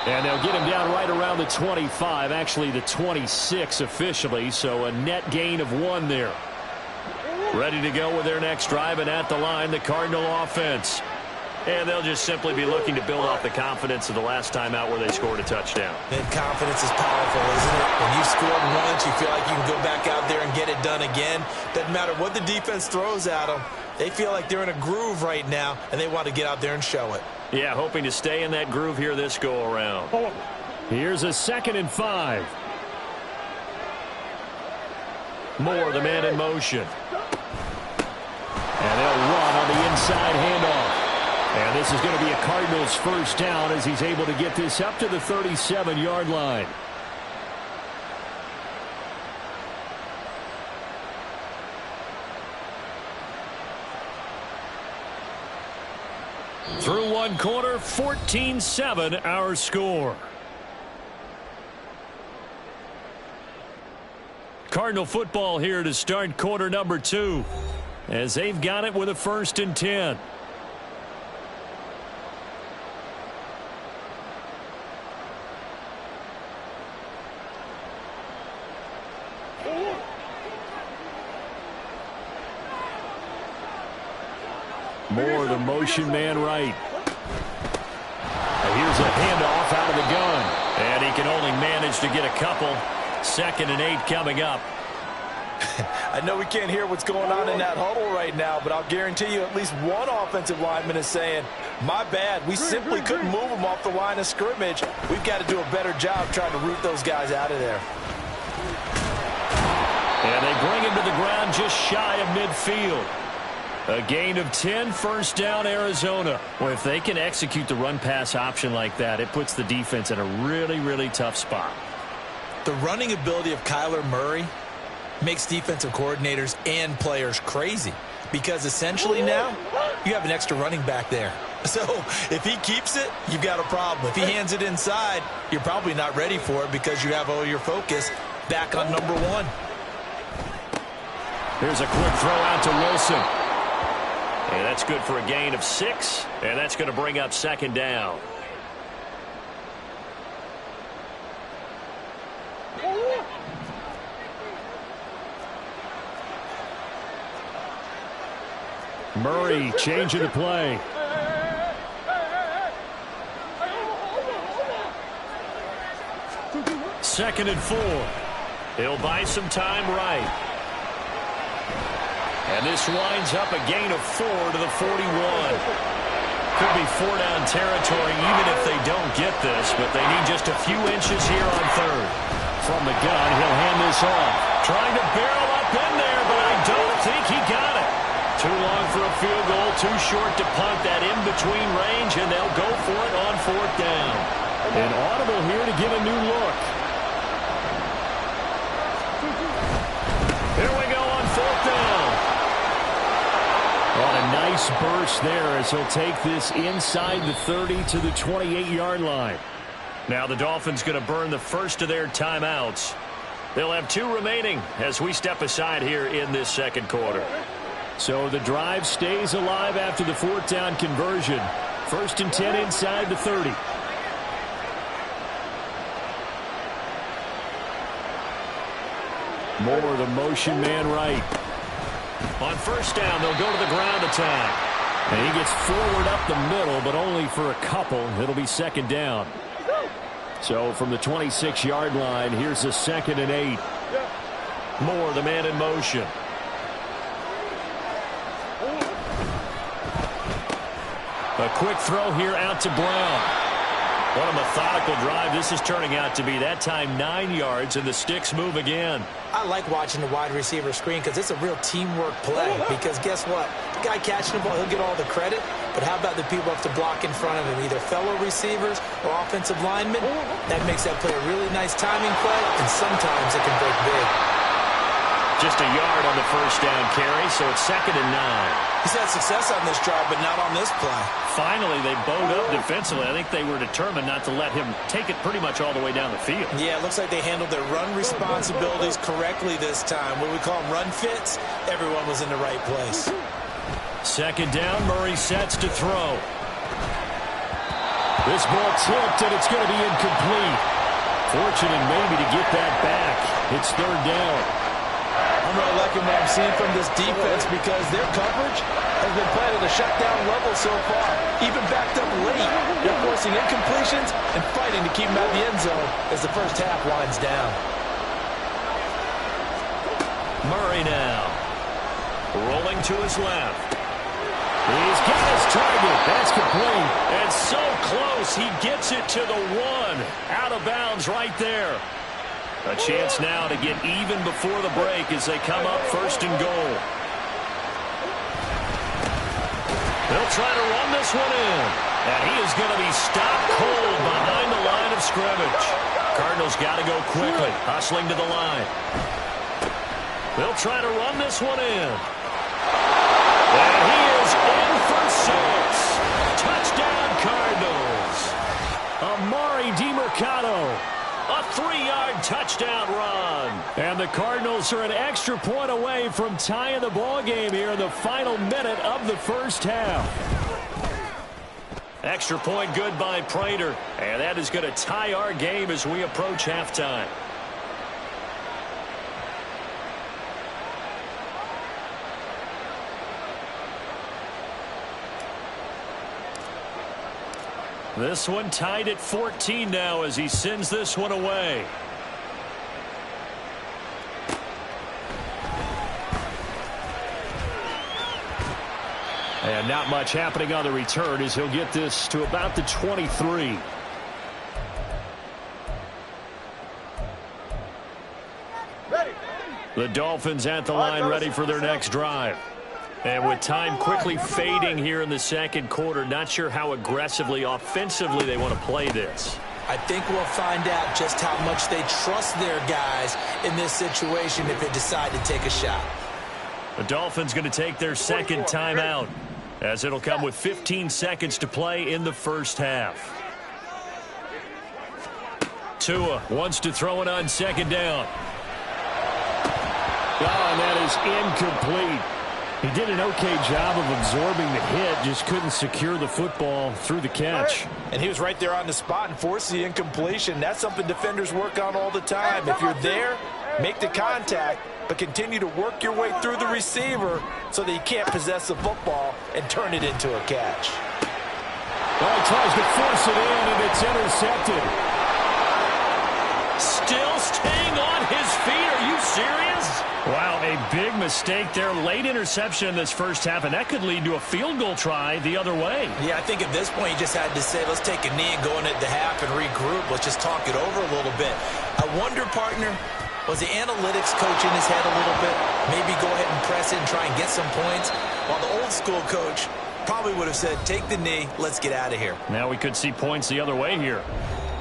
Speaker 3: And they'll get him down right around the 25, actually the 26 officially, so a net gain of 1 there. Ready to go with their next drive, and at the line, the Cardinal offense. And they'll just simply be looking to build off the confidence of the last time out where they scored a touchdown.
Speaker 5: And confidence is powerful, isn't it? When you've scored once, you feel like you can go back out there and get it done again. Doesn't matter what the defense throws at them. They feel like they're in a groove right now, and they want to get out there and show it.
Speaker 3: Yeah, hoping to stay in that groove here this go-around.
Speaker 4: Here's a 2nd and 5.
Speaker 3: Moore, the man in motion.
Speaker 4: And they'll run on the inside handoff. And this is going to be a Cardinals first down as he's able to get this up to the 37-yard line. Through 1 quarter, 14-7 our score. Cardinal football here to start quarter number 2 as they've got it with a 1st and 10. Moore, the motion man right. Here's a handoff out of the gun. And he can only manage to get a couple. 2nd and 8 coming up.
Speaker 6: I know we can't hear what's going on in that huddle right now, but I'll guarantee you at least one offensive lineman is saying, my bad, we simply couldn't move them off the line of scrimmage. We've got to do a better job trying to root those guys out of there.
Speaker 3: And they bring him to the ground just shy of midfield. A gain of 10, 1st down, Arizona.
Speaker 4: Well, if they can execute the run-pass option like that, it puts the defense in a really, really tough spot.
Speaker 5: The running ability of Kyler Murray makes defensive coordinators and players crazy because essentially now you have an extra running back there. So if he keeps it, you've got a problem. If he hands it inside, you're probably not ready for it because you have all your focus back on number 1.
Speaker 3: Here's a quick throw out to Wilson. And that's good for a gain of 6, and that's going to bring up 2nd down.
Speaker 4: Murray changing the play.
Speaker 3: Second and 4. He'll buy some time right. And this winds up a gain of 4 to the 41. Could be 4-down territory even if they don't get this, but they need just a few inches here on third.
Speaker 4: From the gun, he'll hand this off.
Speaker 3: Trying to barrel up in there, but I don't think he got it. Too long for a field goal, too short to punt that in-between range, and they'll go for it on 4th down.
Speaker 4: An audible here to get a new look.
Speaker 3: Here we go on 4th down.
Speaker 4: On a nice burst there as he'll take this inside the 30 to the 28-yard line.
Speaker 3: Now the Dolphins going to burn the first of their timeouts. They'll have 2 remaining as we step aside here in this second quarter.
Speaker 4: So the drive stays alive after the 4th down conversion. 1st and 10 inside the 30. Moore, the motion man right.
Speaker 3: On 1st down, they'll go to the ground attack.
Speaker 4: And he gets forward up the middle, but only for a couple. It'll be 2nd down. So from the 26-yard line, here's a 2nd and 8.
Speaker 3: Moore, the man in motion. A quick throw here out to Brown. What a methodical drive this is turning out to be. That time 9 yards, and the sticks move again.
Speaker 5: I like watching the wide receiver screen because it's a real teamwork play. Because guess what? The guy catching the ball, he'll get all the credit. But how about the people have to block in front of him, either fellow receivers or offensive linemen? That makes that play a really nice timing play, and sometimes it can break big.
Speaker 3: Just a yard on the 1st down carry, so it's 2nd and 9.
Speaker 5: He's had success on this drive, but not on this play.
Speaker 3: Finally, they bowed up defensively. I think they were determined not to let him take it pretty much all the way down the field.
Speaker 5: Yeah, it looks like they handled their run responsibilities correctly this time. What we call them run fits, everyone was in the right place.
Speaker 3: 2nd down, Murray sets to throw.
Speaker 4: This ball tipped, and it's going to be incomplete. Fortunate maybe to get that back. It's 3rd down.
Speaker 6: I'm really liking what I'm seeing from this defense because their coverage has been played at a shutdown level so far. Even backed up late, they're forcing incompletions and fighting to keep them out of the end zone as the first half winds down.
Speaker 3: Murray now. Rolling to his left.
Speaker 4: He's got his target. That's complete.
Speaker 3: And so close, he gets it to the 1. Out of bounds right there. A chance now to get even before the break as they come up 1st and goal. They'll try to run this one in. And he is going to be stopped cold behind the line of scrimmage. Cardinals got to go quickly, hustling to the line. They'll try to run this one in. And he is in for 6. Touchdown, Cardinals.
Speaker 4: Amari DiMercato.
Speaker 3: A 3-yard touchdown run.
Speaker 4: And the Cardinals are an extra point away from tying the ball game here in the final minute of the first half.
Speaker 3: Extra point good by Prater. And that is going to tie our game as we approach halftime. This one tied at 14 now as he sends this one away.
Speaker 4: And not much happening on the return as he'll get this to about the 23. The Dolphins at the line ready for their next drive. And with time quickly fading here in the second quarter, not sure how aggressively, offensively they want to play this.
Speaker 5: I think we'll find out just how much they trust their guys in this situation if they decide to take a shot.
Speaker 3: The Dolphins going to take their second timeout as it'll come with 15 seconds to play in the first half. Tua wants to throw it on 2nd down.
Speaker 4: Oh, and that is incomplete. He did an okay job of absorbing the hit, just couldn't secure the football through the catch.
Speaker 6: And he was right there on the spot and forced the incompletion. That's something defenders work on all the time. If you're there, Make the contact, but continue to work your way through the receiver so that you can't possess the football and turn it into a catch.
Speaker 4: Well, he tries to force it in, and it's intercepted.
Speaker 3: Still staying on his feet. Are you serious?
Speaker 4: Wow, a big mistake there. Late interception in this first half, and that could lead to a field goal try the other way.
Speaker 5: Yeah, I think at this point you just had to say, let's take a knee and go into the half and regroup. Let's just talk it over a little bit. I wonder, partner, was the analytics coach in his head a little bit? Maybe go ahead and press it and try and get some points? While the old school coach probably would have said, take the knee, let's get out of here.
Speaker 4: Now we could see points the other way here.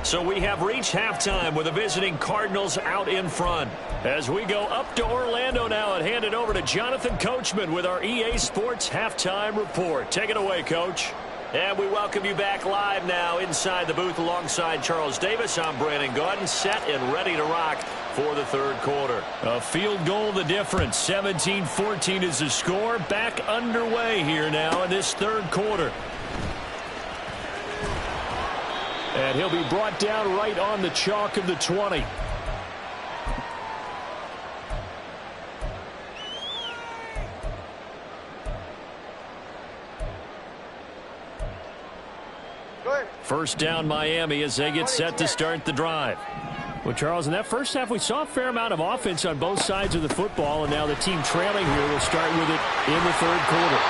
Speaker 3: So we have reached halftime with the visiting Cardinals out in front. As we go up to Orlando now and hand it over to Jonathan Coachman with our EA Sports Halftime Report. Take it away, Coach. And we welcome you back live now inside the booth alongside Charles Davis. I'm Brandon Gaudin, set and ready to rock for the third quarter.
Speaker 4: A field goal the difference. 17-14 is the score. Back underway here now in this third quarter. And he'll be brought down right on the chalk of the 20. First down Miami as they get set to start the drive. Well, Charles, in that first half, we saw a fair amount of offense on both sides of the football, and now the team trailing here will start with it in the third quarter.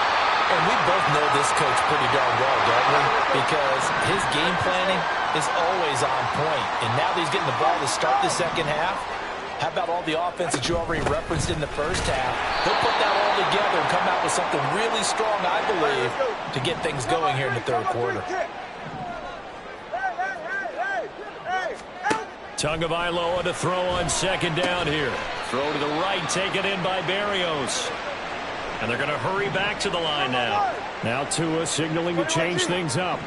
Speaker 5: And we both know this coach pretty darn well, don't we? Because his game planning is always on point. And now that he's getting the ball to start the second half, how about all the offense that you already referenced in the first half? He'll put that all together and come out with something really strong, I believe, to get things going here in the third quarter.
Speaker 3: Tagovailoa to throw on second down here. Throw to the right, taken in by Berrios. And they're going to hurry back to the line now.
Speaker 4: Now Tua signaling to change things up.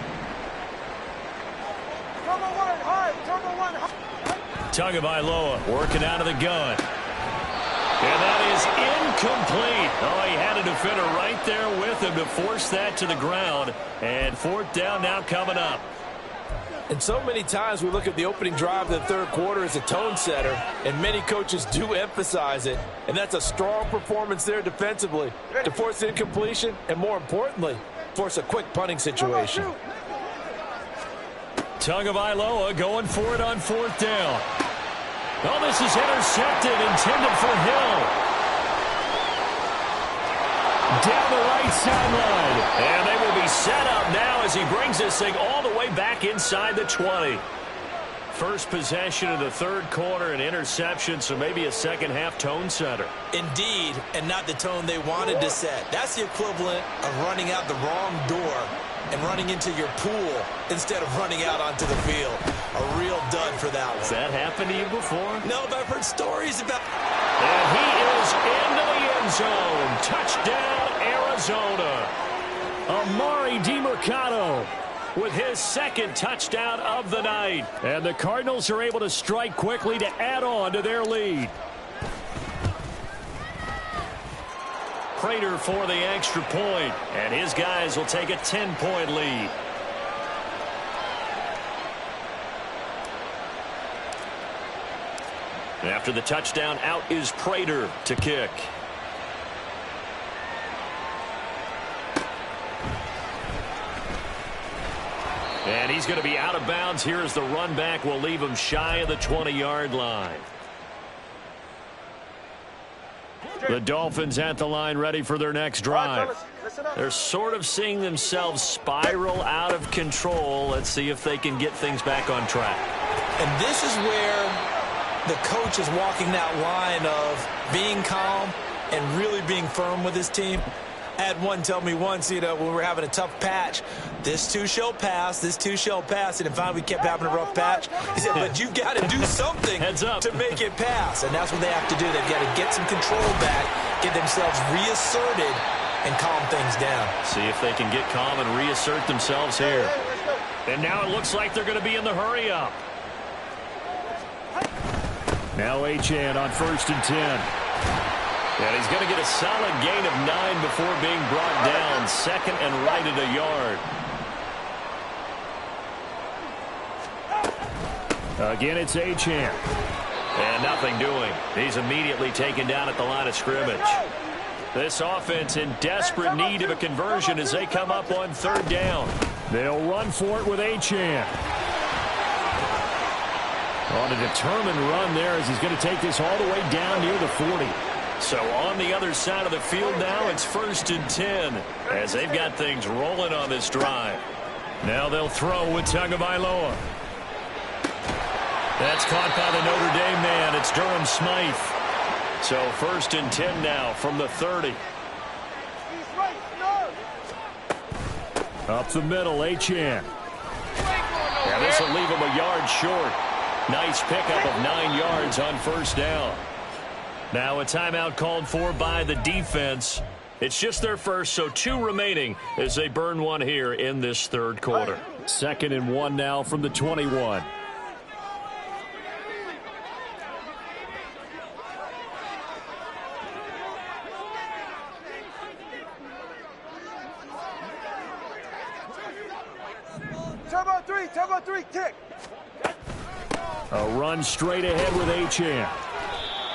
Speaker 3: Tagovailoa working out of the gun. And that is incomplete. Oh, he had a defender right there with him to force that to the ground. And fourth down now coming up.
Speaker 6: And so many times we look at the opening drive of the third quarter as a tone setter, and many coaches do emphasize it. And that's a strong performance there defensively to force incompletion and, more importantly, force a quick punting situation.
Speaker 3: Tagovailoa going for it on fourth down. Oh, this is intercepted, intended for Hill. Down the right sideline. And they will be set up now as he brings this thing all the way back inside the 20. First possession of the third quarter, an interception, so maybe a second half tone setter.
Speaker 5: Indeed, and not the tone they wanted to set. That's the equivalent of running out the wrong door and running into your pool instead of running out onto the field. A real dud for that one.
Speaker 3: Has that happened to you before?
Speaker 5: No, but I've heard stories about...
Speaker 3: And he is into the end zone. Touchdown, Arizona.
Speaker 4: Amari DiMercato with his second touchdown of the night. And the Cardinals are able to strike quickly to add on to their lead.
Speaker 3: Prater for the extra point, and his guys will take a 10-point lead. After the touchdown, out is Prater to kick. And he's going to be out of bounds here as the run back will leave him shy of the 20-yard line. The Dolphins at the line ready for their next drive. They're sort of seeing themselves spiral out of control. Let's see if they can get things back on track.
Speaker 5: And this is where the coach is walking that line of being calm and really being firm with his team. I had one tell me once, when we were having a tough patch, this too shall pass, this too shall pass. And if finally we kept having a rough patch, he said, but you've got to do something to make it pass. And that's what they have to do. They've got to get some control back, get themselves reasserted, and calm things down.
Speaker 3: See if they can get calm and reassert themselves here. And now it looks like they're going to be in the hurry up.
Speaker 4: Now Achane on 1st and 10.
Speaker 3: And he's going to get a solid gain of 9 before being brought down. Second and right at a yard.
Speaker 4: Again, it's Achane.
Speaker 3: And nothing doing. He's immediately taken down at the line of scrimmage. This offense in desperate need of a conversion as they come up on 3rd down.
Speaker 4: They'll run for it with Achane. On a determined run there as he's going to take this all the way down near the 40.
Speaker 3: So on the other side of the field now, it's 1st and 10 as they've got things rolling on this drive.
Speaker 4: Now they'll throw with Tagovailoa.
Speaker 3: That's caught by the Notre Dame man. It's Durham Smythe. So 1st and 10 now from the 30.
Speaker 4: Up the middle, Achane.
Speaker 3: Yeah, this will leave him a yard short. Nice pickup of 9 yards on 1st down. Now a timeout called for by the defense. It's just their first, so 2 remaining as they burn one here in this 3rd quarter.
Speaker 4: 2nd and 1 now from the 21.
Speaker 1: Turbo 3, kick.
Speaker 4: A run straight ahead with Achane.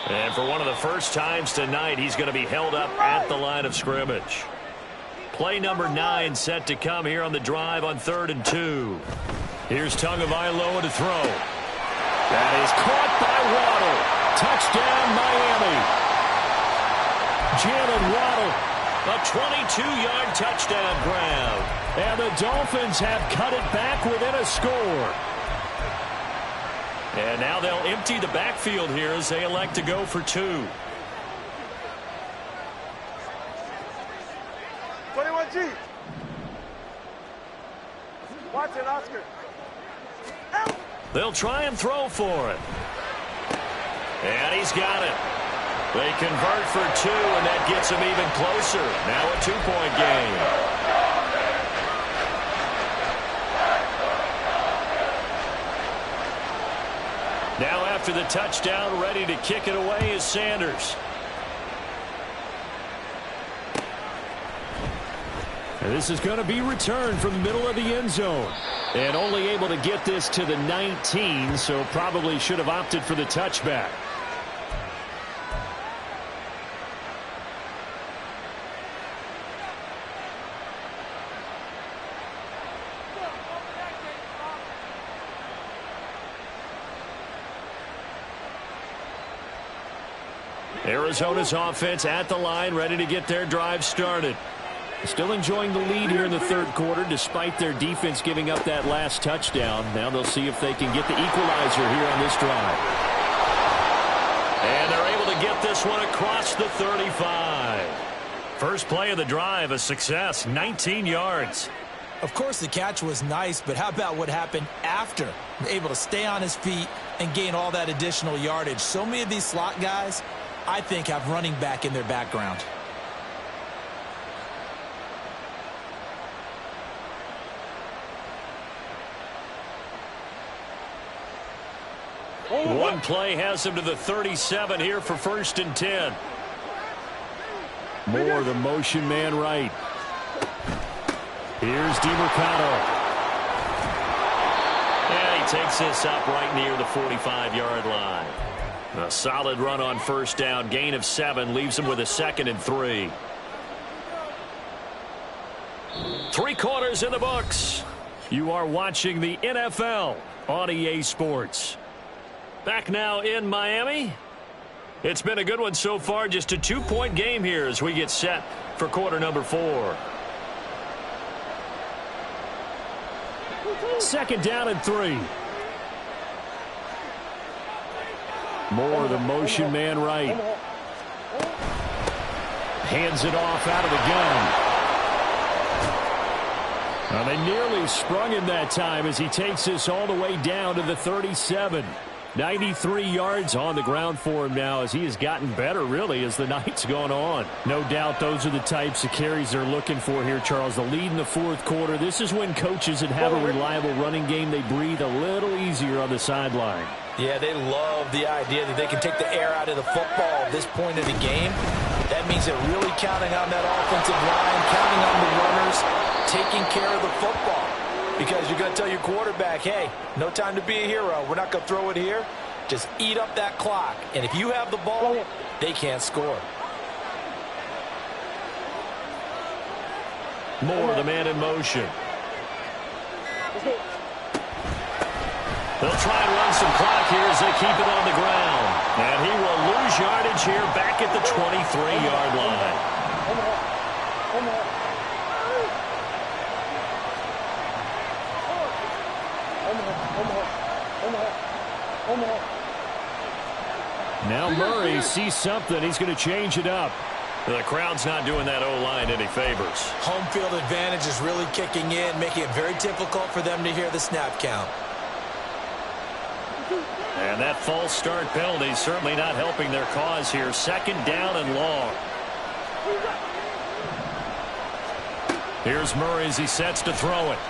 Speaker 3: And for one of the first times tonight, he's going to be held up at the line of scrimmage. Play number 9 set to come here on the drive on 3rd and 2.
Speaker 4: Here's Tagovailoa to throw. That is caught by Waddle. Touchdown, Miami. Jalen Waddle.
Speaker 3: A 22-yard touchdown grab.
Speaker 4: And the Dolphins have cut it back within a score.
Speaker 3: And now they'll empty the backfield here as they elect to go for 2.
Speaker 1: 21G. Watch it, Oscar.
Speaker 3: They'll try and throw for it. And he's got it. They convert for 2, and that gets them even closer. Now a 2-point game. Now after the touchdown, ready to kick it away is Sanders.
Speaker 4: And this is going to be returned from the middle of the end zone. And only able to get this to the 19, so probably should have opted for the touchback.
Speaker 3: Arizona's offense at the line, ready to get their drive started.
Speaker 4: Still enjoying the lead here in the 3rd quarter, despite their defense giving up that last touchdown. Now they'll see if they can get the equalizer here on this drive.
Speaker 3: And they're able to get this one across the 35. First play of the drive, a success, 19 yards.
Speaker 5: Of course, the catch was nice, but how about what happened after? Able to stay on his feet and gain all that additional yardage. So many of these slot guys, I think, have running back in their background.
Speaker 3: One play has him to the 37 here for 1st and 10.
Speaker 4: Moore, the motion man right. Here's DiMercato.
Speaker 3: And he takes this up right near the 45-yard line. A solid run on 1st down. Gain of 7 leaves him with a 2nd and 3. 3 quarters in the books.
Speaker 4: You are watching the NFL on EA Sports.
Speaker 3: Back now in Miami. It's been a good one so far. Just a 2-point game here as we get set for quarter number 4.
Speaker 4: 2nd down and 3. Moore, the motion man right. Hands it off out of the gun. Well, they nearly sprung him that time as he takes this all the way down to the 37. 93 yards on the ground for him now as he has gotten better, really, as the night's gone on. No doubt those are the types of carries they're looking for here, Charles. The lead in the 4th quarter. This is when coaches that have a reliable running game, they breathe a little easier on the sideline.
Speaker 5: Yeah, they love the idea that they can take the air out of the football at this point of the game. That means they're really counting on that offensive line, counting on the runners, taking care of the football. Because you're going to tell your quarterback, hey, no time to be a hero. We're not going to throw it here.
Speaker 6: Just eat up that clock. And if you have the ball, they can't score.
Speaker 3: Moore, the man in motion. They'll try and run some clock here as they keep it on the ground. And he will lose yardage here back at the 23-yard line.
Speaker 4: Now Murray sees something. He's going to change it up.
Speaker 3: The crowd's not doing that O-line any favors.
Speaker 5: Home field advantage is really kicking in, making it very difficult for them to hear the snap count.
Speaker 3: And that false start penalty is certainly not helping their cause here. Second down and long. Here's Murray as he sets to throw it.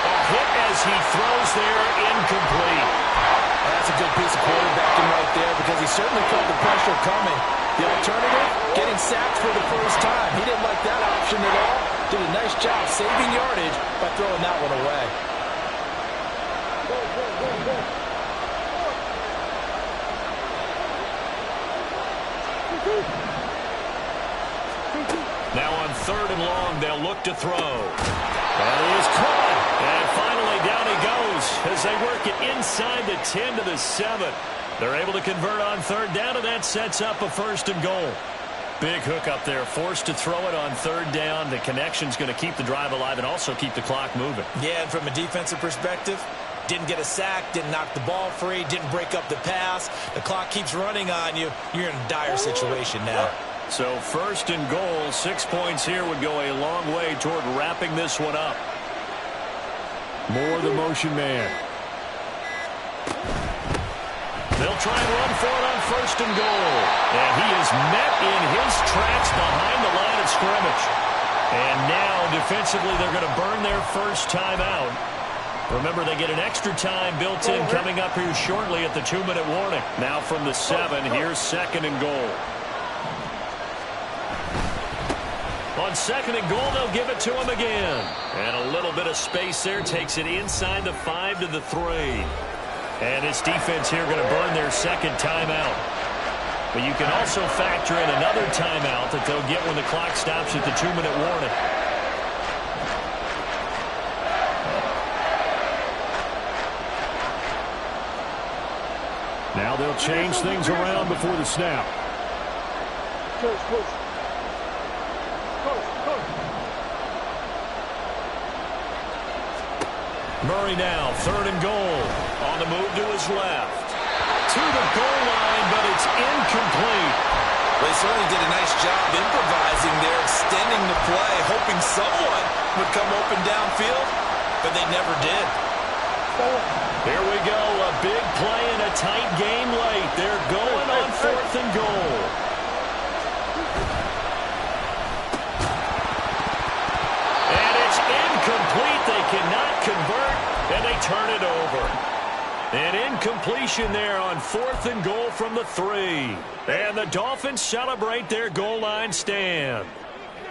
Speaker 3: A hit as he throws there, incomplete.
Speaker 6: That's a good piece of quarterbacking right there because he certainly felt the pressure coming. The alternative, getting sacked for the first time. He didn't like that option at all. Did a nice job saving yardage by throwing that one away.
Speaker 3: Now on third and long, they'll look to throw. And he is caught. And finally down he goes as they work it inside the 10 to the 7. They're able to convert on third down, and that sets up a first and goal. Big hook up there, forced to throw it on third down. The connection's going to keep the drive alive and also keep the clock moving.
Speaker 5: Yeah, and from a defensive perspective, didn't get a sack, didn't knock the ball free, didn't break up the pass. The clock keeps running on you. You're in a dire situation now.
Speaker 3: So first and goal, 6 points here would go a long way toward wrapping this one up.
Speaker 4: Moore, the motion man.
Speaker 3: They'll try and run for it on first and goal. And he is met in his tracks behind the line of scrimmage. And now, defensively, they're going to burn their first timeout. Remember, they get an extra time built in coming up here shortly at the 2-minute warning. Now from the 7, here's second and goal. On second and goal, they'll give it to him again. And a little bit of space there takes it inside the 5 to the 3. And this defense here going to burn their second timeout. But you can also factor in another timeout that they'll get when the clock stops at the 2-minute warning.
Speaker 4: Now they'll change things around before the snap.
Speaker 3: Murray now, third and goal. On the move to his left. To the goal line, but it's incomplete.
Speaker 5: Well, they certainly did a nice job improvising there, extending the play, hoping someone would come open downfield, but they never did.
Speaker 3: Here we go, a big play in a tight game late. They're going on fourth and goal. And it's incomplete. They cannot convert, and they turn it over. An incompletion there on fourth and goal from the 3. And the Dolphins celebrate their goal line stand.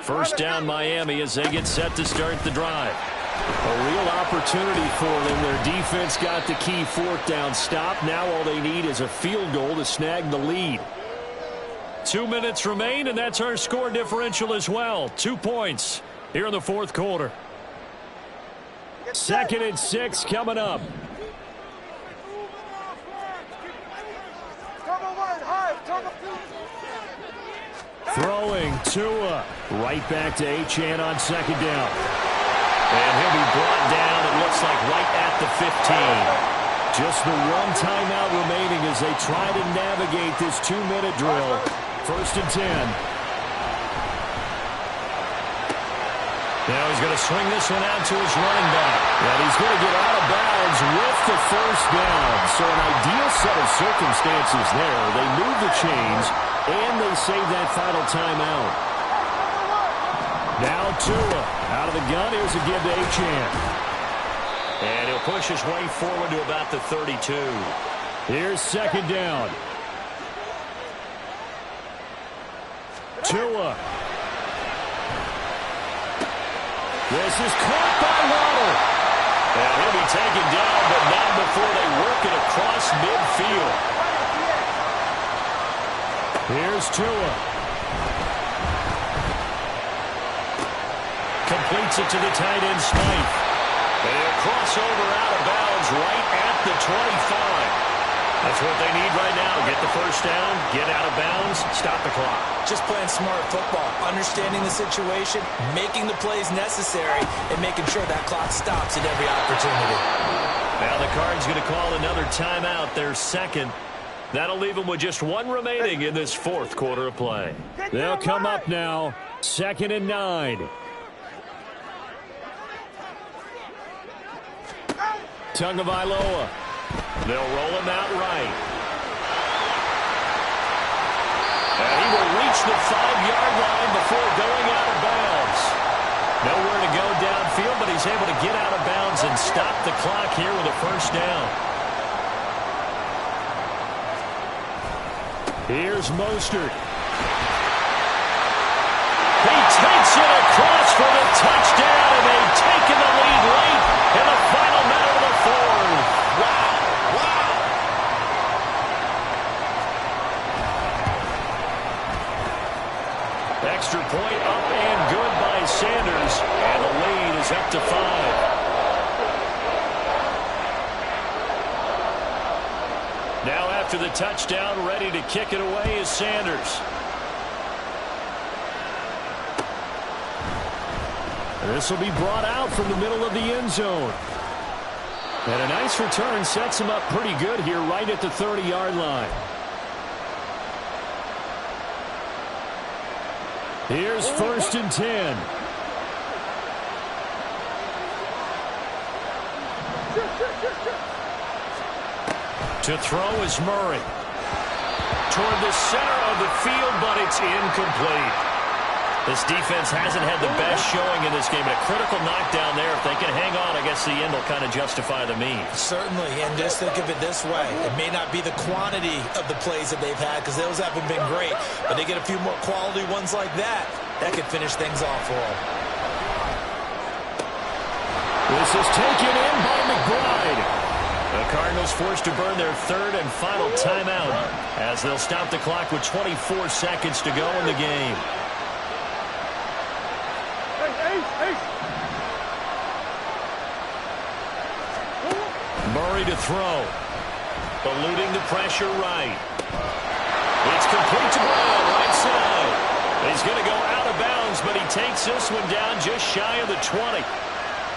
Speaker 3: First down Miami as they get set to start the drive.
Speaker 4: A real opportunity for them. Their defense got the key fourth down stop. Now all they need is a field goal to snag the lead.
Speaker 3: 2 minutes remain, and that's our score differential as well. 2 points here in the fourth quarter.
Speaker 4: Second and 6 coming up. Throwing Tua right back to Achane on second down.
Speaker 3: And he'll be brought down, it looks like, right at the 15.
Speaker 4: Just the one timeout remaining as they try to navigate this 2-minute drill. First and 10.
Speaker 3: Now he's going to swing this one out to his running back.
Speaker 4: And he's going to get out of bounds with the first down. So an ideal set of circumstances there. They move the chains, and they save that final timeout. Now Tua out of the gun. Here's a give to Achane.
Speaker 3: And he'll push his way forward to about the 32.
Speaker 4: Here's second down. Tua. This is caught by Waddle.
Speaker 3: And he'll be taken down, but not before they work it across midfield.
Speaker 4: Here's Tua.
Speaker 3: Completes it to the tight end, Smythe. And a crossover out of bounds right at the 25. That's what they need right now. Get the first down, get out of bounds, stop the clock.
Speaker 5: Just playing smart football, understanding the situation, making the plays necessary, and making sure that clock stops at every opportunity.
Speaker 3: Now the Cards going to call another timeout, their second. That'll leave them with just one remaining in this fourth quarter of play.
Speaker 4: They'll come up now, 2nd and 9. Tagovailoa.
Speaker 3: They'll roll him out right. And he will reach the 5-yard line before going out of bounds. Nowhere to go downfield, but he's able to get out of bounds and stop the clock here with a first down.
Speaker 4: Here's Mostert.
Speaker 3: He takes it across for the touchdown, and they've taken the lead late in the final minute of the fourth.
Speaker 5: Wow.
Speaker 3: Extra point up and good by Sanders, and the lead is up to 5. Now after the touchdown, ready to kick it away is Sanders.
Speaker 4: This will be brought out from the middle of the end zone. And a nice return sets him up pretty good here right at the 30-yard line. Here's 1st and 10.
Speaker 3: To throw is Murray. Toward the center of the field, but it's incomplete. This defense hasn't had the best showing in this game. A critical knockdown there. If they can hang on, I guess the end will kind of justify the means.
Speaker 5: Certainly, and just think of it this way. It may not be the quantity of the plays that they've had, because those haven't been great, but they get a few more quality ones like that. That could finish things off for them.
Speaker 4: This is taken in by McBride.
Speaker 3: The Cardinals forced to burn their third and final timeout as they'll stop the clock with 24 seconds to go in the game. Murray to throw. Eluding the pressure right. It's complete to Brown, right side. He's going to go out of bounds, but he takes this one down just shy of the 20.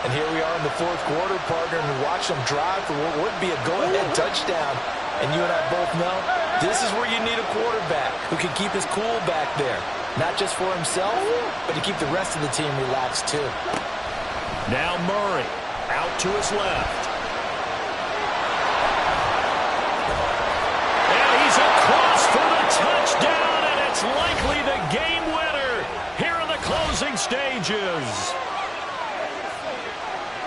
Speaker 5: And here we are in the fourth quarter, partner, and watch them drive for what would be a go-ahead touchdown. And you and I both know this is where you need a quarterback who can keep his cool back there. Not just for himself, but to keep the rest of the team relaxed too.
Speaker 3: Now Murray out to his left. And he's across for the touchdown, and it's likely the game winner here in the closing stages.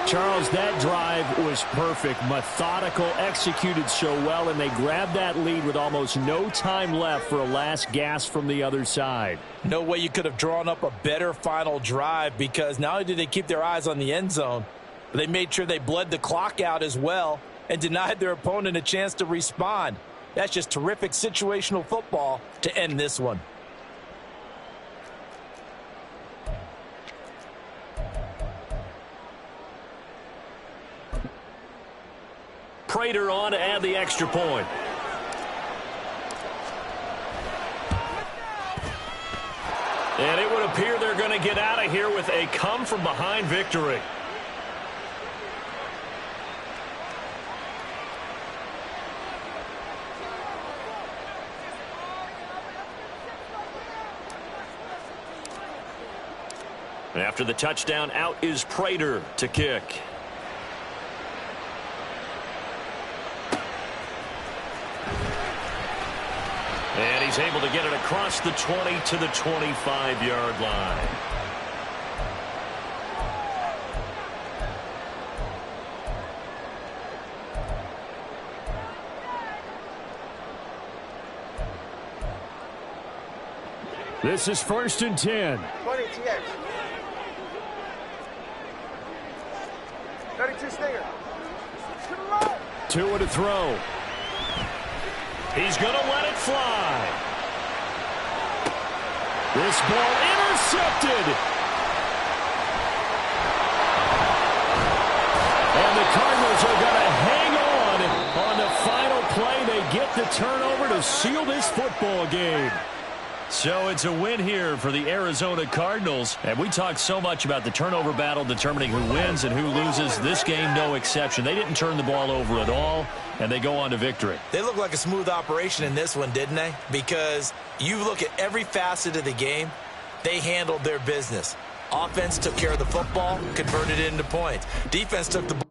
Speaker 4: Charles, that drive was perfect, methodical, executed so well, and they grabbed that lead with almost no time left for a last gasp from the other side.
Speaker 6: No way you could have drawn up a better final drive, because not only did they keep their eyes on the end zone, but they made sure they bled the clock out as well and denied their opponent a chance to respond. That's just terrific situational football to end this one.
Speaker 3: Prater on to add the extra point. And it would appear they're going to get out of here with a come-from-behind victory. After the touchdown, out is Prater to kick. And he's able to get it across the 20 to the 25-yard line.
Speaker 4: This is 1st and 10.
Speaker 1: 20 TX. 32 Stinger.
Speaker 3: 2 to throw. He's going to let it fly. This ball intercepted. And the Cardinals are going to hang on the final play. They get the turnover to seal this football game. So it's a win here for the Arizona Cardinals. And we talked so much about the turnover battle determining who wins and who loses. This game, no exception. They didn't turn the ball over at all, and they go on to victory.
Speaker 5: They look like a smooth operation in this one, didn't they? Because you look at every facet of the game, they handled their business. Offense took care of the football, converted it into points. Defense took the